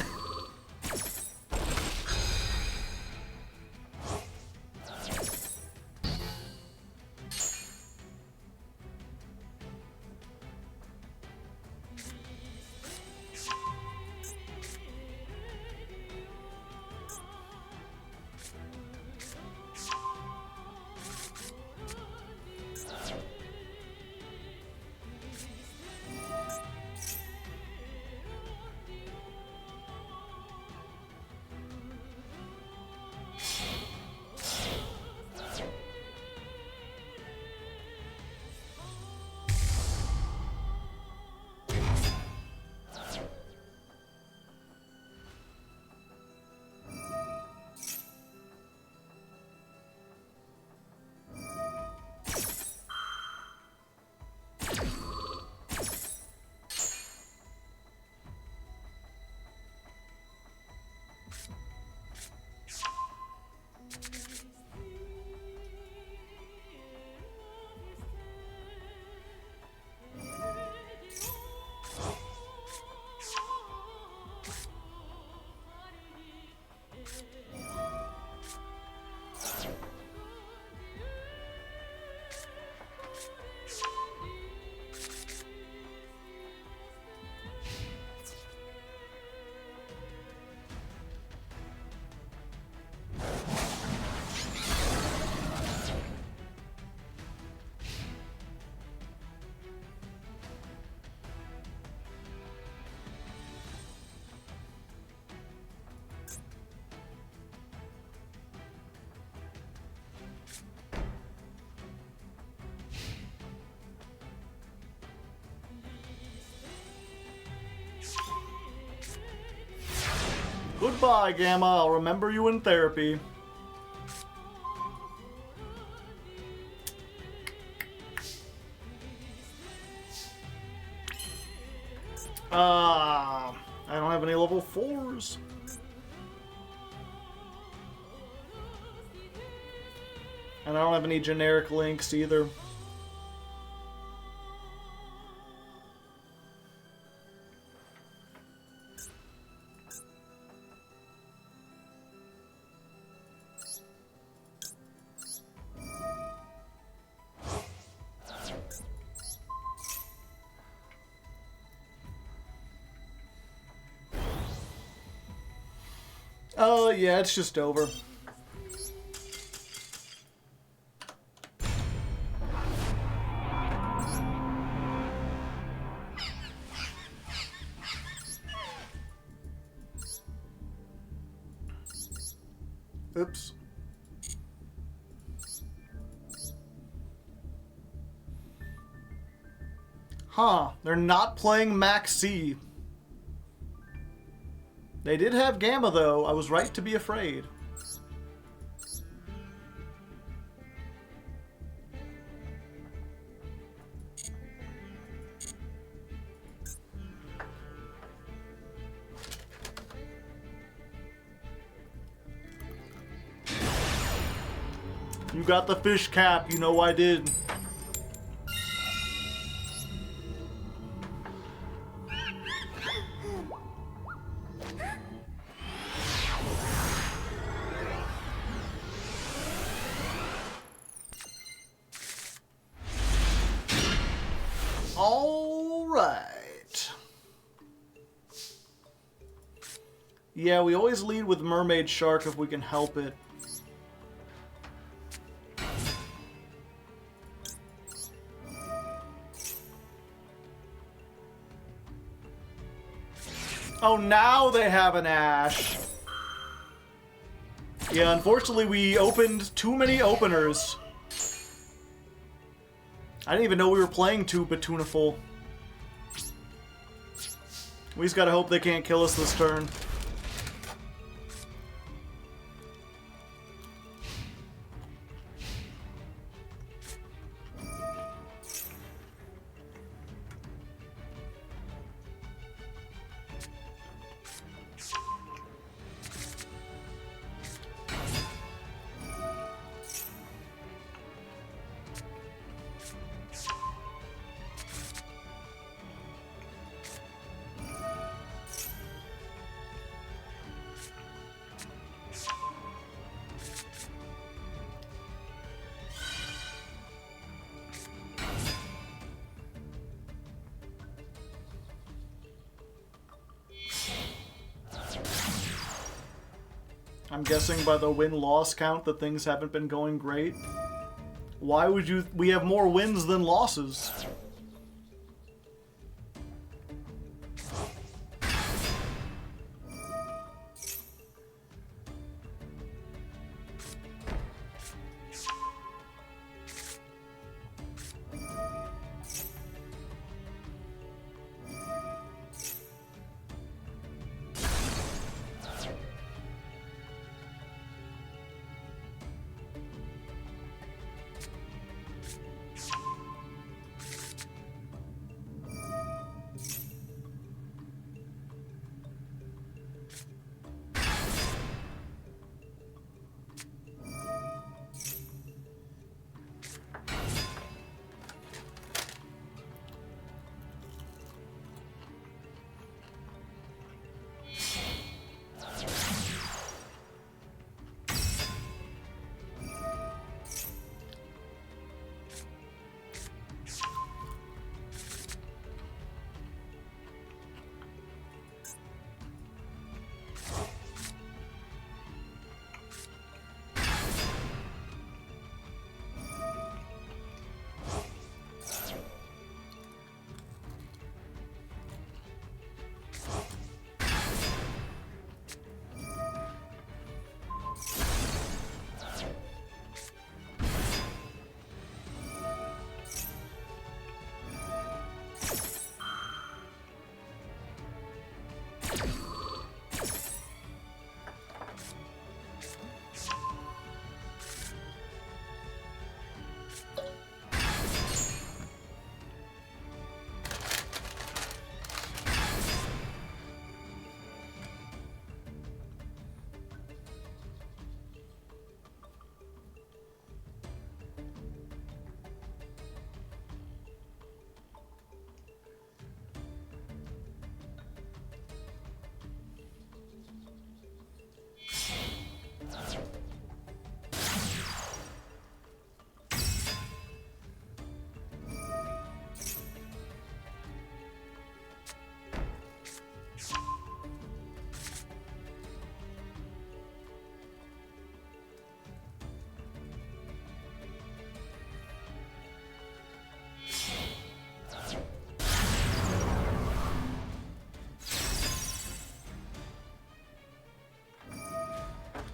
Goodbye, Gamma. I'll remember you in therapy. I don't have any level 4s. And I don't have any generic links either. Oh, yeah, it's just over. Oops. Huh, they're not playing Max C. They did have Gamma, though. I was right to be afraid. You got the fish cap, you know I did. All right. Yeah, we always lead with Mermaid Shark if we can help it. Oh, now they have an Ash. Yeah, unfortunately we opened too many openers. I didn't even know we were playing 2 Petuniful. We just gotta hope they can't kill us this turn. I'm guessing by the win-loss count that things haven't been going great. Why would you... We have more wins than losses.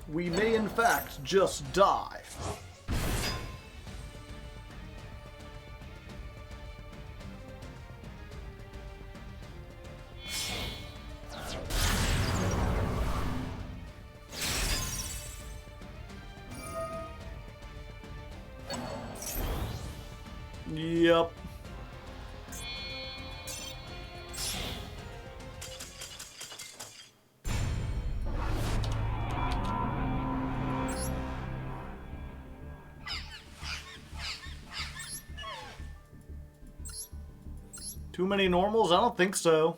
we may in fact just die. Yep. Too many normals? I don't think so.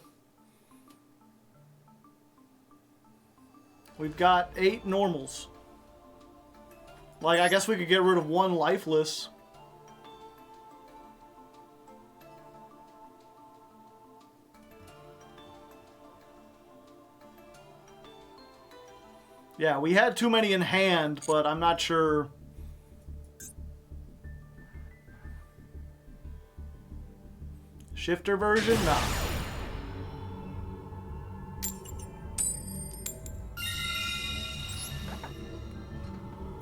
We've got 8 normals. Like, I guess we could get rid of 1 lifeless. Yeah, we had too many in hand, but I'm not sure. Shifter version? Nah.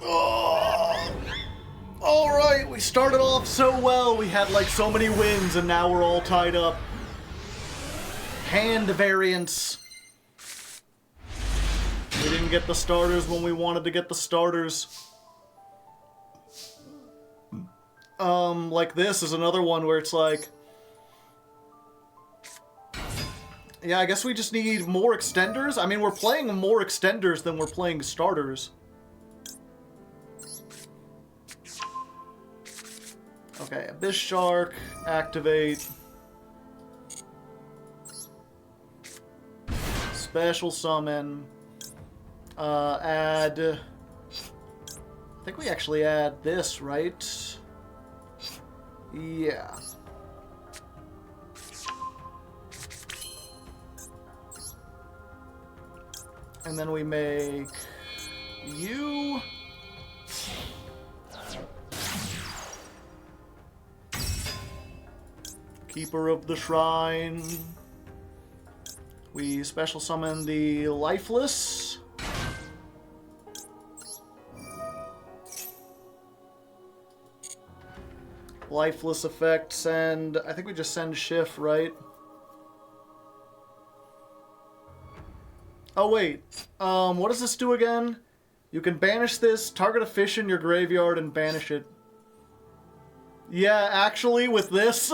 Oh. Alright, we started off so well. We had like so many wins, and now we're all tied up. Hand variants. We didn't get the starters when we wanted to get the starters. Like this is another one where it's like... Yeah, I guess we just need more extenders. I mean, we're playing more extenders than we're playing starters. Okay, Abyss Shark, activate. Special summon. Add... I think we actually add this, right? Yeah. And then we make you. Keeper of the Shrine. We special summon the Lifeless. Lifeless effect, send... I think we just send Shift, right? Oh, wait. What does this do again? You can banish this, target a fish in your graveyard, and banish it. Yeah, actually, with this...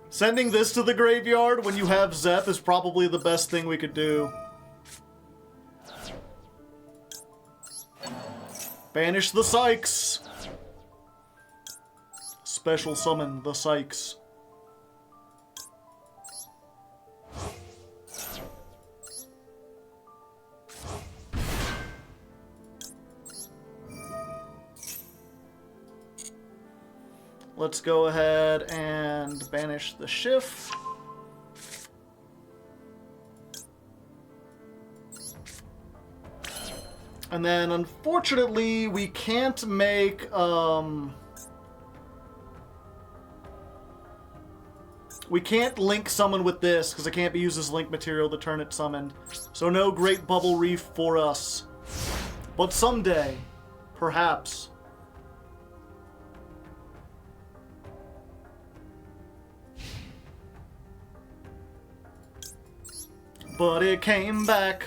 sending this to the graveyard when you have Zep is probably the best thing we could do. Banish the Sykes. Special summon the Sykes. Let's go ahead and banish the Shift. And then, unfortunately, we can't make, we can't link summon with this, because it can't be used as link material to turn it summoned. So no Great Bubble Reef for us. But someday, perhaps. But it came back.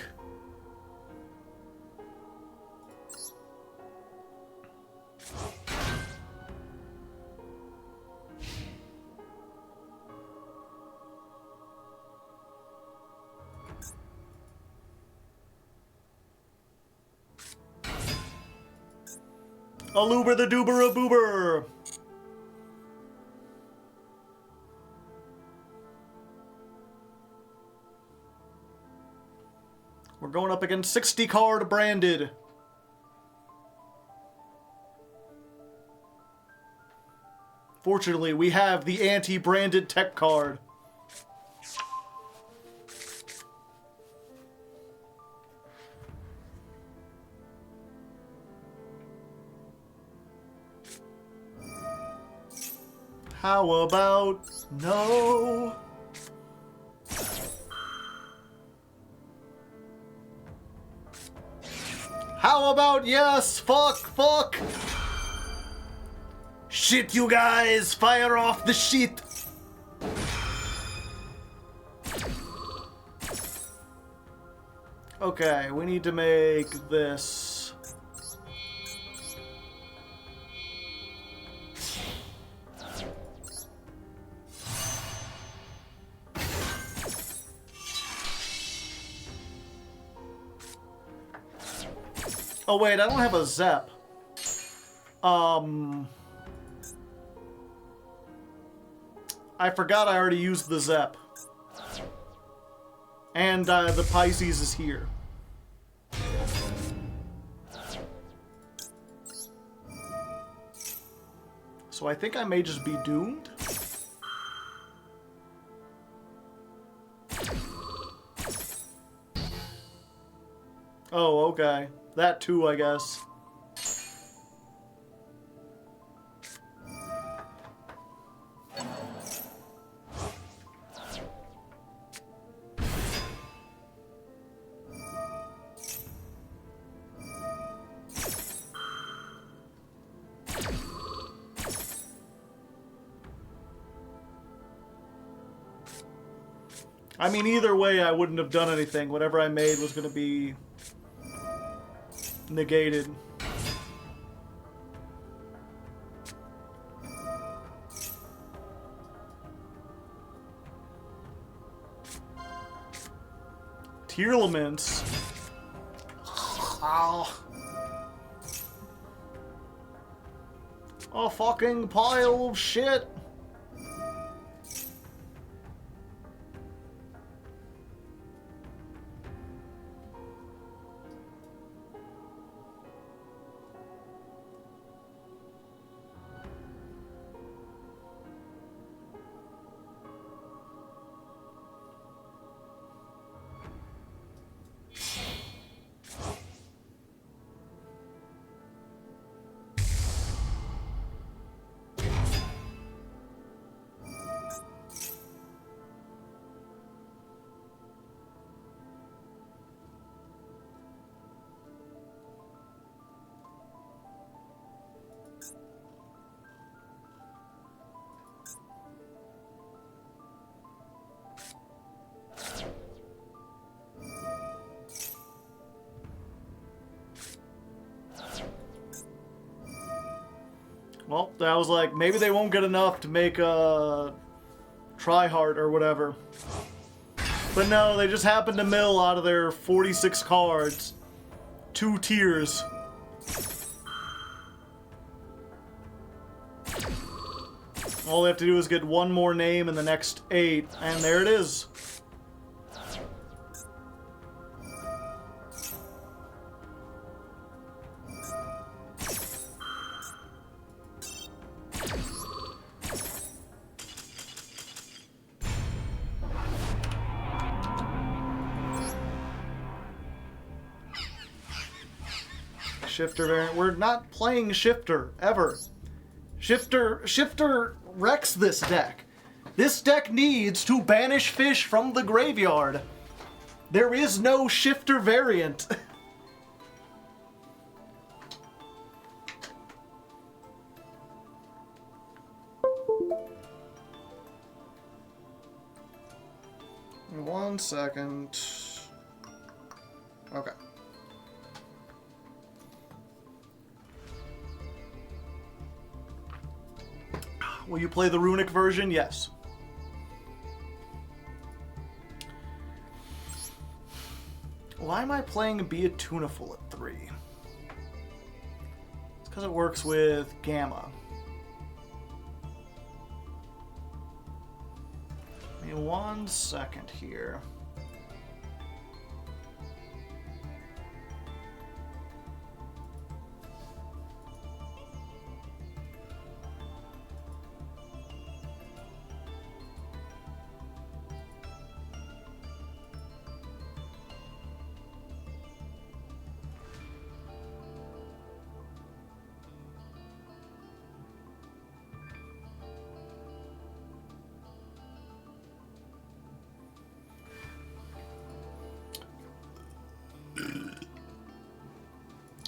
Aluber the Doober a Boober! We're going up against 60 card branded. Fortunately, we have the anti-branded tech card. How about no? How about yes? Fuck, fuck. Shit, you guys, fire off the shit. Okay, we need to make this. Oh wait, I don't have a Zep. I forgot I already used the Zep. And the Pisces is here. So I think I may just be doomed. Oh, okay. That too, I guess. I mean, either way, I wouldn't have done anything. Whatever I made was going to be negated. Tearlaments. Oh. A fucking pile of shit. Well, that was like, maybe they won't get enough to make a try-hard or whatever. But no, they just happened to mill out of their 46 cards 2 tiers. All they have to do is get one more name in the next 8, and there it is. Shifter variant. We're not playing Shifter, ever. Shifter wrecks this deck. This deck needs to banish fish from the graveyard. There is no Shifter variant. One second. Okay. Will you play the runic version? Yes. Why am I playing Be a Tunaful at 3? It's because it works with Gamma. Give me 1 second here.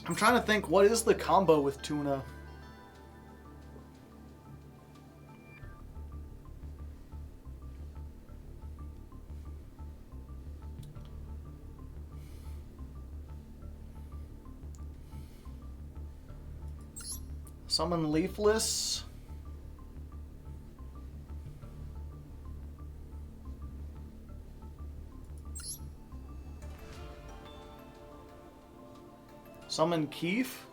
I'm trying to think, what is the combo with tuna? Summon Leafless. Summon Keef.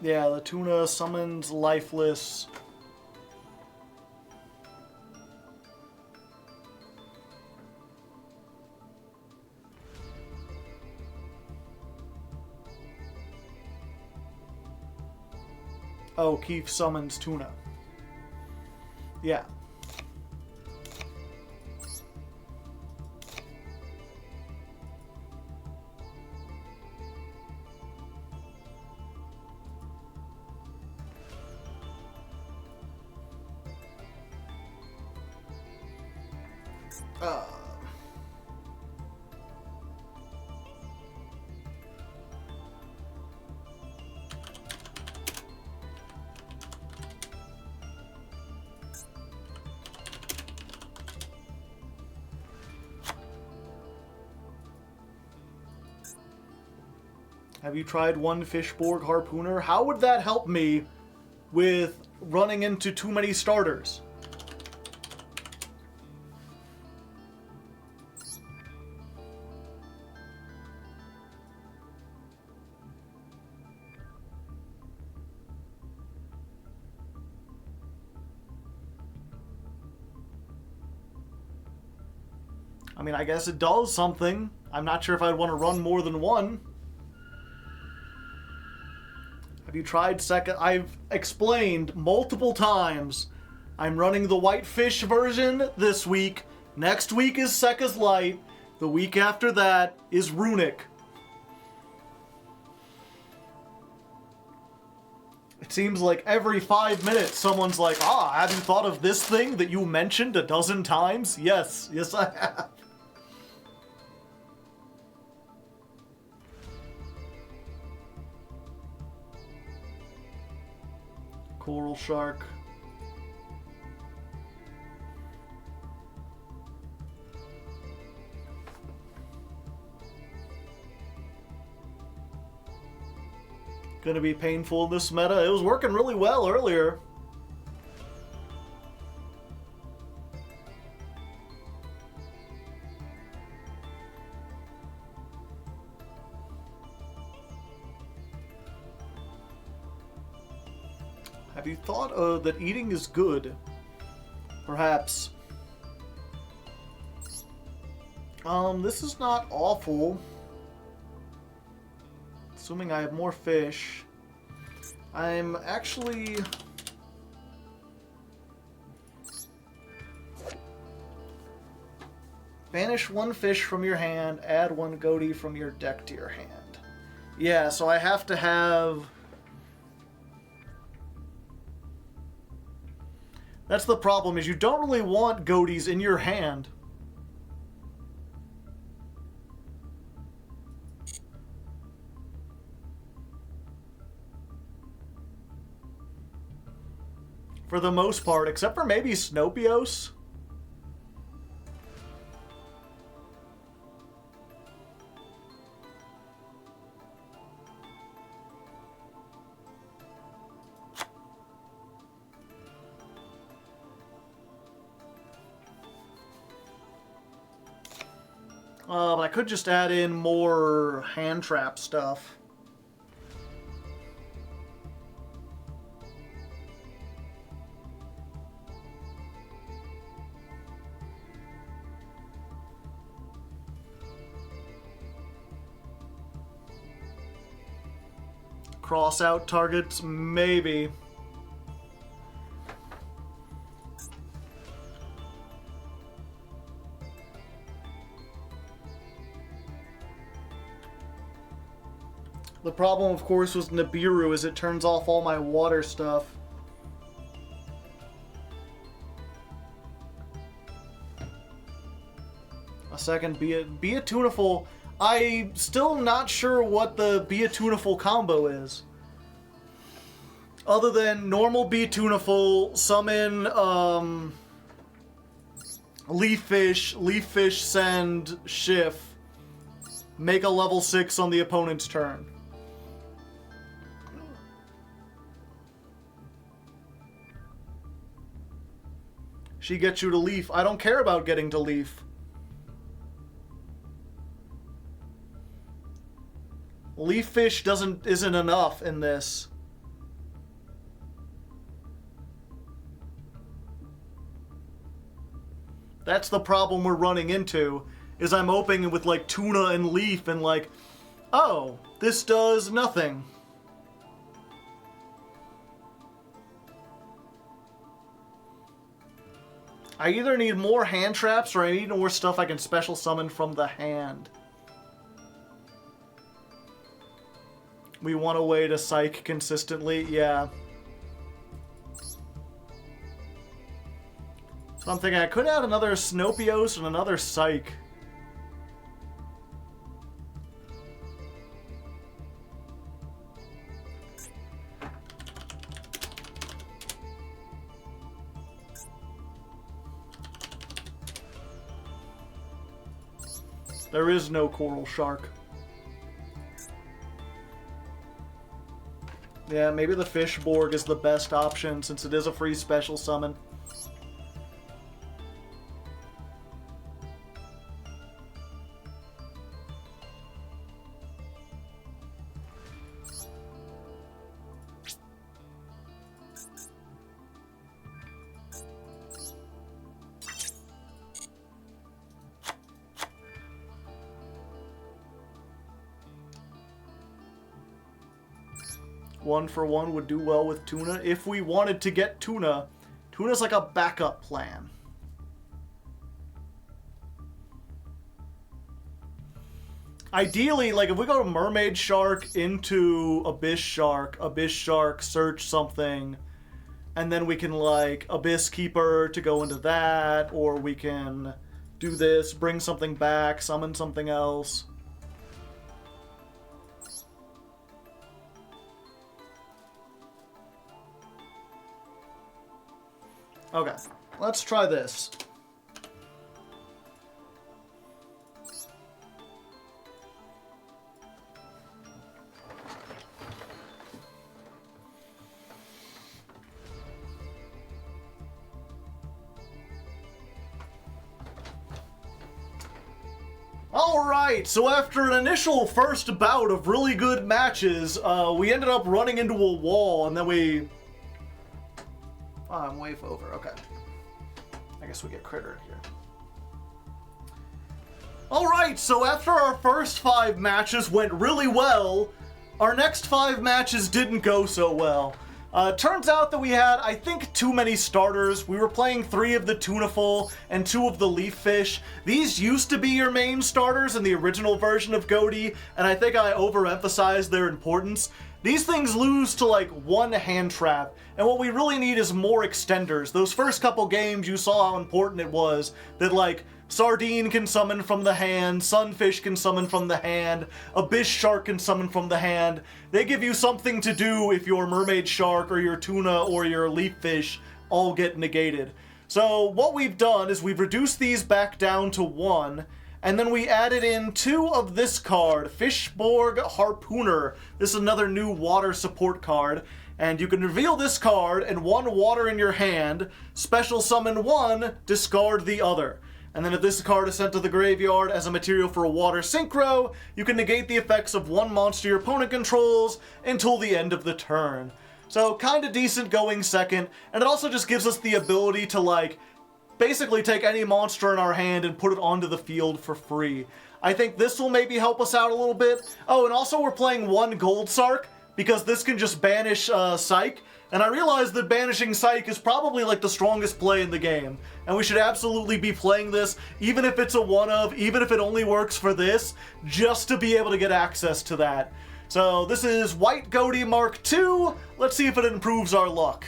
Yeah, the tuna summons Lifeless. Oh, Keef summons tuna. Yeah. Have you tried one Fishborg Harpooner? How would that help me with running into too many starters? I mean, I guess it does something. I'm not sure if I'd want to run more than one. Have you tried second? I've explained multiple times. I'm running the Whitefish version this week. Next week is Sekka's Light. The week after that is Runic. It seems like every 5 minutes someone's like, have you thought of this thing that you mentioned a dozen times? Yes, I have. Coral Shark. Gonna be painful in this meta. It was working really well earlier. Have you thought that eating is good? Perhaps. This is not awful. Assuming I have more fish. I'm actually... Banish one fish from your hand, add one Ghoti from your deck to your hand. Yeah, so I have to have... That's the problem, is you don't really want Ghotis in your hand. For the most part, except for maybe Snopios. But I could just add in more hand trap stuff. Cross out targets, maybe. The problem, of course, with Nibiru is it turns off all my water stuff. A second Be a Tuneful. I'm still not sure what the Be a Tuneful combo is. Other than normal Be Tuneful, summon Leaf Fish send Shift, make a level 6 on the opponent's turn. She gets you to Leaf. I don't care about getting to Leaf. Leaf Fish isn't enough in this. That's the problem we're running into, is I'm opening with like Tuna and Leaf and like, oh, this does nothing. I either need more hand traps or I need more stuff I can special summon from the hand. We want a way to psych consistently, yeah. So I'm thinking I could add another Snopios and another Psych. There is no Coral Shark. Yeah, maybe the Fishborg is the best option since it is a free special summon. One for one would do well with Tuna. If we wanted to get Tuna, Tuna's like a backup plan. Ideally, like if we go to Mermaid Shark into Abyss Shark, search something, and then we can like Abyss Keeper to go into that, or we can do this, bring something back, summon something else. Okay, let's try this. Alright, so after an initial first bout of really good matches, we ended up running into a wall, and then we... Oh, I'm way over. Okay. I guess we get crittered here. Alright, so after our first 5 matches went really well, our next 5 matches didn't go so well. Turns out that we had, I think, too many starters. We were playing 3 of the Tuneful and 2 of the Leaf Fish. These used to be your main starters in the original version of Ghoti, and I think I overemphasized their importance. These things lose to like 1 hand trap, and what we really need is more extenders. Those first couple games you saw how important it was, that like Sardine can summon from the hand, Sunfish can summon from the hand, Abyss Shark can summon from the hand. They give you something to do if your Mermaid Shark or your Tuna or your Leaf Fish all get negated. So what we've done is we've reduced these back down to 1, and then we added in 2 of this card, Fishborg Harpooner. This is another new water support card. And you can reveal this card and 1 water in your hand, special summon 1, discard the other. And then if this card is sent to the graveyard as a material for a water synchro, you can negate the effects of 1 monster your opponent controls until the end of the turn. So kinda decent going second, and it also just gives us the ability to like, basically take any monster in our hand and put it onto the field for free. I think this will maybe help us out a little bit. Oh, and also we're playing 1 Gold Sark, because this can just banish Psych, and I realize that banishing Psych is probably like the strongest play in the game, and we should absolutely be playing this, even if it's a one-of, even if it only works for this, just to be able to get access to that. So this is White Ghoti Mark II. Let's see if it improves our luck.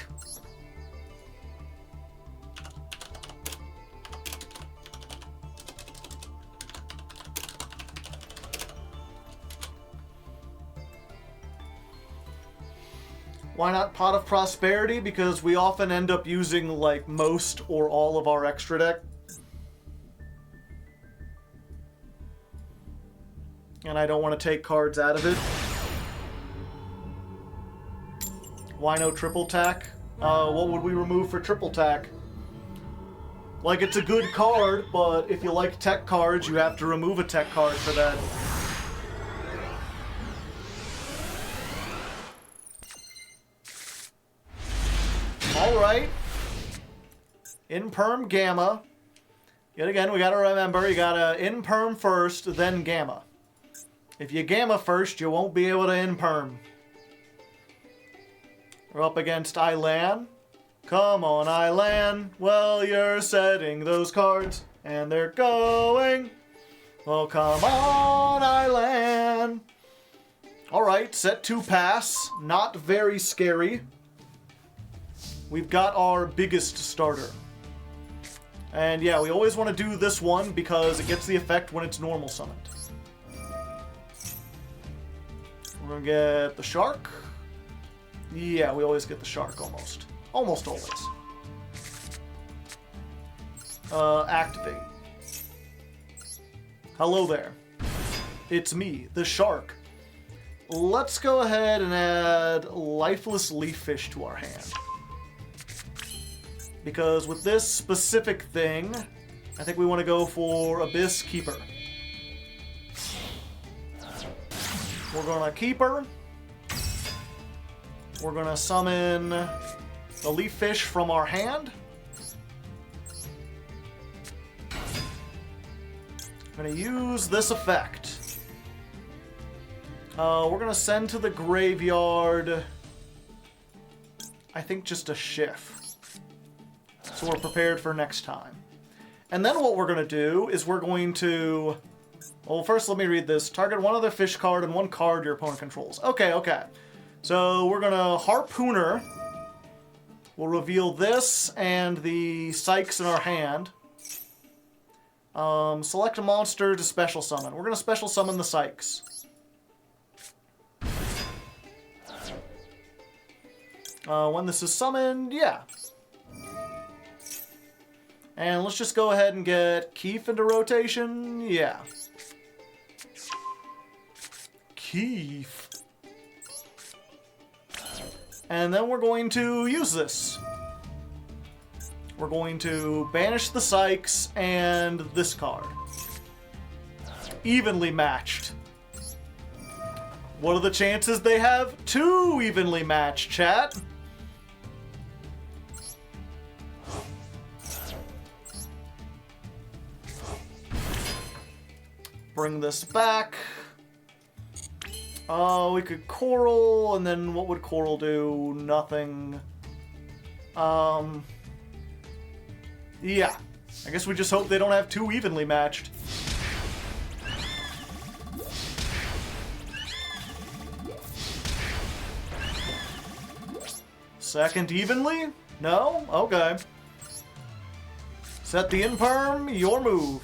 Why not Pot of Prosperity? Because we often end up using, like, most or all of our extra deck. And I don't want to take cards out of it. Why no triple tack? What would we remove for triple tack? Like, it's a good card, but if you like tech cards, you have to remove a tech card for that. Alright. Imperm Gamma. Yet again, we gotta remember, you gotta Imperm first, then Gamma. If you Gamma first, you won't be able to Imperm. We're up against Ilan. Come on, Ilan. Well, you're setting those cards, and they're going. Well, come on, Ilan. Alright, set 2 pass. Not very scary. We've got our biggest starter. And yeah, we always want to do this one because it gets the effect when it's normal summoned. We're going to get the shark. Yeah, we always get the shark almost. Almost always. Activate. Hello there. It's me, the shark. Let's go ahead and add Lifeless Leaf Fish to our hand. Because with this specific thing, I think we want to go for Abyss Keeper. We're going to Keeper. We're going to summon the Leaf Fish from our hand. I'm going to use this effect. We're going to send to the graveyard, I think just a Schiff. So we're prepared for next time. And then what we're going to do is we're going to... Well, first let me read this. Target one other fish card and one card your opponent controls. Okay. So we're going to Harpooner. We'll reveal this and the Sykes in our hand. Select a monster to special summon. We're going to special summon the Sykes. When this is summoned, yeah. And let's just go ahead and get Keef into rotation. Yeah. Keef. And then we're going to use this. We're going to banish the Sykes and this card. Evenly matched. What are the chances they have 2 evenly matched, chat? Bring this back. We could Coral, and then what would Coral do? Nothing. Yeah. I guess we just hope they don't have 2 evenly matched. Second evenly? No? Okay. Set the Imperm, your move.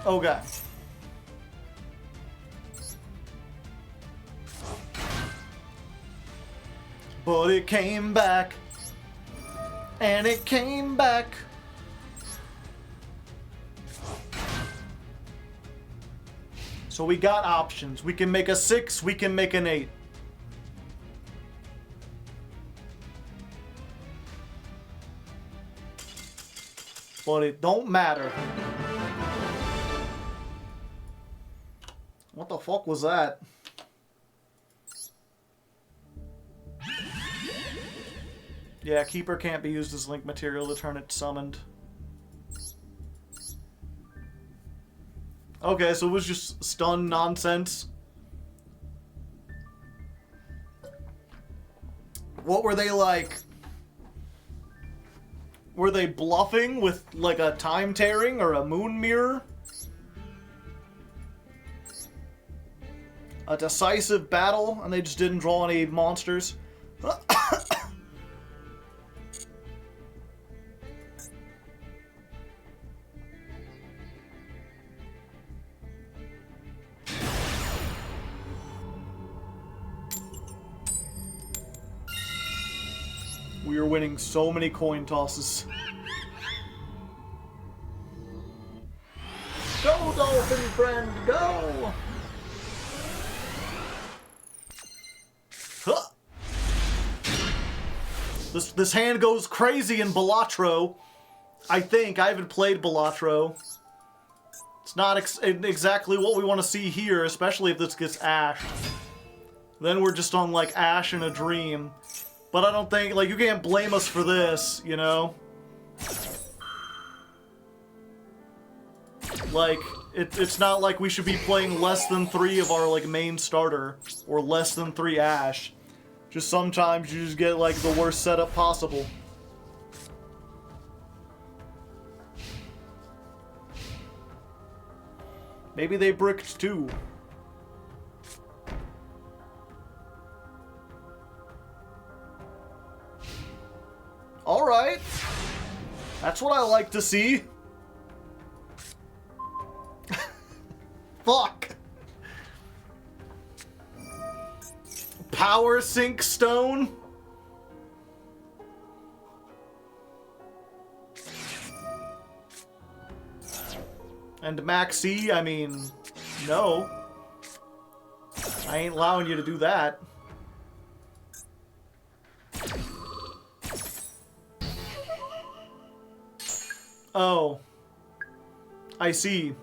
Okay. But it came back. And it came back. So we got options. We can make a 6, we can make an 8. But it don't matter. What the fuck was that? Yeah, Keeper can't be used as link material to turn it summoned. Okay, so it was just stun nonsense. What were they like? Were they bluffing with like a time tearing or a moon mirror? A decisive battle and they just didn't draw any monsters? We are winning so many coin tosses. Go, dolphin friend, go! Huh. This hand goes crazy in Balatro. I think. I haven't played Balatro. It's not exactly what we want to see here, especially if this gets ashed. Then we're just on, like, ash in a dream. But I don't think, like, you can't blame us for this, you know? Like, it's not like we should be playing less than 3 of our, like, main starter. Or less than 3 ash. Just sometimes you just get, like, the worst setup possible. Maybe they bricked too. Alright. That's what I like to see. Fuck. Power Sink Stone? And Maxi, I mean, no. I ain't allowing you to do that. Oh. I see.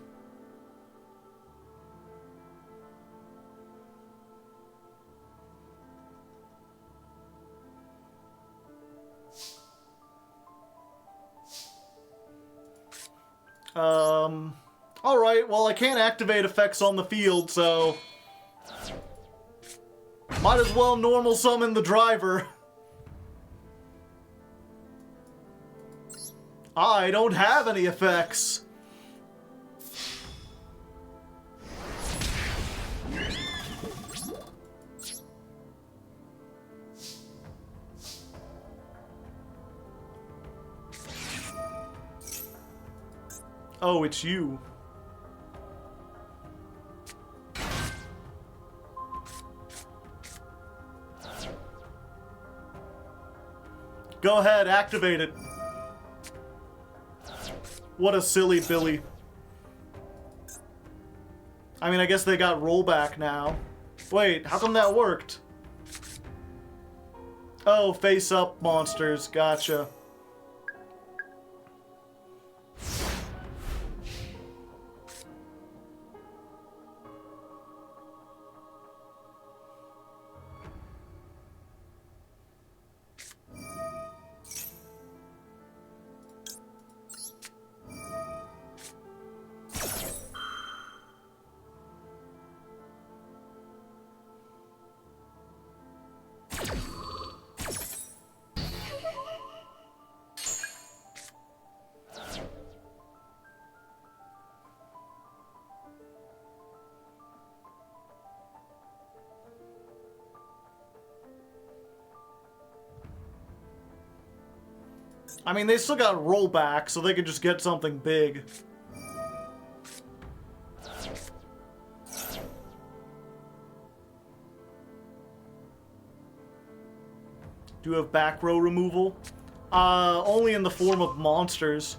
Alright, well, I can't activate effects on the field, so... might as well normal summon the driver. I don't have any effects. Oh, it's you. Go ahead, activate it. What a silly Billy. I mean, I guess they got rollback now. Wait, how come that worked? Oh, face-up monsters. Gotcha. I mean, they still got rollback, so they could just get something big. Do you have back row removal? Only in the form of monsters.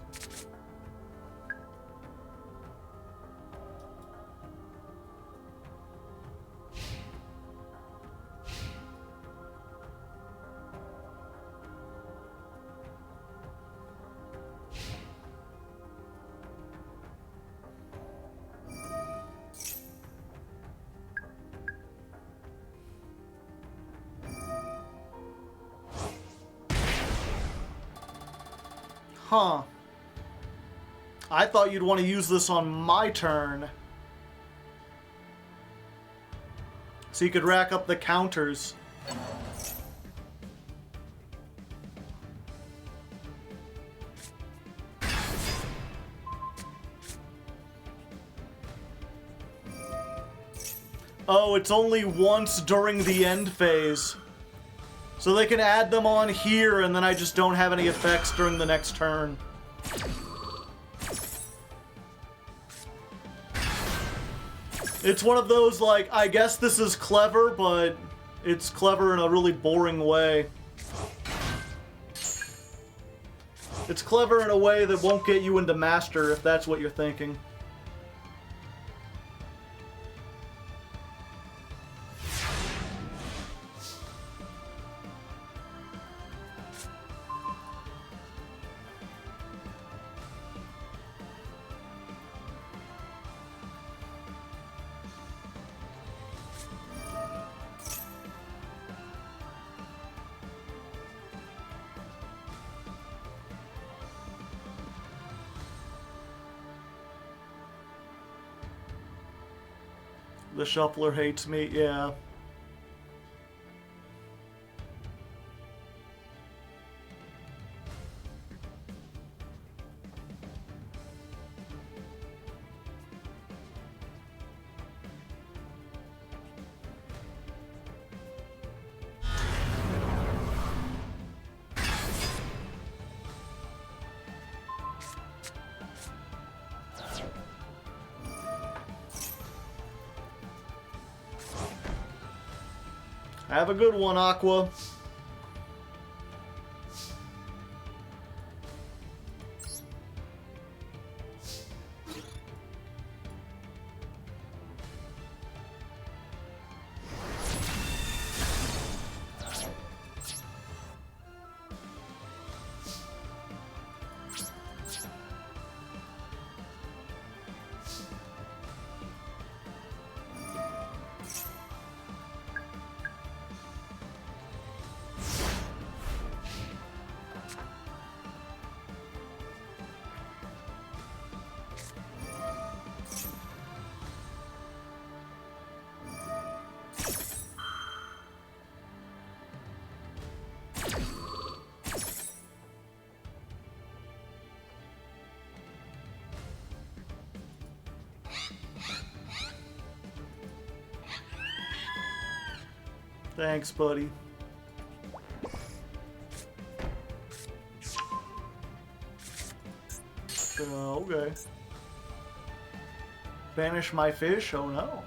Huh. I thought you'd want to use this on my turn. So you could rack up the counters. Oh, it's only once during the end phase. So they can add them on here, and then I just don't have any effects during the next turn. It's one of those, like, I guess this is clever, but it's clever in a really boring way. It's clever in a way that won't get you into Master, if that's what you're thinking. The shuffler hates me, yeah. Have a good one, Aqua. Thanks, buddy. Okay. Banish my fish? Oh no.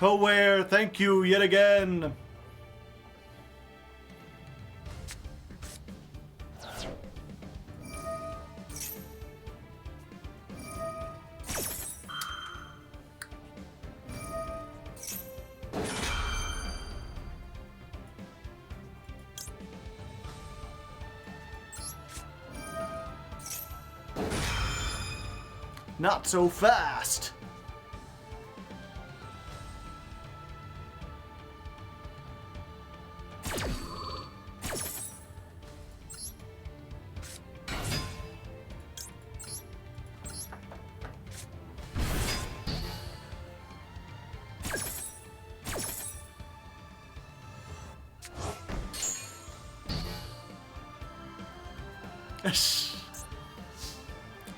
Co-Ware, thank you yet again. Not so fast.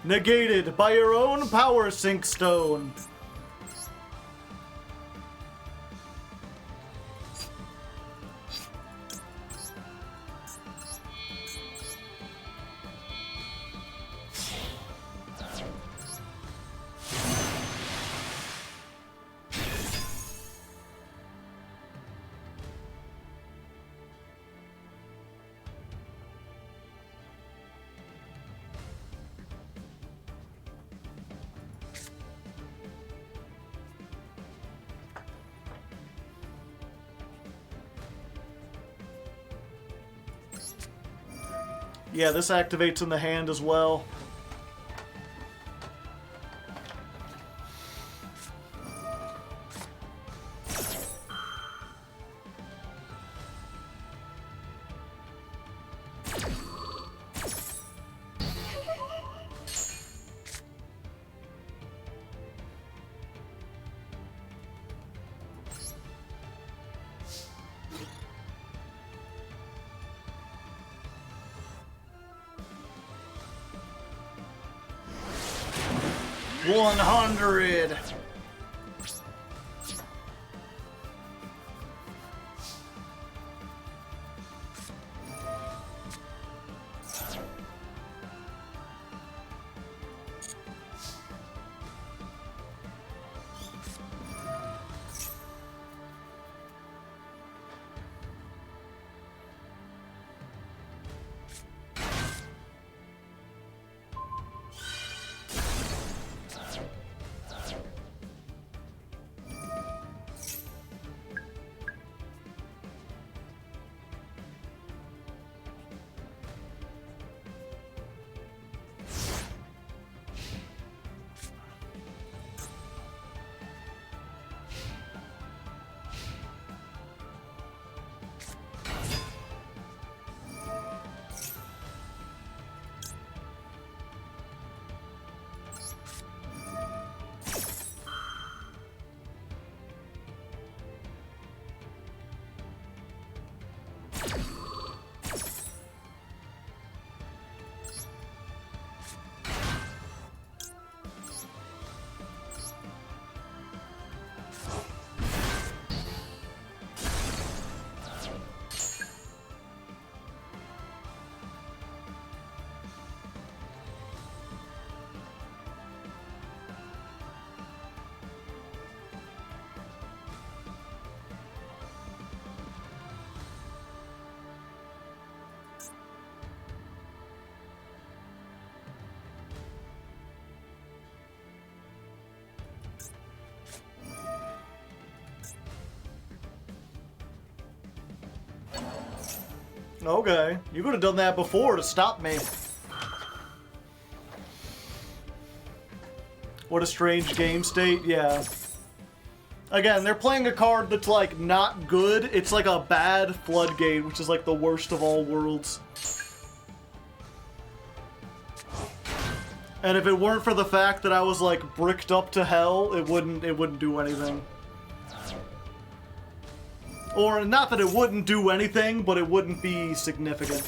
Negated by your own power sink stone. Yeah, this activates in the hand as well. $100. Okay, you could have done that before to stop me. What a strange game state, yeah. Again, they're playing a card that's, like, not good. It's like a bad Floodgate, which is, like, the worst of all worlds. And if it weren't for the fact that I was, like, bricked up to hell, it wouldn't do anything. Or, not that it wouldn't do anything, but it wouldn't be significant.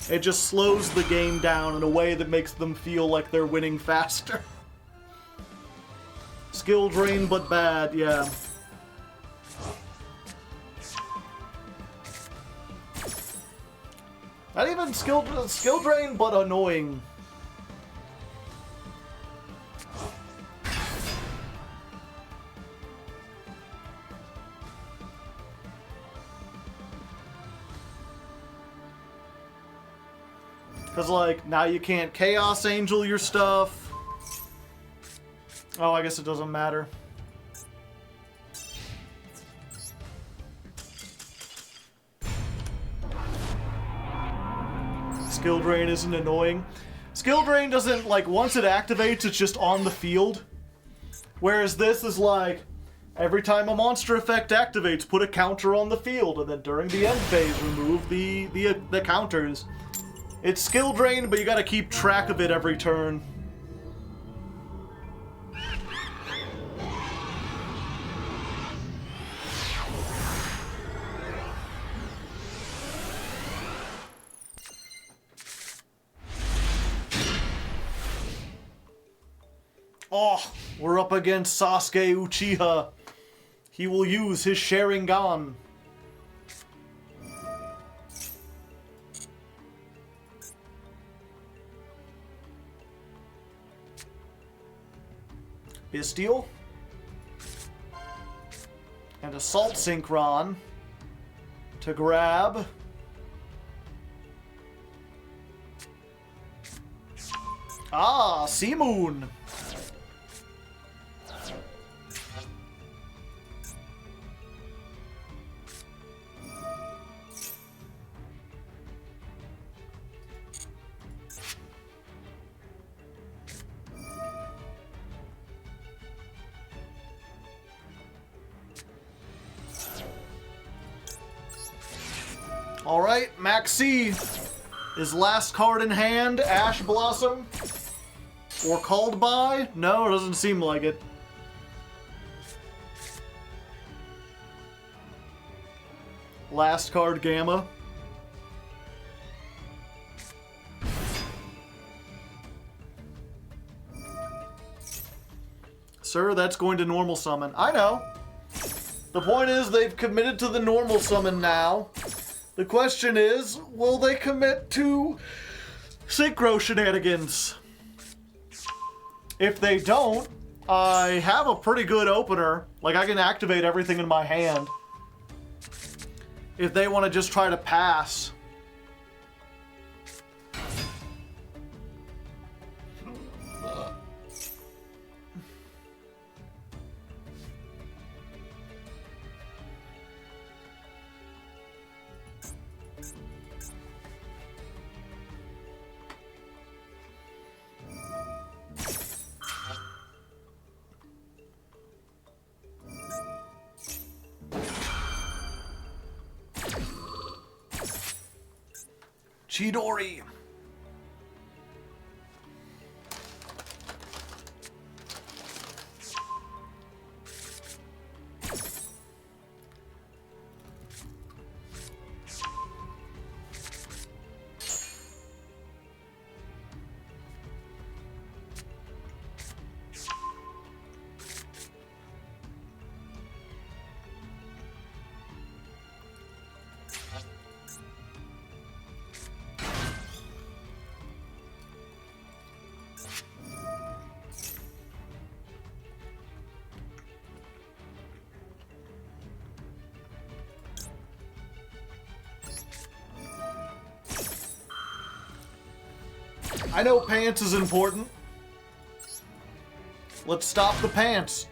It just slows the game down in a way that makes them feel like they're winning faster. Skill drain, but bad, yeah. Not even skill drain, but annoying. Because, like, now you can't Chaos Angel your stuff. Oh, I guess it doesn't matter. Skill drain isn't annoying. Skill drain doesn't, like, once it activates, it's just on the field. Whereas this is like, every time a monster effect activates, put a counter on the field, and then during the end phase, remove the counters. It's skill drain, but you gotta keep track of it every turn. Oh, we're up against Sasuke Uchiha. He will use his Sharingan. Bisteel. And Assault Synchron to grab. Ah, Sea Moon. Alright, Maxi. His last card in hand, Ash Blossom. Or Called By? No, it doesn't seem like it. Last card, Gamma. Sir, that's going to normal summon. I know. The point is, they've committed to the normal summon now. The question is, will they commit to synchro shenanigans? If they don't, I have a pretty good opener. Like, I can activate everything in my hand. If they want to just try to pass. Chidori. I know pants is important. Let's stop the pants.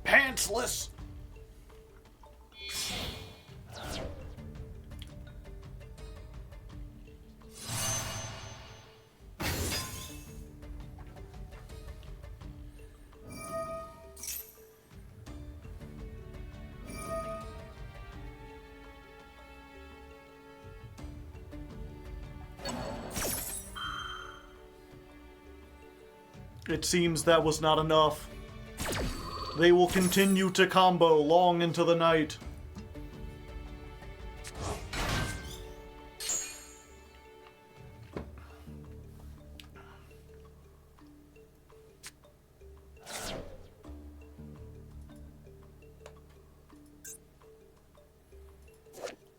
Pantsless. It seems that was not enough. They will continue to combo long into the night.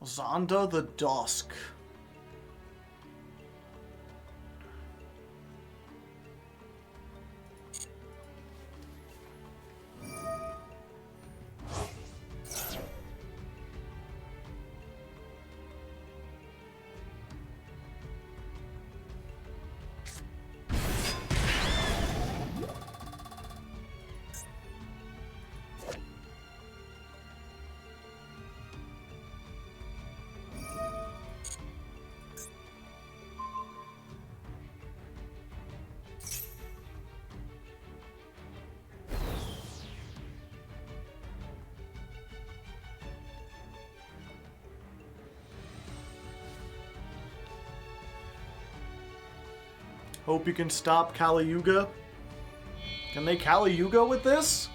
Zonda the Dusk. Hope you can stop Kali Yuga. Can they Kali Yuga with this?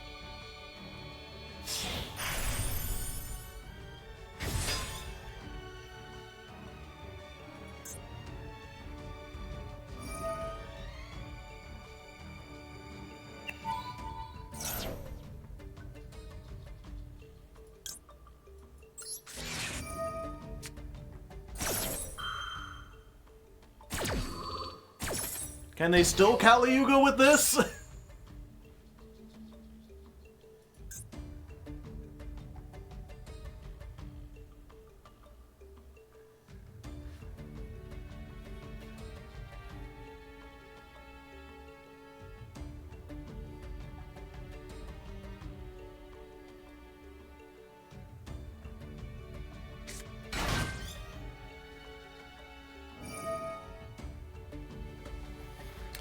Can they still Kali Yuga with this?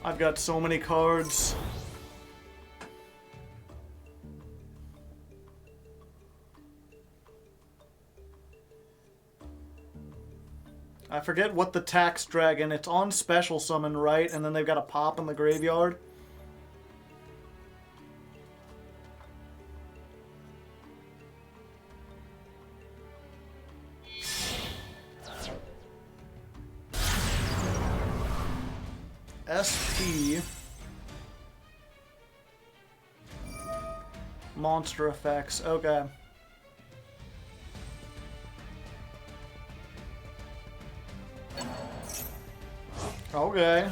I've got so many cards. I forget what the tax dragon. It's on special summon, right? And then they've got a pop in the graveyard. SP. Monster effects. Okay. Okay.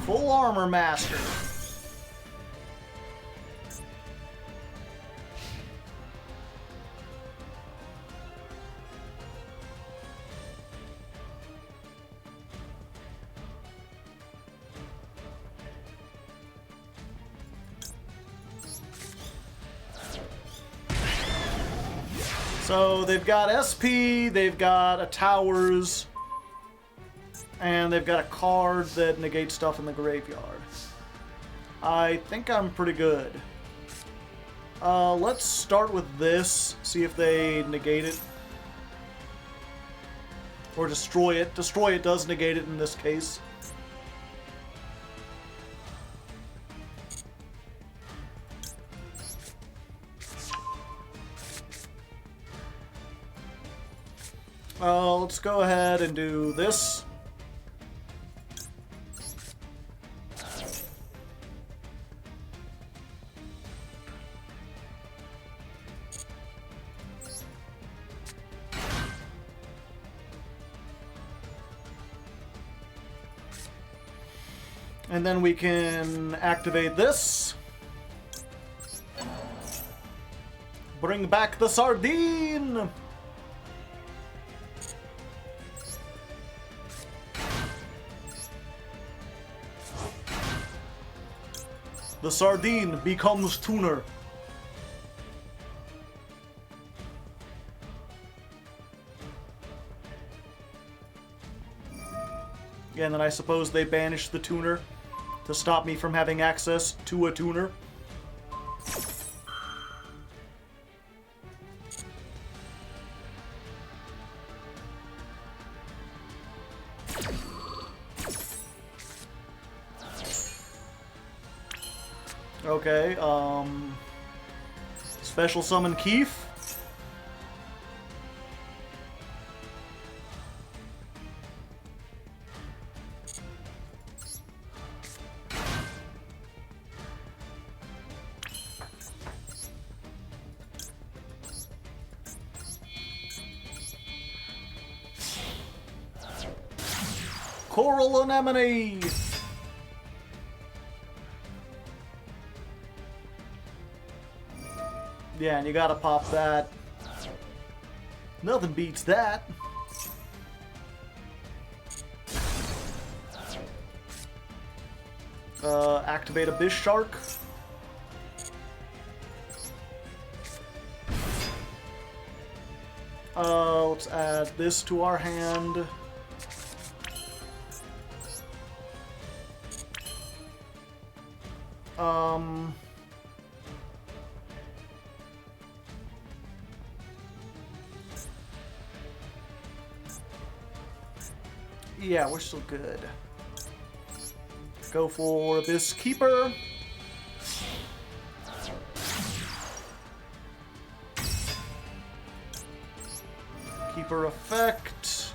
Full Armor Master. So they've got SP, they've got a Towers, and they've got a card that negates stuff in the graveyard. I think I'm pretty good. Let's start with this, see if they negate it. Or destroy it. Destroy it does negate it in this case. Let's go ahead and do this. And then we can activate this. Bring back the sardine! The sardine becomes tuner. Yeah, and then I suppose they banish the tuner to stop me from having access to a tuner. Okay, special summon Keith. Coral Anemone! Yeah, and you gotta pop that. Nothing beats that. Activate Abyss Shark. Let's add this to our hand. Yeah, we're still good. Go for Abyss Keeper. Keeper effect.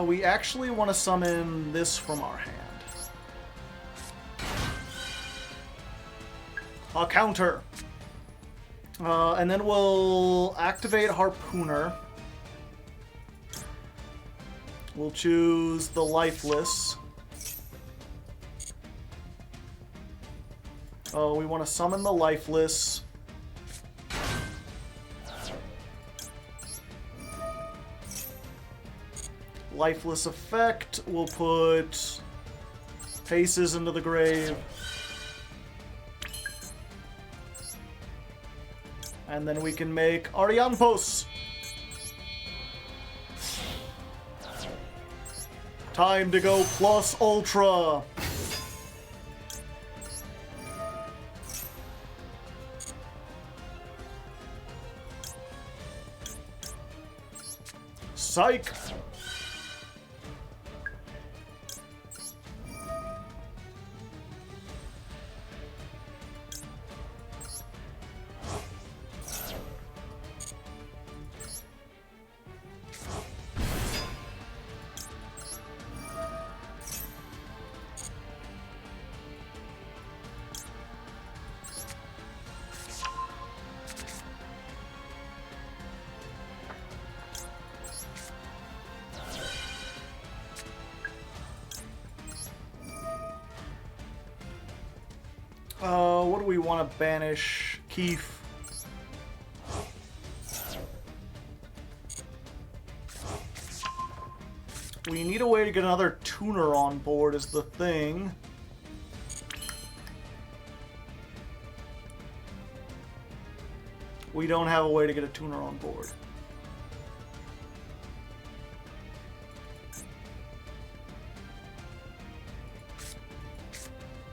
We actually want to summon this from our hand. A counter. And then we'll activate Harpooner. We'll choose the Lifeless. Oh, we want to summon the Lifeless. Lifeless effect. We'll put Faces into the grave. And then we can make Arianpos. Time to go plus ultra. Psych. What do we want to banish? Keith. We need a way to get another tuner on board is the thing. We don't have a way to get a tuner on board.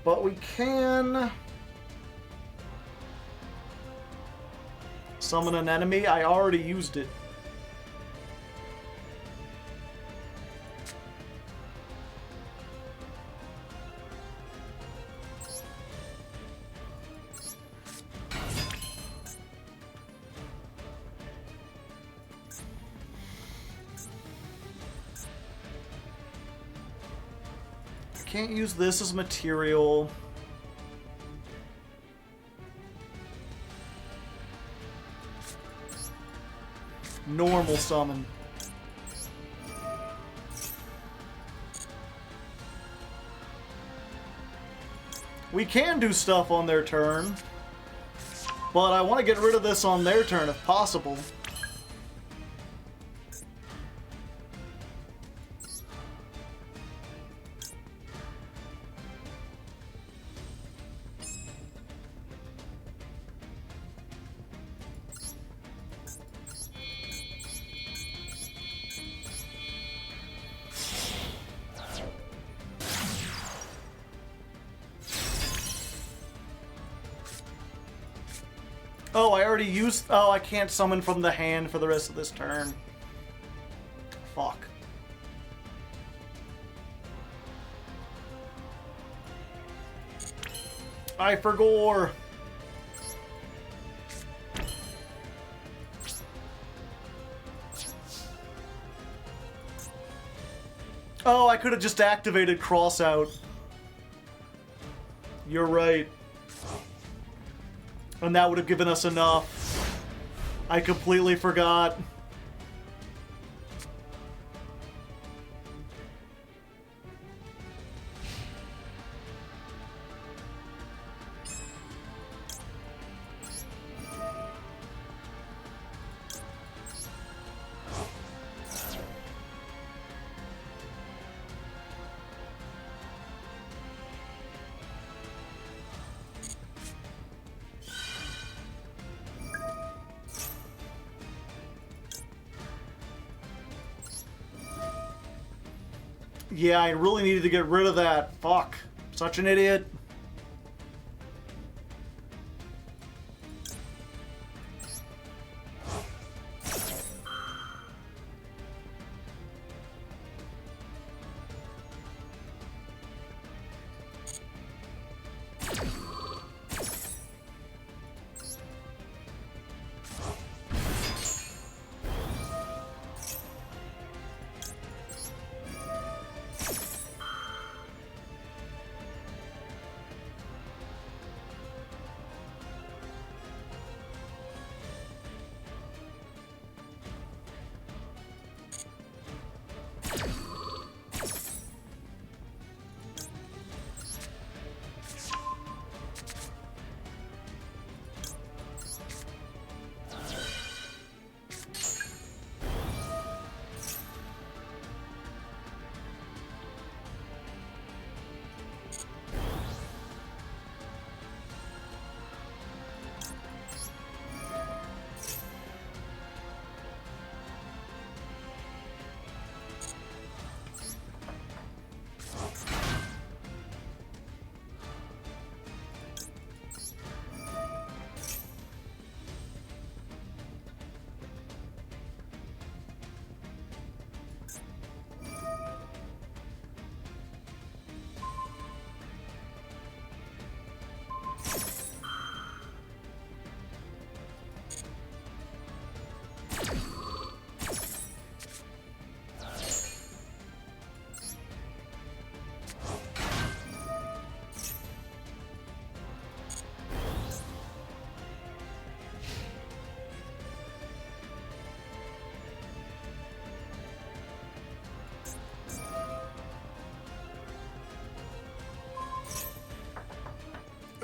But we can summon an enemy. I already used it. Can't use this as material. Normal summon. We can do stuff on their turn, but I want to get rid of this on their turn if possible. Oh, I already used... Oh, I can't summon from the hand for the rest of this turn. Fuck. I forgot. Oh, I could have just activated Crossout. You're right. And that would have given us enough. I completely forgot. Yeah, I really needed to get rid of that. Fuck. Such an idiot.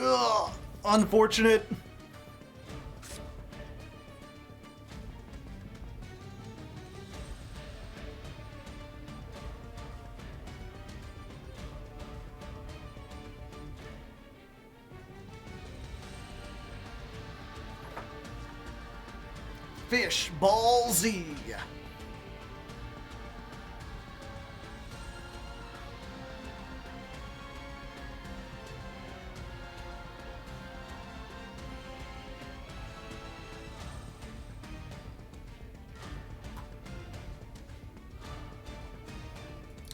Ugh, unfortunate. Fish Ball Z.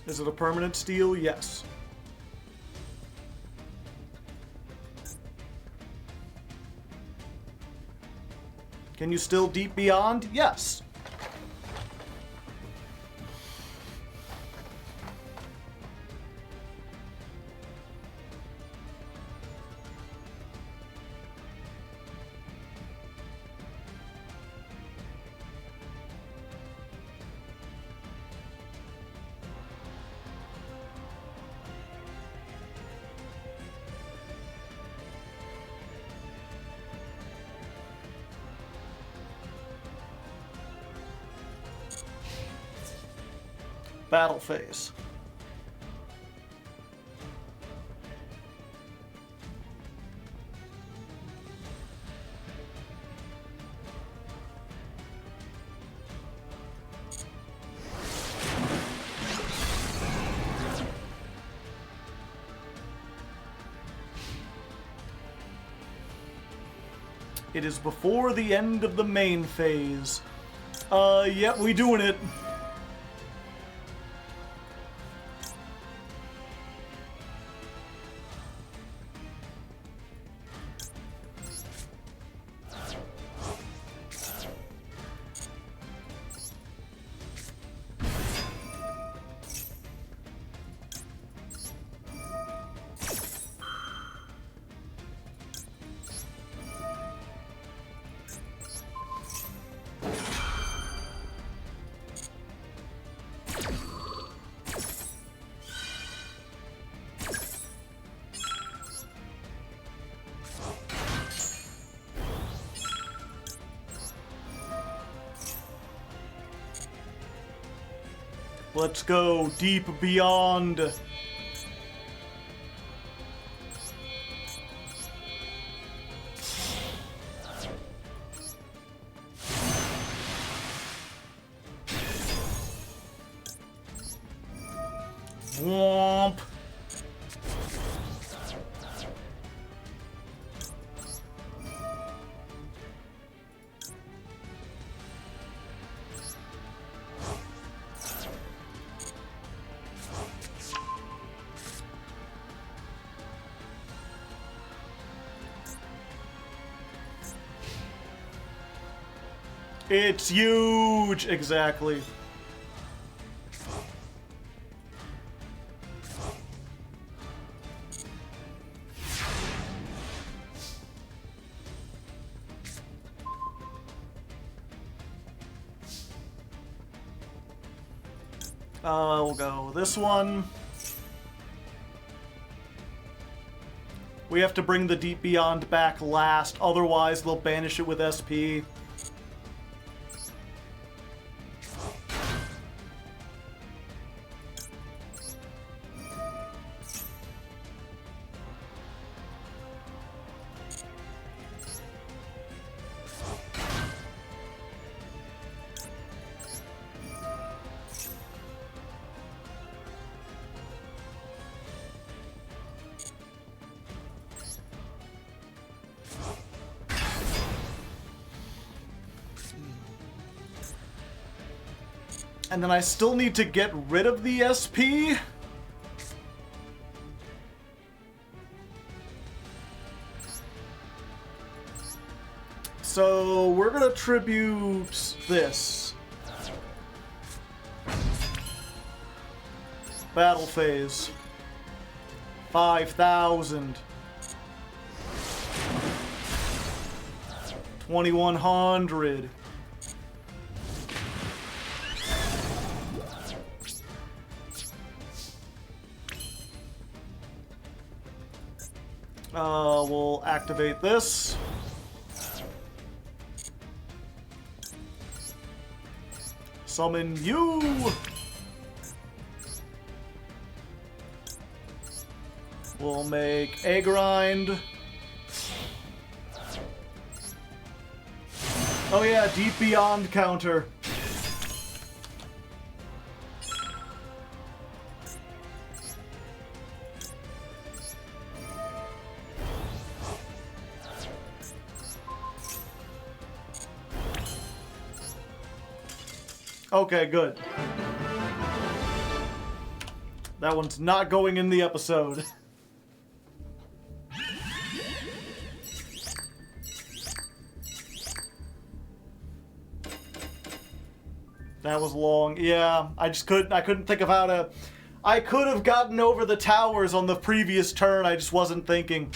Is it a permanent steal? Yes. Can you still deep beyond? Yes. Battle phase. It is before the end of the main phase. Yep, we doing it. Let's go deep beyond. Womp. It's huge! Exactly. We'll go this one. We have to bring the Deep Beyond back last, otherwise they'll banish it with SP. And then I still need to get rid of the SP. So we're gonna tribute this. Battle phase. 5,000. 2,100. We'll activate this. Summon you! We'll make a grind. Oh yeah, Deep Beyond counter. Okay, good. That one's not going in the episode. That was long. Yeah, I couldn't think of how to... I could have gotten over the towers on the previous turn, I just wasn't thinking.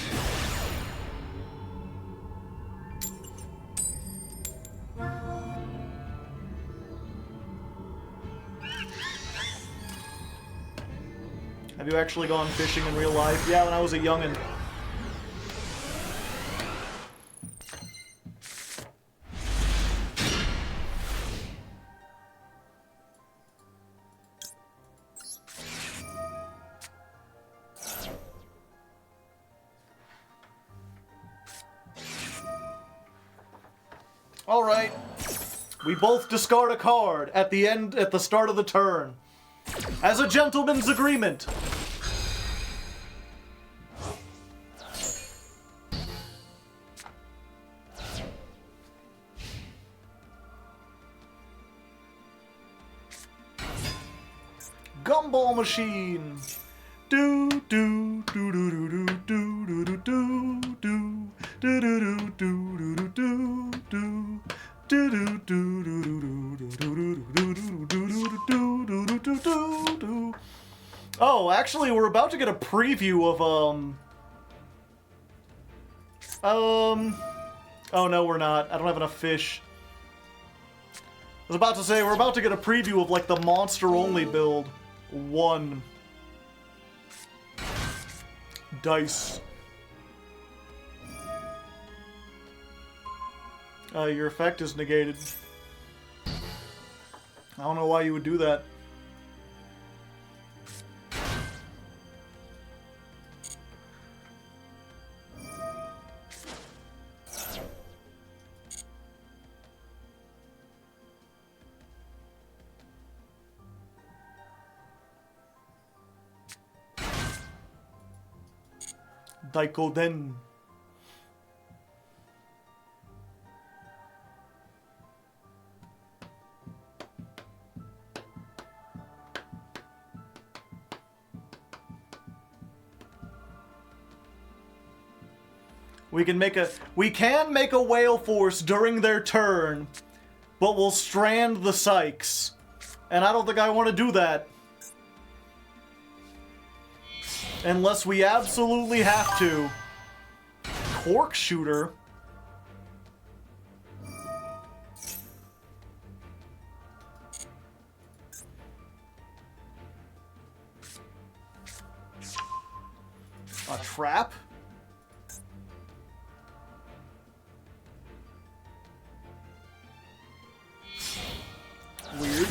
Have you actually gone fishing in real life? Yeah, when I was a youngin'. All right. We both discard a card at the start of the turn. As a gentleman's agreement. Gumball machine. Do do do do do do do do do do do do do do do do. Oh, actually, we're about to get a preview of oh no, we're not. I don't have enough fish. I was about to say we're about to get a preview of like the monster-only build. 1 dice. Your effect is negated. I don't know why you would do that. Daikoden. We can make a whale force during their turn, but we'll strand the Sykes. And I don't think I want to do that. Unless we absolutely have to. Cork shooter. A trap? Weird.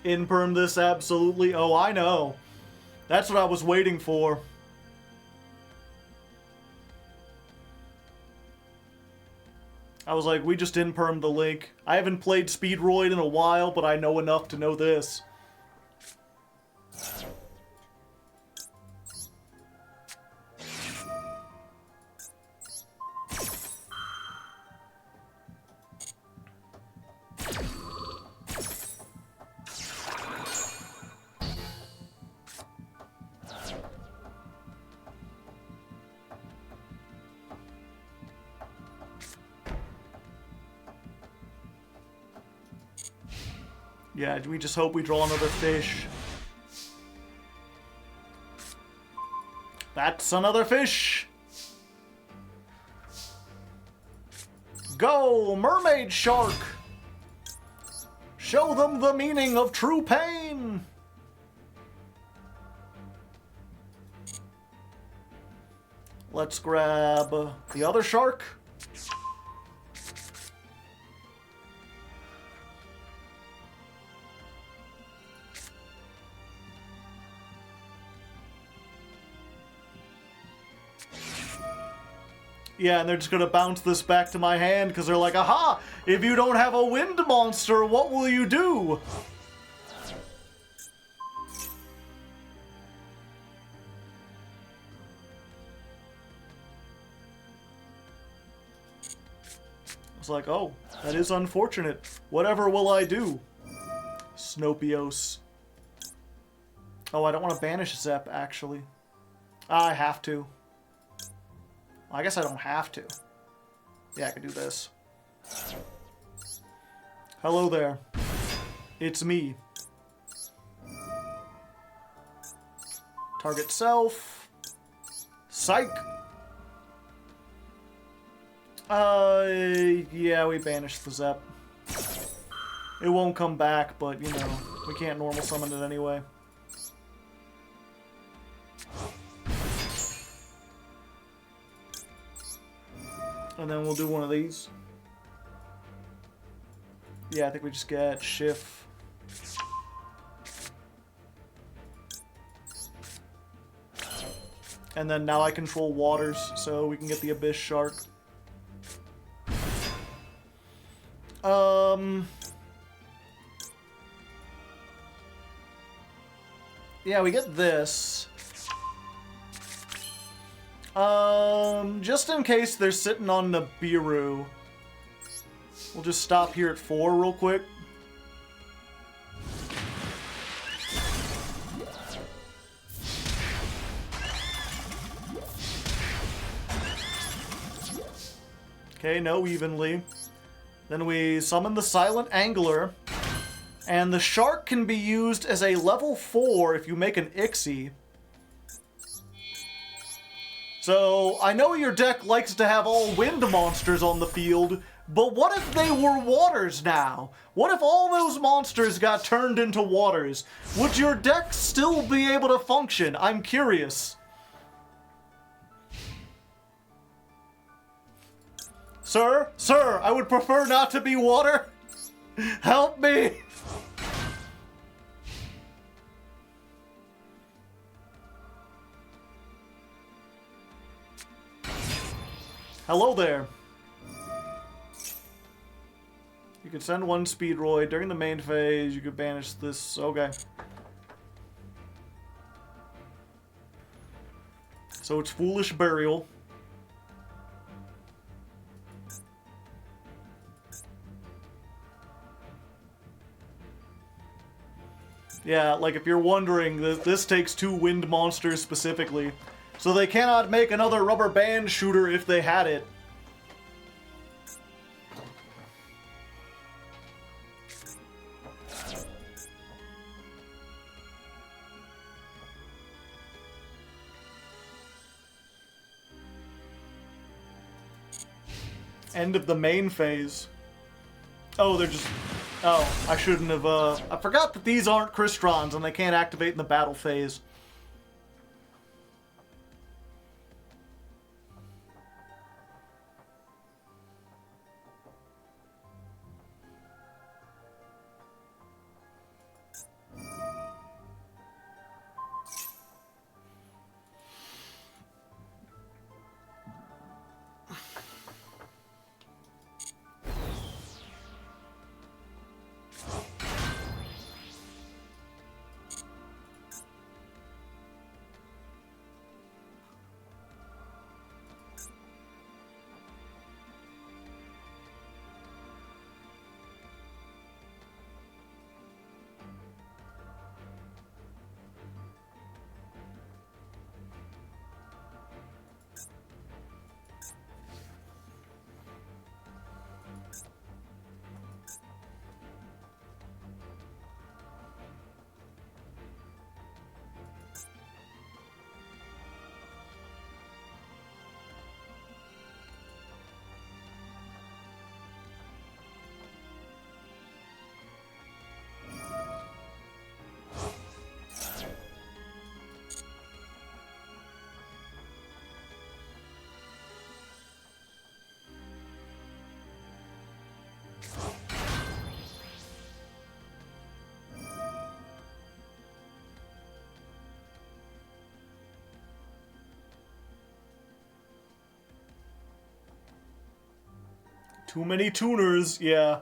Imperm this absolutely. Oh, I know. That's what I was waiting for. I was like, we just impermed the Link. I haven't played Speedroid in a while, but I know enough to know this. Yeah, we just hope we draw another fish. That's another fish! Go, mermaid shark! Show them the meaning of true pain! Let's grab the other shark. Yeah, and they're just gonna bounce this back to my hand because they're like, aha! If you don't have a wind monster, what will you do? It's like, oh, that is unfortunate. Whatever will I do? Snopios. Oh, I don't want to banish Zep, actually. I have to. I guess I don't have to. Yeah, I can do this. Hello there. It's me. Target self. Psych! Yeah, we banished the Zep. It won't come back, but, you know, we can't normal summon it anyway. And then we'll do one of these. Yeah, I think we just get Shift. And then now I control waters, so we can get the Abyss Shark. Yeah, we get this. Just in case they're sitting on Nibiru, we'll just stop here at 4 real quick. Okay, no evenly. Then we summon the Silent Angler. And the shark can be used as a level 4 if you make an Ixie. So, I know your deck likes to have all wind monsters on the field, but what if they were waters now? What if all those monsters got turned into waters? Would your deck still be able to function? I'm curious. Sir? Sir, I would prefer not to be water. Help me! Hello there. You can send one Speedroid. During the main phase, you could banish this. Okay. So it's Foolish Burial. Yeah, like if you're wondering, this takes 2 wind monsters specifically. So they cannot make another rubber band shooter if they had it. End of the main phase. Oh, they're just... Oh, I shouldn't have, I forgot that these aren't Crystons and they can't activate in the battle phase. Too many tuners, yeah.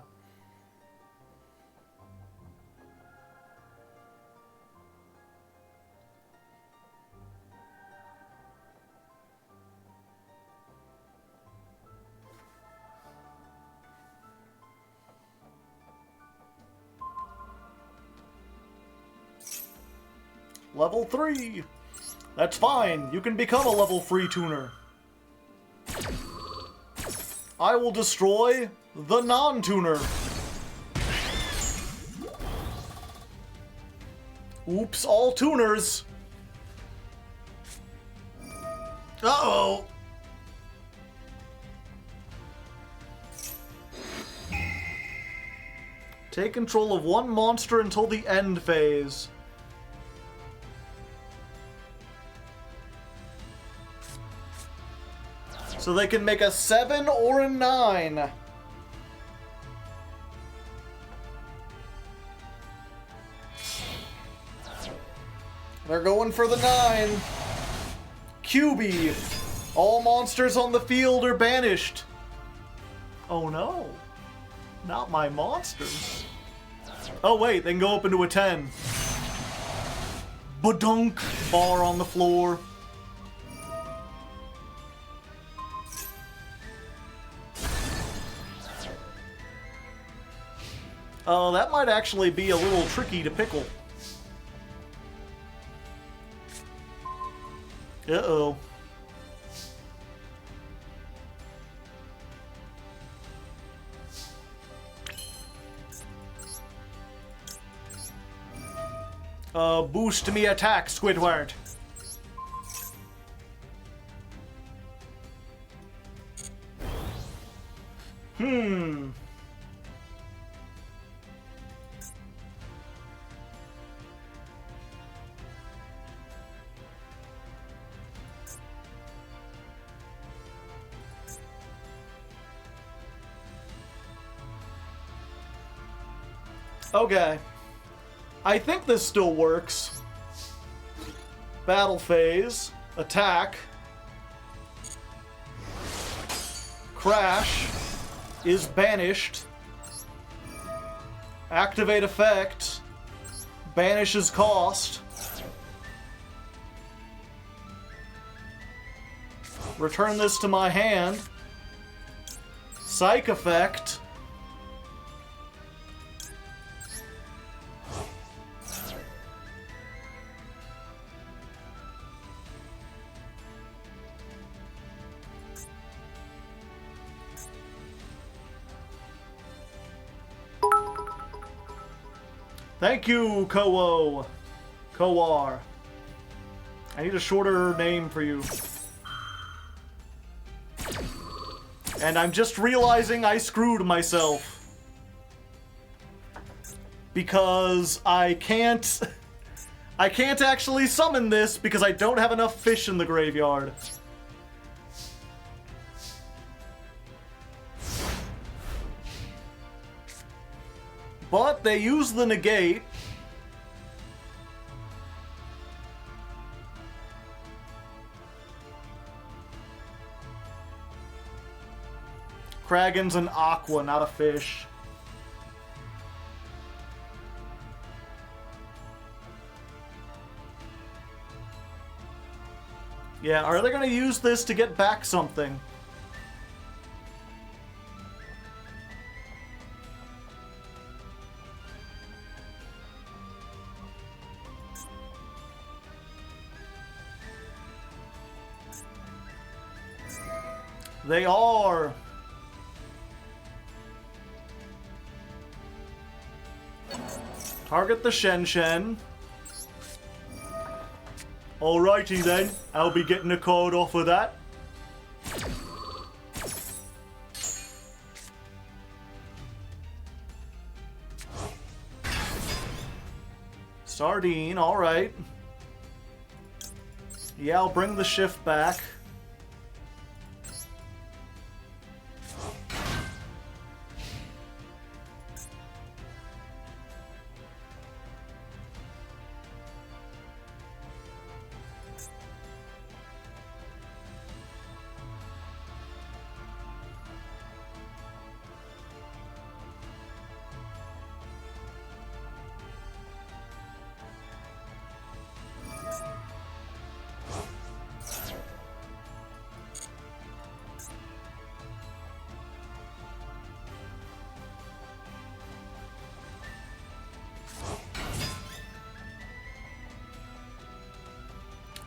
Level 3! That's fine, you can become a level 3 tuner. I will destroy the non-tuner. Oops, all tuners. Uh-oh. Take control of one monster until the end phase. So they can make a 7 or a 9. They're going for the 9. QB. All monsters on the field are banished. Oh no. Not my monsters. Oh wait, they can go up into a 10. Badunk. Bar on the floor. Oh, that might actually be a little tricky to pickle. Uh-oh. Boost me attack, Squidward. Okay. I think this still works. Battle phase. Attack. Crash is banished. Activate effect. Banishes cost. Return this to my hand. Psych effect. Thank you, Ko-O. Kowar. I need a shorter name for you. And I'm just realizing I screwed myself. Because I can't actually summon this because I don't have enough fish in the graveyard. But they use the negate. Kragen's an aqua, not a fish. Yeah, are they gonna use this to get back something? They are. Target the Shen Shen. Alrighty then, I'll be getting a card off of that. Sardine, alright. Yeah, I'll bring the shift back.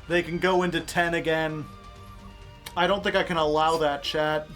They can go into 10 again. I don't think I can allow that, chat.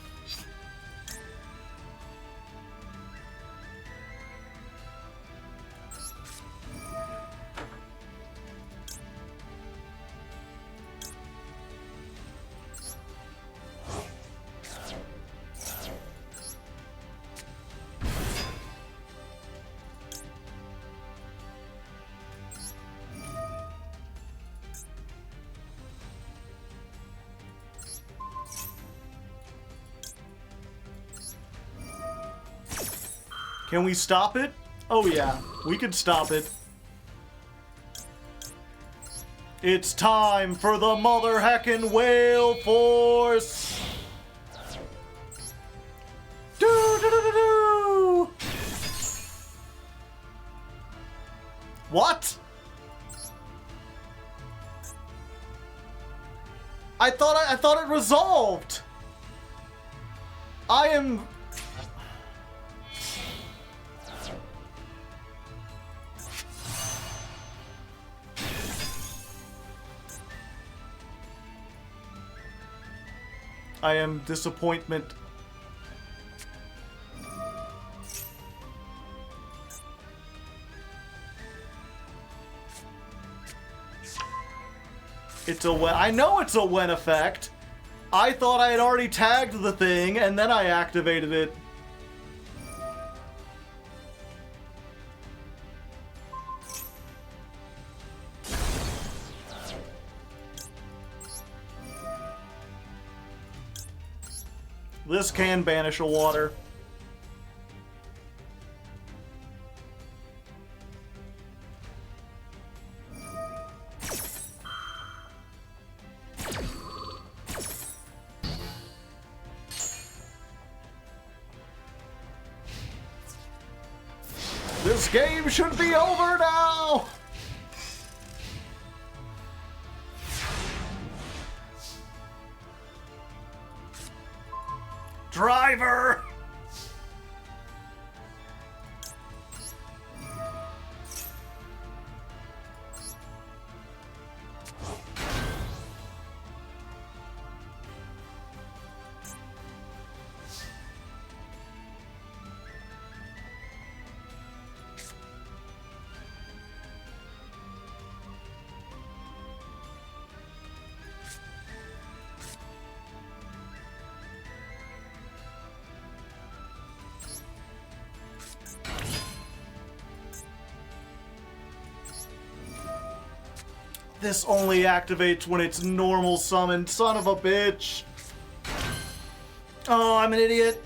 Can we stop it? Oh yeah, we can stop it. It's time for the mother heckin' whale force! Do-do-do-do-do! What? I thought it resolved! I am... I am disappointment. It's a when. I know it's a when effect. I thought I had already tagged the thing and then I activated it. This can banish a water. This game should be over now! Driver! This only activates when it's normal summon. Son of a bitch. Oh, I'm an idiot.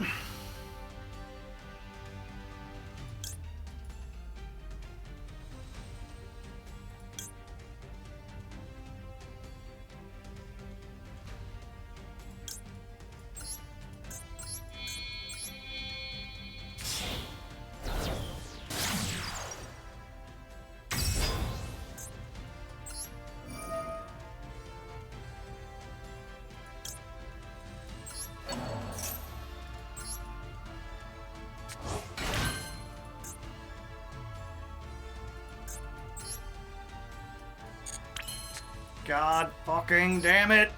God fucking damn it.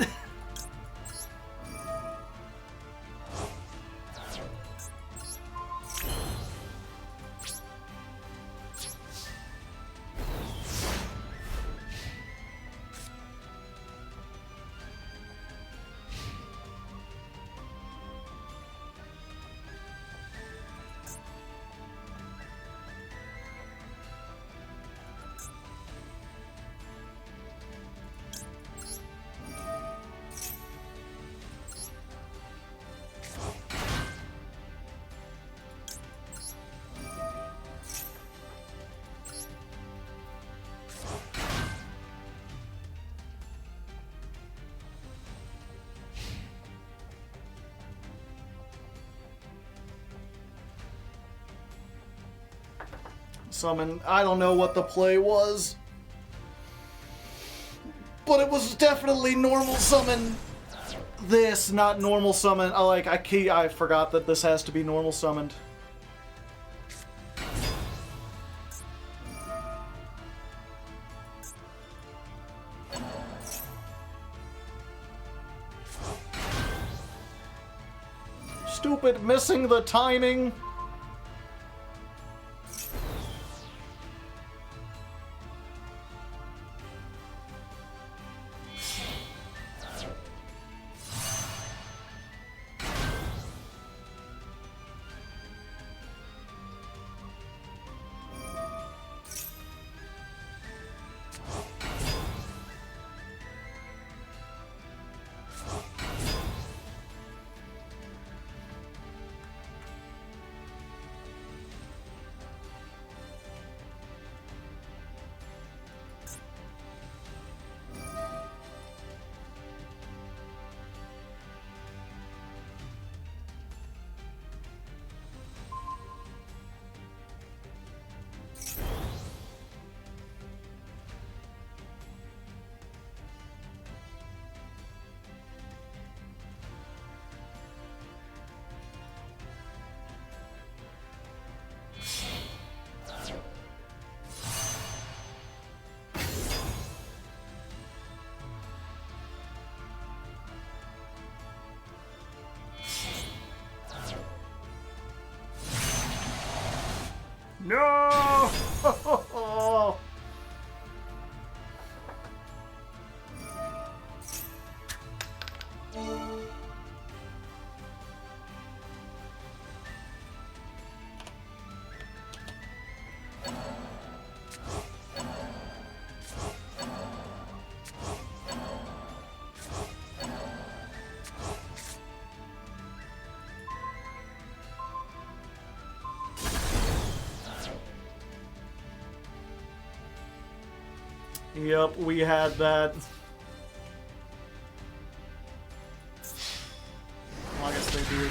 Summon. I don't know what the play was, but it was definitely normal summon. This, not normal summon. I forgot that this has to be normal summoned. Stupid missing the timing. No! Yep, we had that. Well, I guess they do.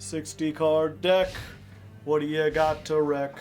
$60 card deck. What do you got to wreck?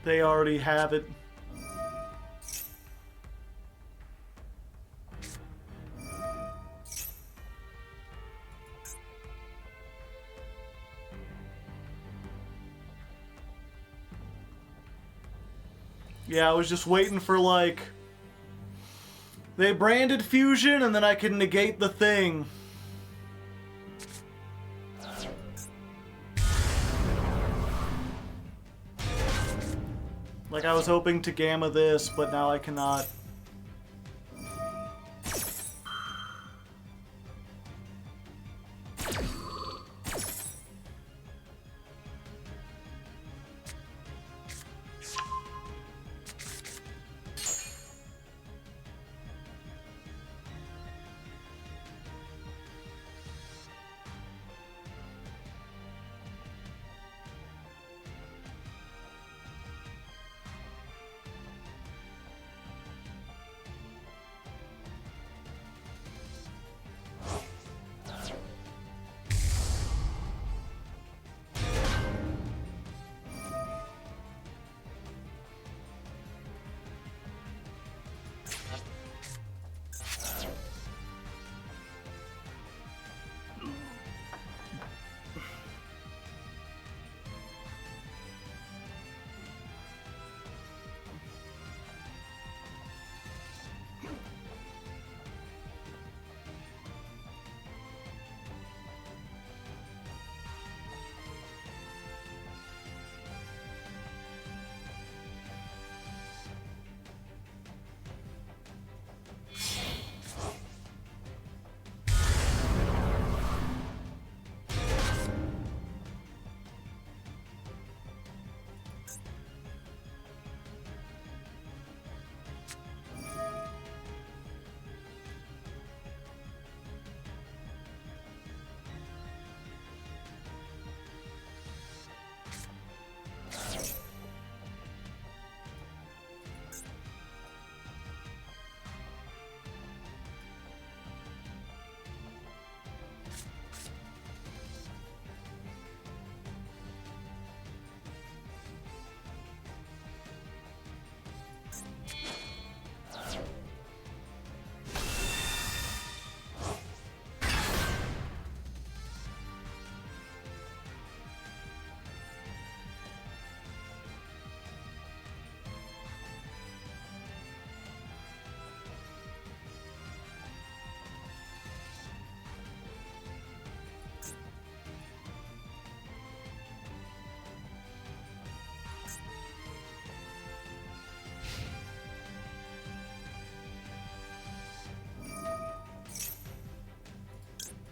They already have it. Yeah, I was just waiting for, like... They branded fusion, and then I could negate the thing. Like, I was hoping to gamma this, but now I cannot.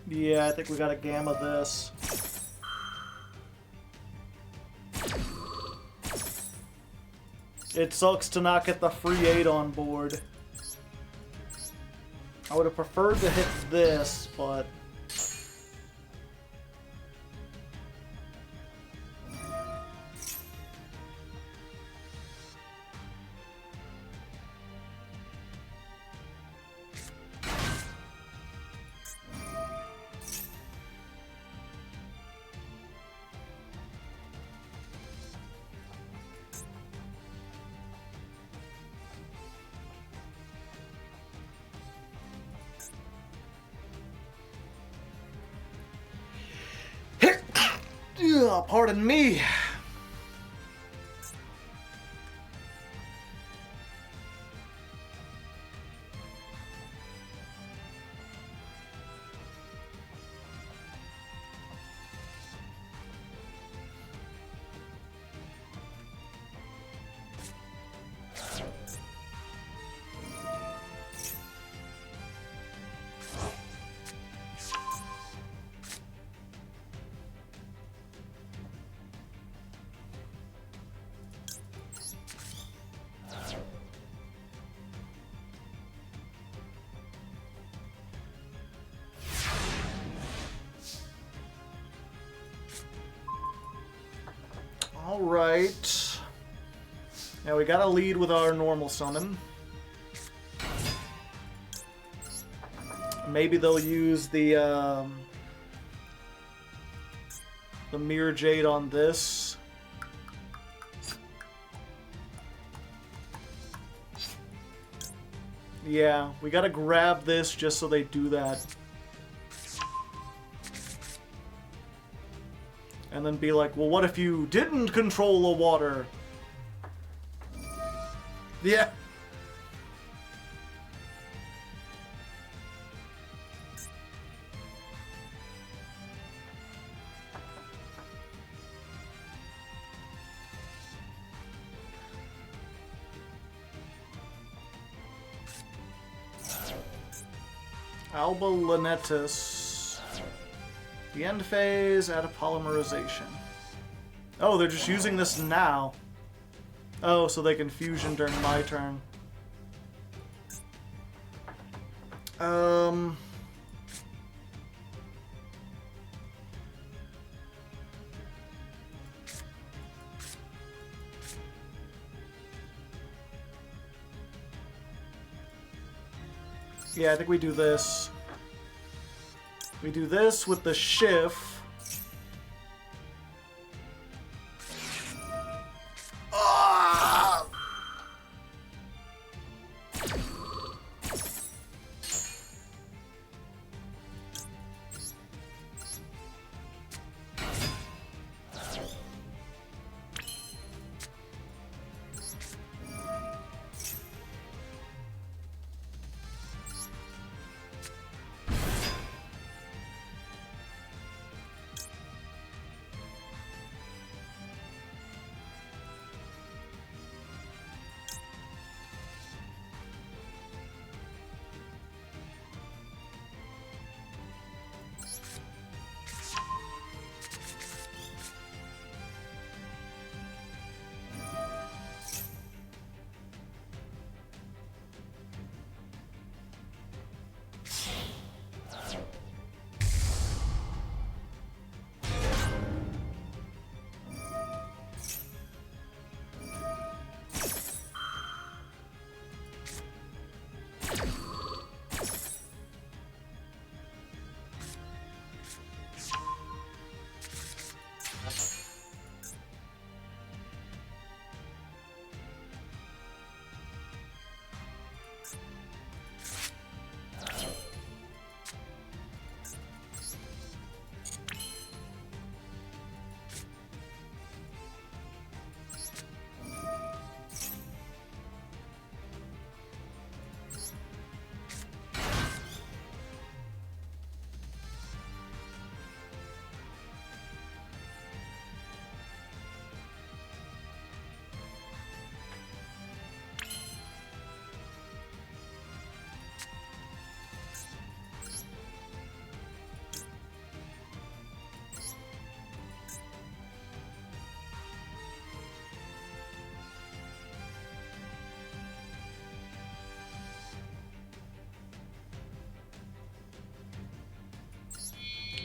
Yeah, I think we gotta gamma this. It sucks to not get the free 8 on board. I would have preferred to hit this, but... Pardon me. Alright. Now we gotta lead with our normal summon. Maybe they'll use the Mirror Jade on this. Yeah, we gotta grab this just so they do that. And then be like, well, what if you didn't control the water? Yeah. Alba Linetus. The end phase at a polymerization. Oh, they're just using this now. Oh, so they can fusion during my turn. Yeah, I think we do this. We do this with the shift.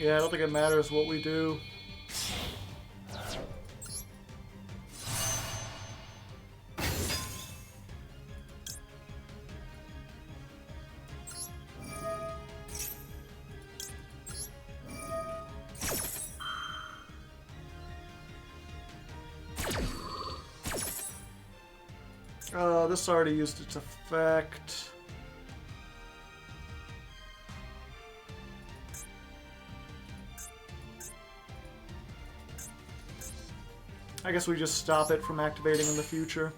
Yeah, I don't think it matters what we do. This already used its effect. I guess we just stop it from activating in the future.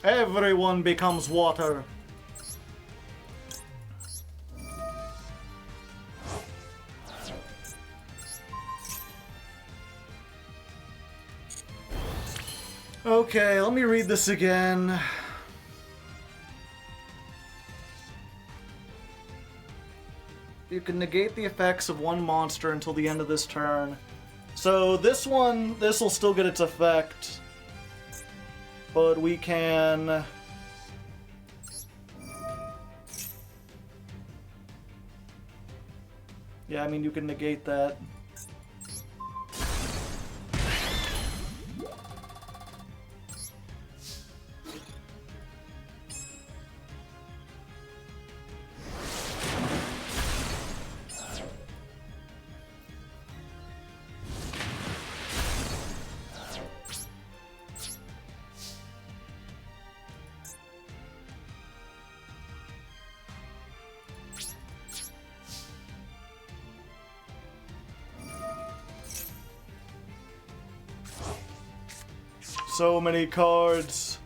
Everyone becomes water. Okay, let me read this again. You can negate the effects of one monster until the end of this turn. So this one, this will still get its effect. But we can... Yeah, I mean, you can negate that. So many cards.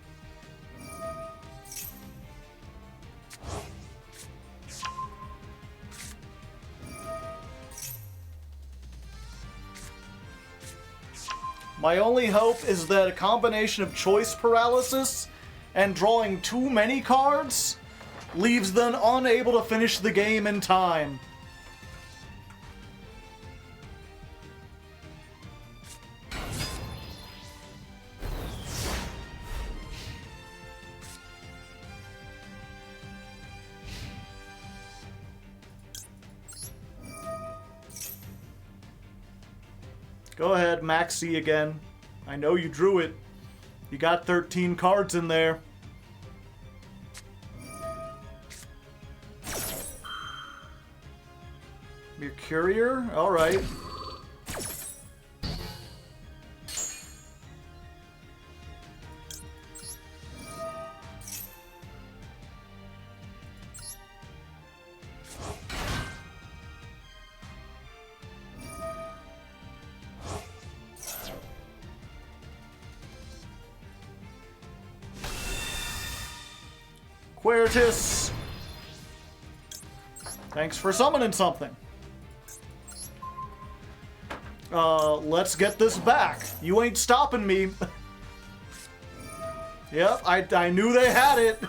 My only hope is that a combination of choice paralysis and drawing too many cards leaves them unable to finish the game in time. Go ahead, Maxi again. I know you drew it. You got 13 cards in there. Mercurier? Alright. Quertus! Thanks for summoning something. Let's get this back. You ain't stopping me. Yep, I knew they had it.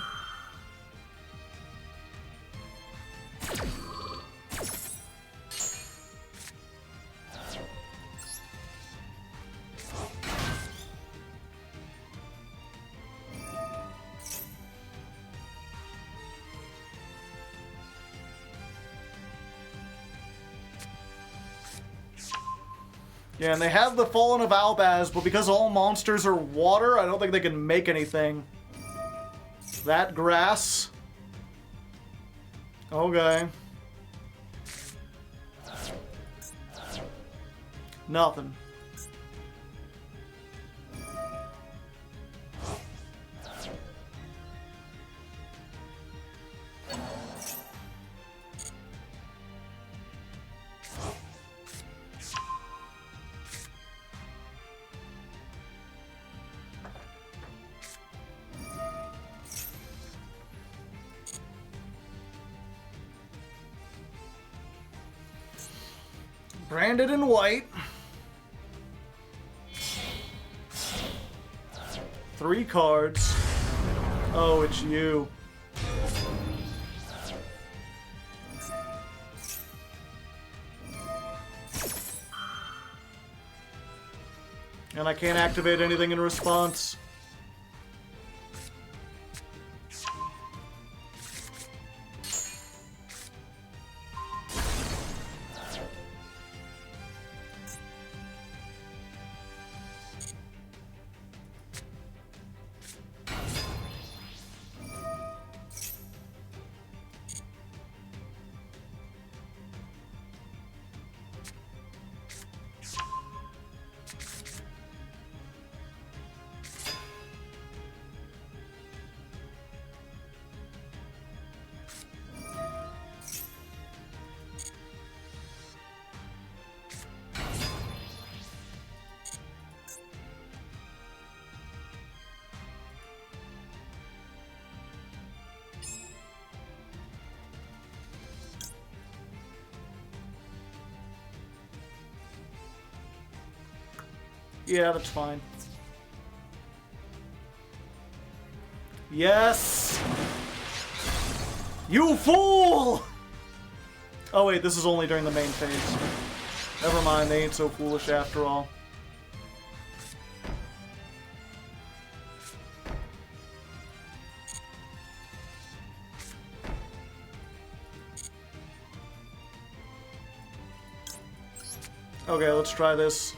Yeah, and they have the Fallen of Albaz, but because all monsters are water, I don't think they can make anything. That grass. Okay. Nothing. Branded in white. 3 cards. Oh, it's you. And I can't activate anything in response. Yeah, that's fine. Yes! You fool! Oh wait, this is only during the main phase. Never mind, they ain't so foolish after all. Okay, let's try this.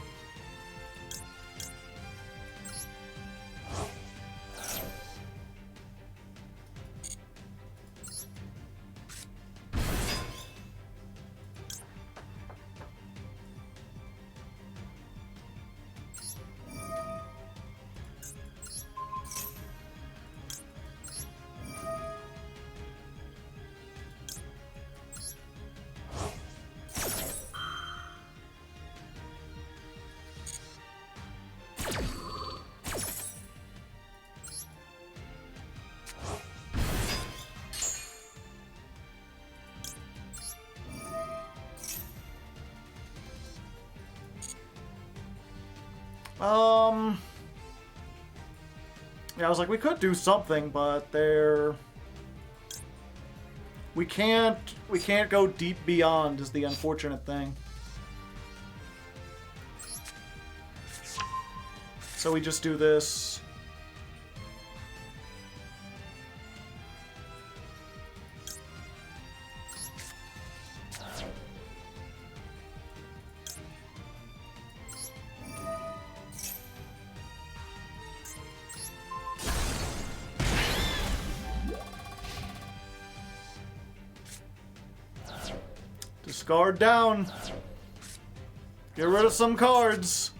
Yeah, I was like, we could do something, but we can't go deep beyond is the unfortunate thing. So we just do this. Discard down. Get rid of some cards.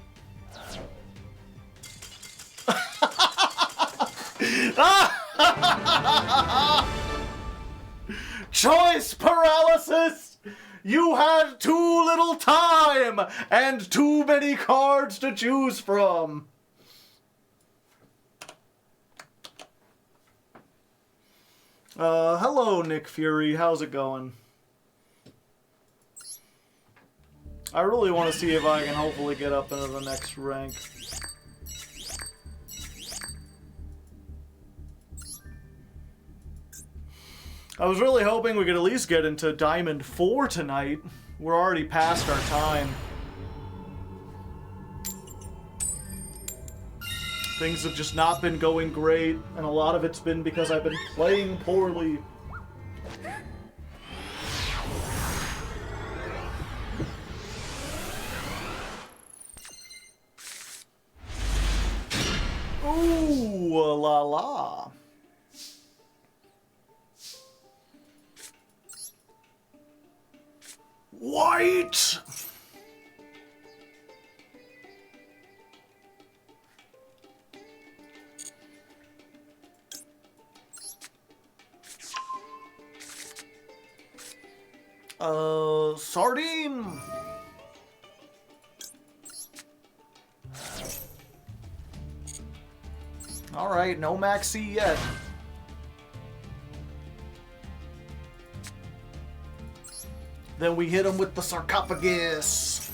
Choice paralysis! You had too little time and too many cards to choose from. Hello, Nick Fury. How's it going? I really want to see if I can hopefully get up into the next rank. I was really hoping we could at least get into Diamond 4 tonight. We're already past our time. Things have just not been going great, and a lot of it's been because I've been playing poorly. Ooh, la la. White! Sardine! Alright, no Maxi yet. Then we hit him with the sarcophagus.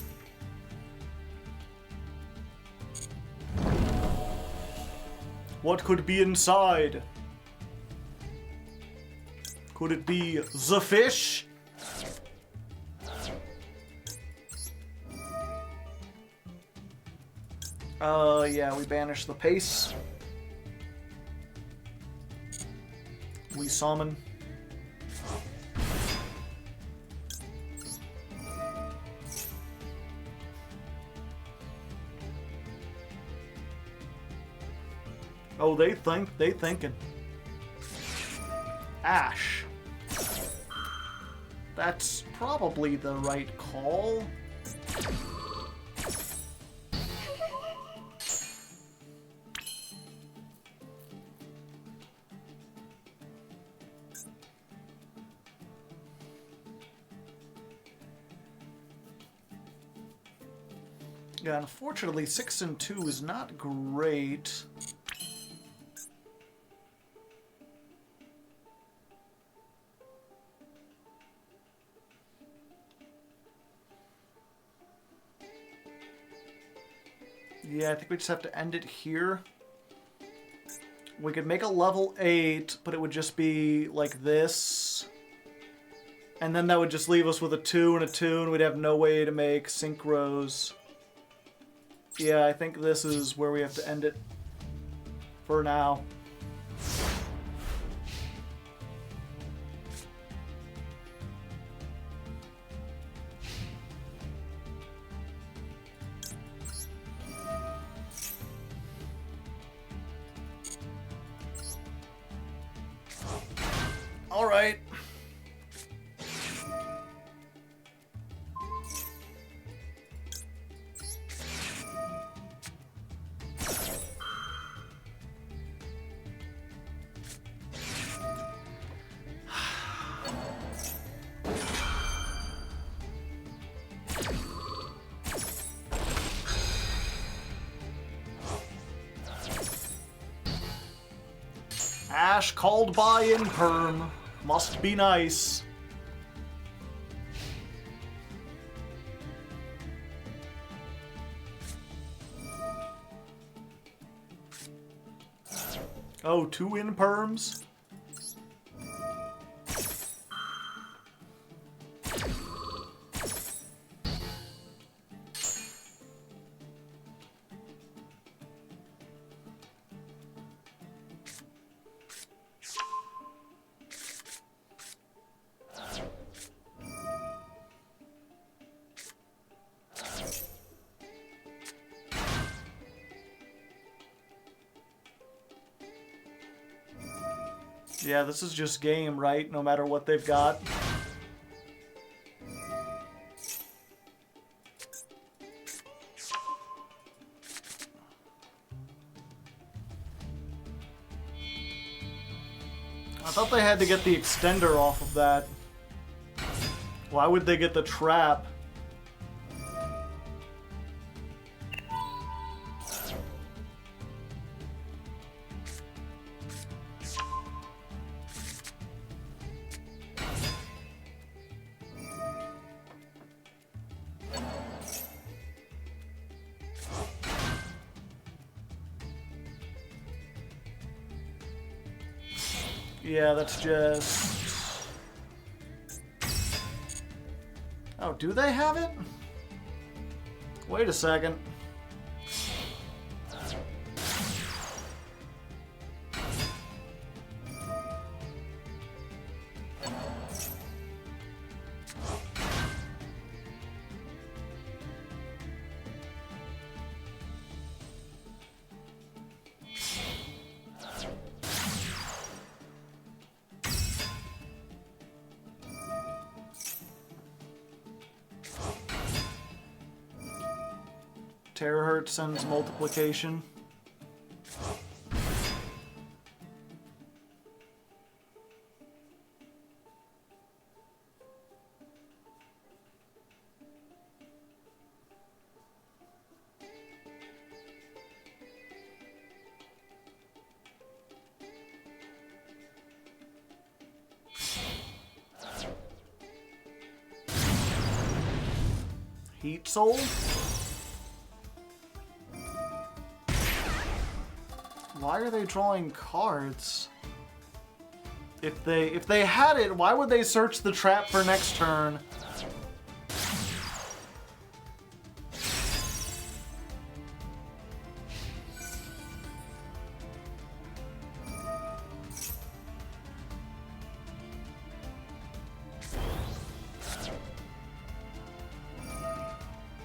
What could be inside? Could it be the fish? Yeah, we banish the pace. We summon. Oh, they thinking. Ash. That's probably the right call. Yeah, unfortunately, 6 and 2 is not great. Yeah, I think we just have to end it here. We could make a level 8, but it would just be like this. And then that would just leave us with a 2 and a 2, and we'd have no way to make synchros. Yeah, I think this is where we have to end it for now. All right. Ash called by in perm. Must be nice. Oh, 2 in perms? Yeah, this is just game, right? No matter what they've got. I thought they had to get the extender off of that. Why would they get the trap? Yeah, that's just... Oh, do they have it? Wait a second. Terahertz sends multiplication. Heat Soul? Why are they drawing cards? If they had it, why would they search the trap for next turn?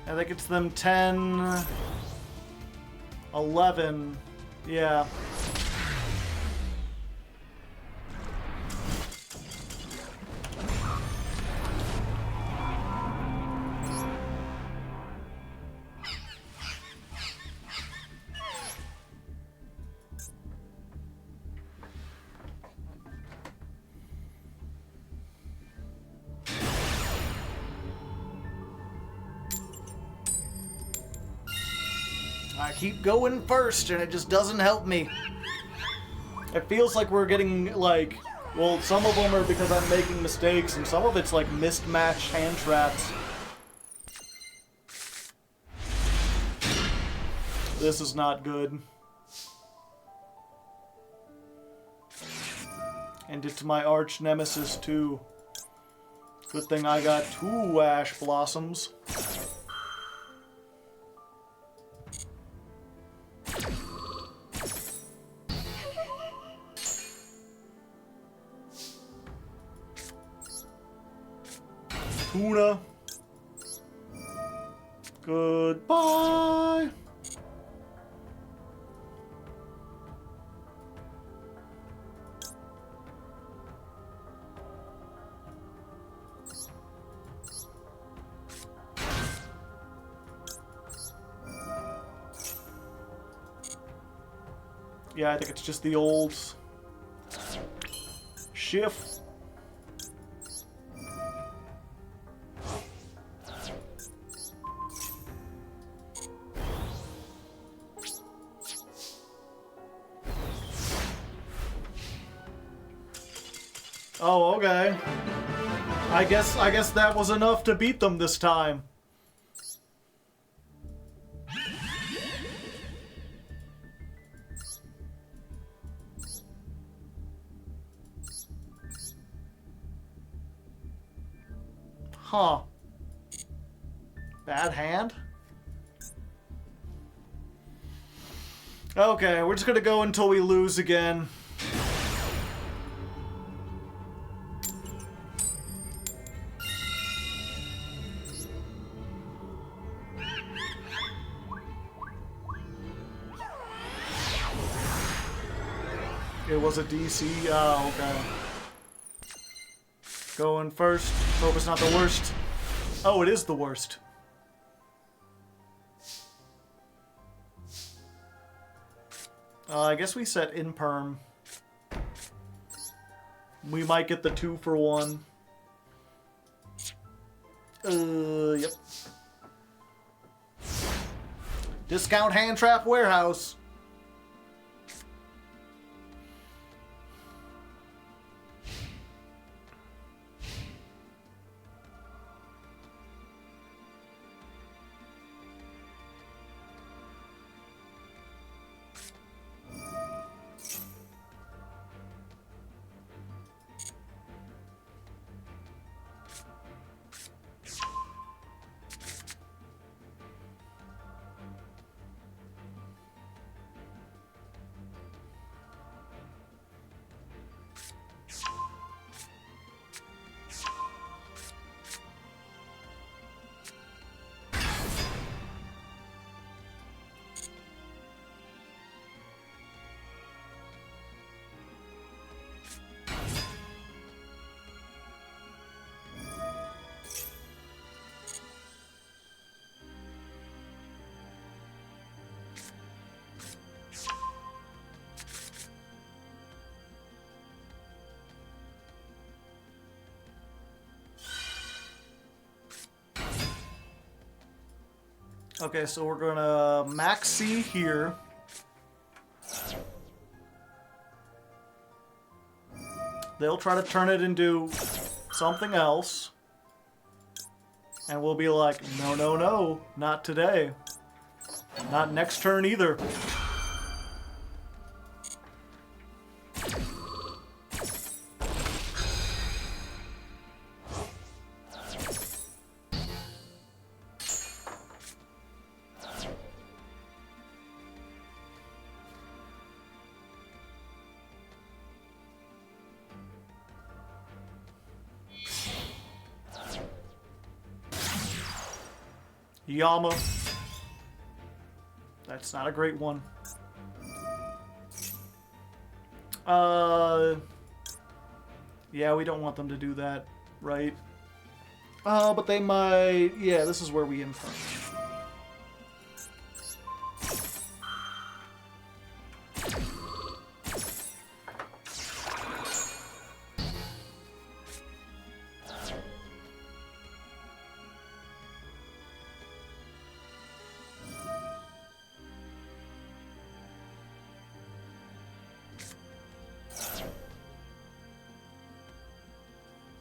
I think it's them 10, 11. Yeah. I keep going first, and it just doesn't help me. It feels like we're getting, like... Well, some of them are because I'm making mistakes, and some of it's, like, mismatched hand traps. This is not good. And it to my arch nemesis, too. Good thing I got 2 ash blossoms. Tuna. Goodbye. Yeah, I think it's just the old shift. Oh, okay. I guess that was enough to beat them this time. Huh. Bad hand? Okay, we're just gonna go until we lose again. It was a DC? Oh, okay. Going first. Hope it's not the worst. Oh, it is the worst. I guess we set in perm. We might get the 2 for 1. Yep. Discount hand trap warehouse. Okay, so we're gonna maxi here. They'll try to turn it into something else. And we'll be like, no, no, no, not today. Not next turn either. Yama. That's not a great one. Yeah, we don't want them to do that, right? But they might... Yeah, this is where we infer.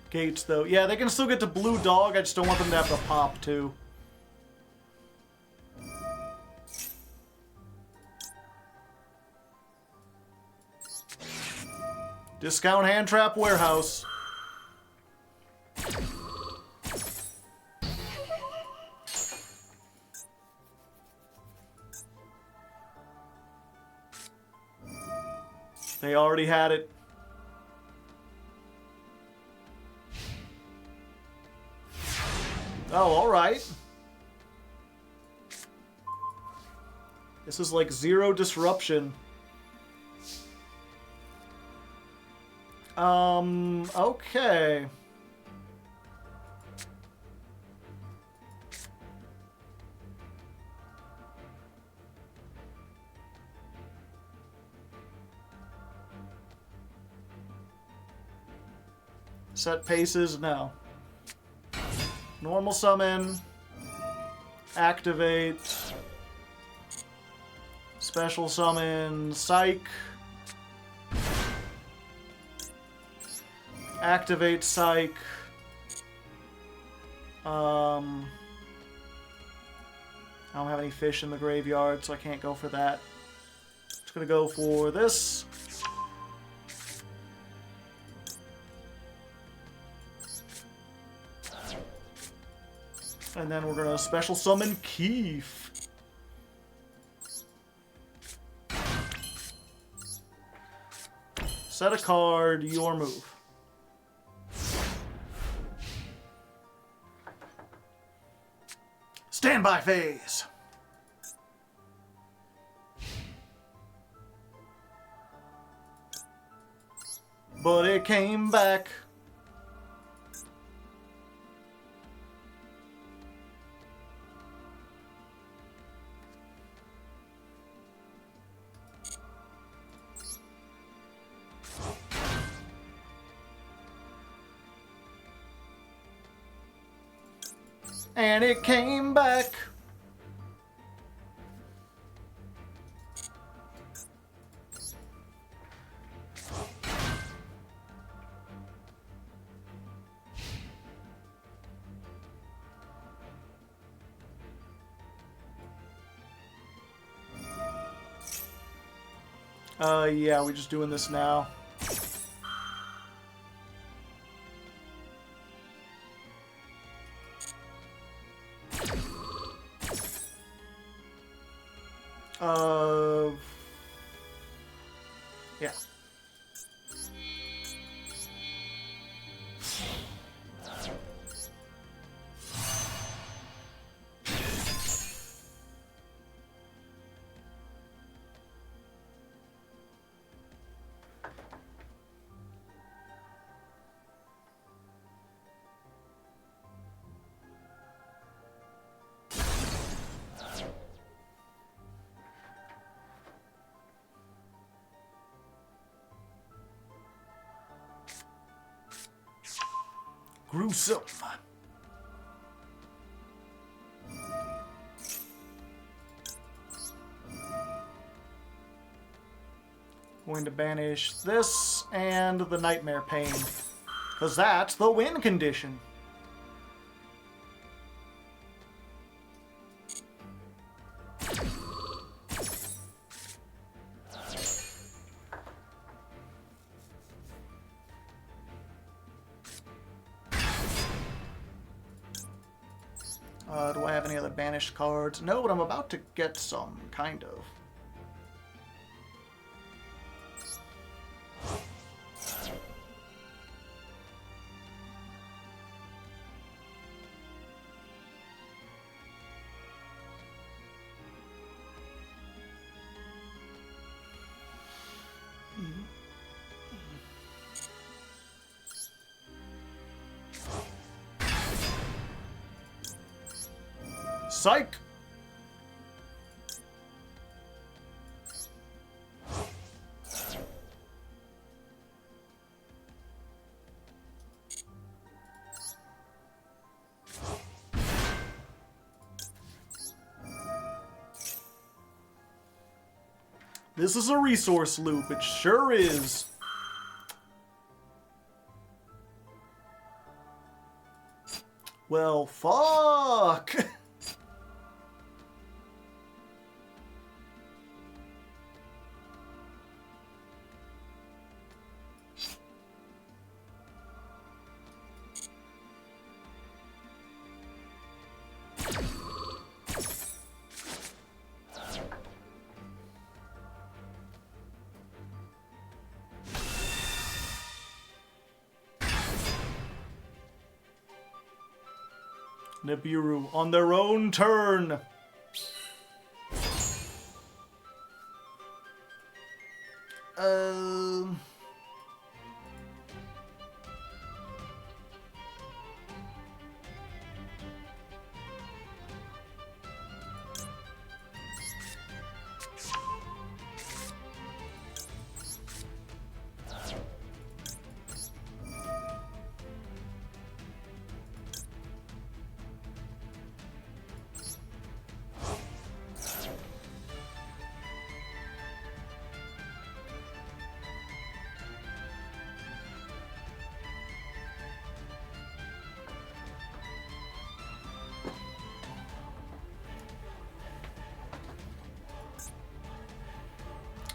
Gates, though. Yeah, they can still get to blue dog. I just don't want them to have to pop, too. Discount hand trap warehouse. They already had it. Oh, alright. This is like zero disruption. Okay. Set paces? No. Normal summon. Activate. Special summon. Psych. Activate Psych. I don't have any fish in the graveyard, so I can't go for that. Just gonna go for this. And then we're gonna special summon Keef. Set a card, your move. Standby phase. But it came back. And it came back. Yeah, we're just doing this now. Yeah. Gruesome. Going to banish this and the Nightmare Pain, because that's the win condition. Do I have any other banished cards? No, but I'm about to get some, kind of. Psych! This is a resource loop, it sure is. Well, fuck! Nibiru on their own turn.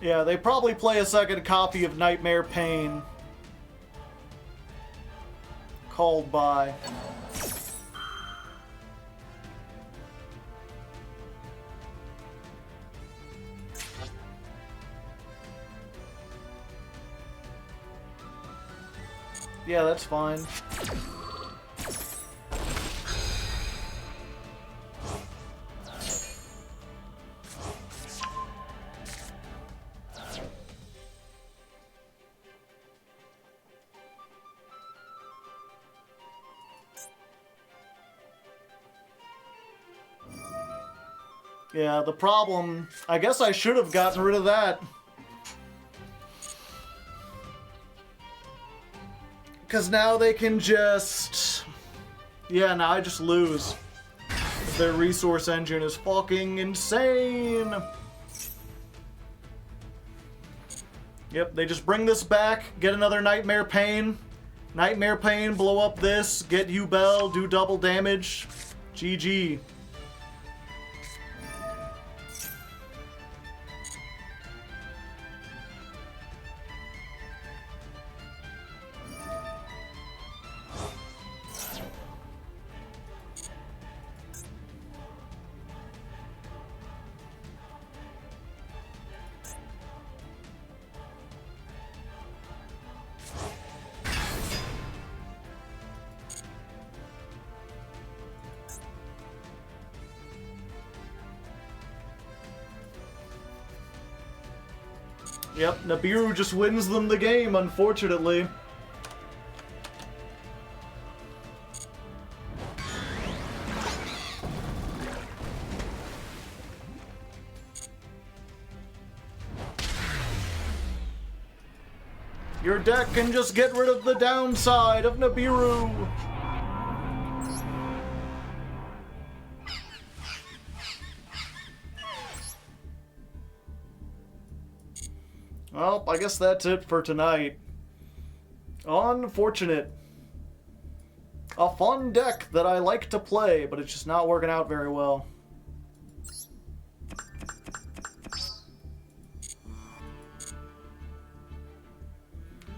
Yeah, they probably play a second copy of Nightmare Pain. Called by. Yeah, that's fine. Yeah, the problem... I guess I should have gotten rid of that. Because now they can just... Yeah, now I just lose. Their resource engine is fucking insane. Yep, they just bring this back, get another Nightmare Pain. Nightmare Pain, blow up this, get you Bell, do double damage. GG. Yep, Nibiru just wins them the game, unfortunately. Your deck can just get rid of the downside of Nibiru. Well, I guess that's it for tonight. Unfortunate. A fun deck that I like to play, but it's just not working out very well.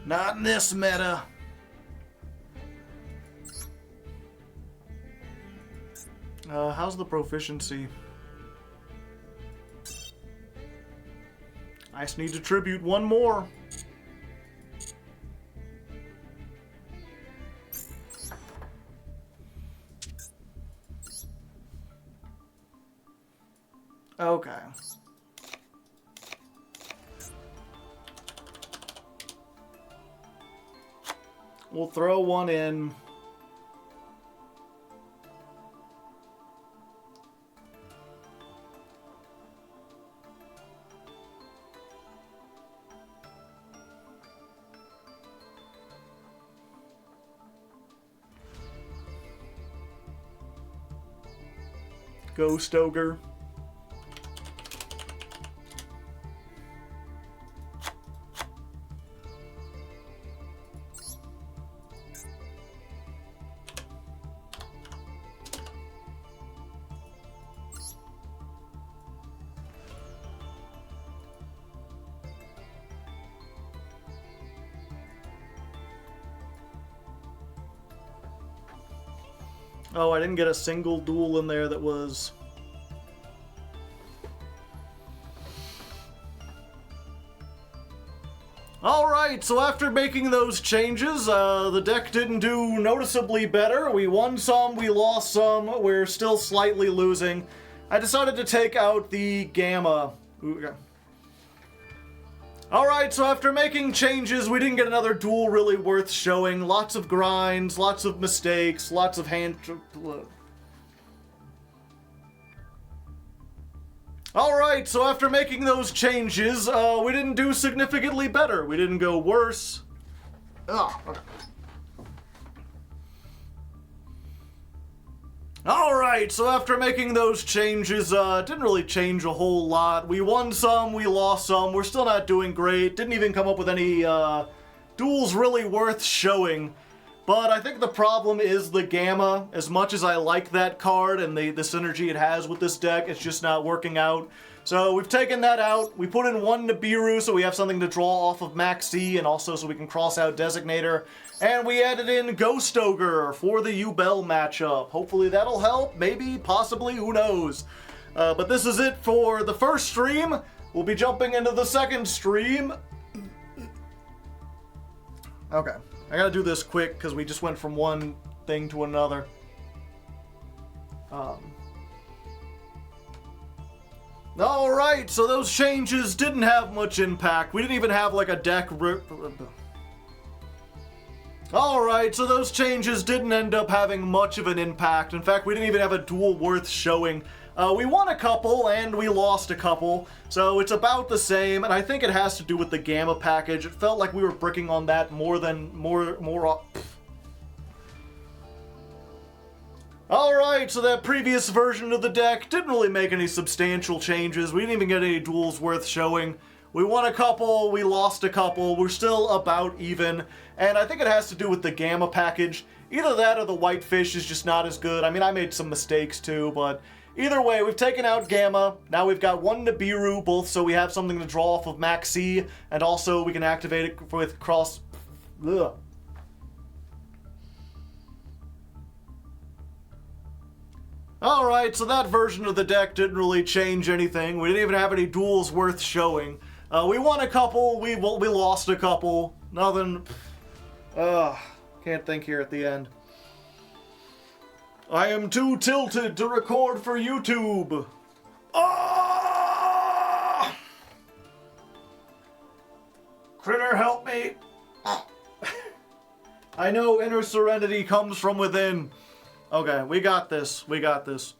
Not in this meta. How's the proficiency? I just need to tribute one more. Okay. We'll throw one in. Ghost Ogre. Oh, I didn't get a single duel in there that was... Alright, so after making those changes, the deck didn't do noticeably better. We won some, we lost some, we're still slightly losing. I decided to take out the Gamma. Alright, so after making changes, we didn't get another duel really worth showing. Lots of grinds, lots of mistakes, lots of hand... Alright, so after making those changes, we didn't do significantly better. We didn't go worse. Oh, okay. Alright, so after making those changes, didn't really change a whole lot. We won some, we lost some, we're still not doing great. Didn't even come up with any, duels really worth showing. But I think the problem is the Gamma. As much as I like that card and the synergy it has with this deck, it's just not working out. So we've taken that out. We put in one Nibiru so we have something to draw off of Maxi and also so we can cross out Designator. And we added in Ghost Ogre for the U-Bell matchup. Hopefully that'll help. Maybe, possibly, who knows. But this is it for the first stream. We'll be jumping into the second stream. Okay. I gotta do this quick because we just went from one thing to another. Alright, so those changes didn't have much impact. We didn't even have like a deck Alright, so those changes didn't end up having much of an impact. In fact, we didn't even have a duel worth showing. We won a couple, and we lost a couple, so it's about the same, and I think it has to do with the Gamma package. It felt like we were bricking on that more. Alright, so that previous version of the deck didn't really make any substantial changes. We didn't even get any duels worth showing. We won a couple, we lost a couple, we're still about even, and I think it has to do with the Gamma package. Either that or the Whitefish is just not as good. I mean, I made some mistakes too, but either way, we've taken out Gamma. Now we've got one Nibiru, both so we have something to draw off of Maxi, and also we can activate it with cross... Ugh. Alright, so that version of the deck didn't really change anything. We didn't even have any duels worth showing. We won a couple, we lost a couple. Nothing... can't think here at the end. I am too tilted to record for YouTube. Ah! Critter, help me. I know inner serenity comes from within. Okay, we got this. We got this.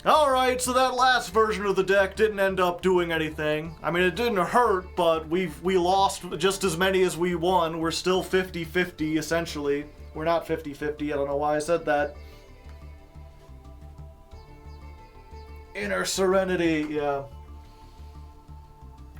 Alright, so that last version of the deck didn't end up doing anything. I mean, it didn't hurt, but we lost just as many as we won. We're still 50-50, essentially. We're not 50-50, I don't know why I said that. Inner serenity, yeah.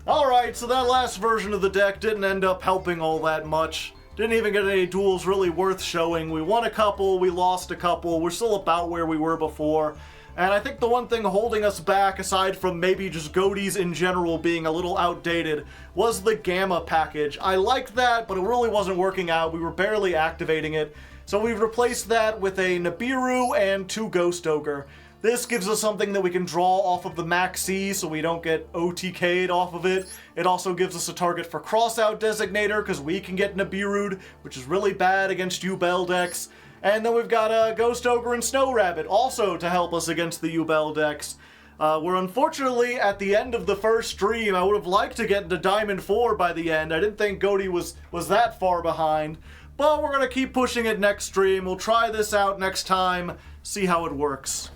Alright, so that last version of the deck didn't end up helping all that much. Didn't even get any duels really worth showing. We won a couple, we lost a couple. We're still about where we were before. And I think the one thing holding us back, aside from maybe just Ghotis in general being a little outdated, was the Gamma package. I liked that, but it really wasn't working out. We were barely activating it. So we've replaced that with a Nibiru and 2 Ghost Ogre. This gives us something that we can draw off of the Maxi so we don't get OTK'd off of it. It also gives us a target for Crossout Designator because we can get Nibiru'd, which is really bad against U-Bell decks. And then we've got Ghost Ogre and Snow Rabbit also to help us against the U-Bell decks. We're unfortunately at the end of the first stream. I would have liked to get into Diamond 4 by the end. I didn't think Ghoti was that far behind. But we're going to keep pushing it next stream. We'll try this out next time, see how it works.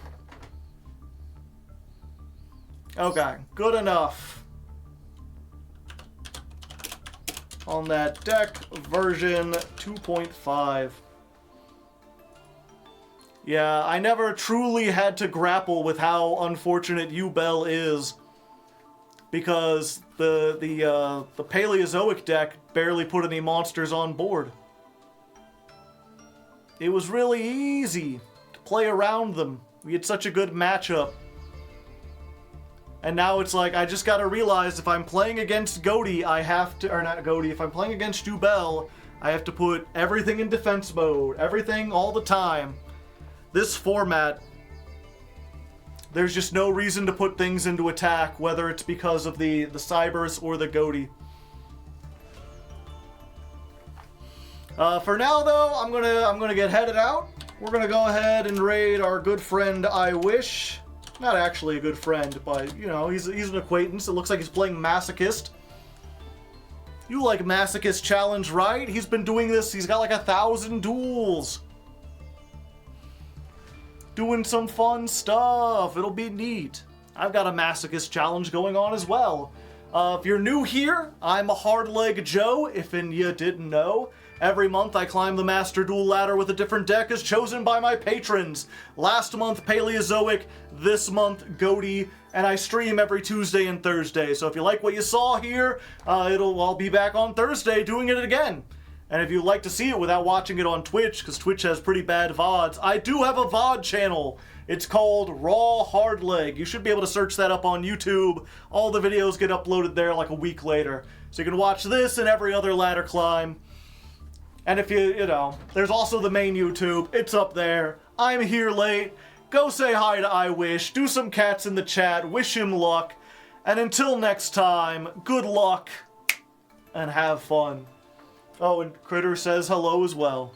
Okay, good enough. On that deck version 2.5. Yeah, I never truly had to grapple with how unfortunate U-Bell is, because the Paleozoic deck barely put any monsters on board. It was really easy to play around them. We had such a good matchup. And now it's like, I just gotta realize if I'm playing against Ghoti, I have to, or not Ghoti, if I'm playing against U-Bell, I have to put everything in defense mode, everything all the time. This format There's just no reason to put things into attack, whether it's because of the Cybers or the Ghoti. For now, though, I'm gonna get headed out. We're gonna go ahead and raid our good friend I Wish. Not actually a good friend, but you know, he's an acquaintance. It looks like he's playing Masochist. You like Masochist Challenge, right? He's been doing this. He's got like 1,000 duels. Doing some fun stuff. It'll be neat. I've got a Masochist Challenge going on as well. If you're new here, I'm a Hardleg Joe, if you didn't know. Every month I climb the Master Duel ladder with a different deck as chosen by my patrons. Last month, Paleozoic. This month, Ghoti. And I stream every Tuesday and Thursday. So if you like what you saw here, I'll be back on Thursday doing it again. And if you'd like to see it without watching it on Twitch, because Twitch has pretty bad VODs, I do have a VOD channel. It's called Raw Hardleg. You should be able to search that up on YouTube. All the videos get uploaded there like a week later. So you can watch this and every other ladder climb. And if you know, there's also the main YouTube. It's up there. I'm here late. Go say hi to I Wish. Do some cats in the chat. Wish him luck. And until next time, good luck and have fun. Oh, and Critter says hello as well.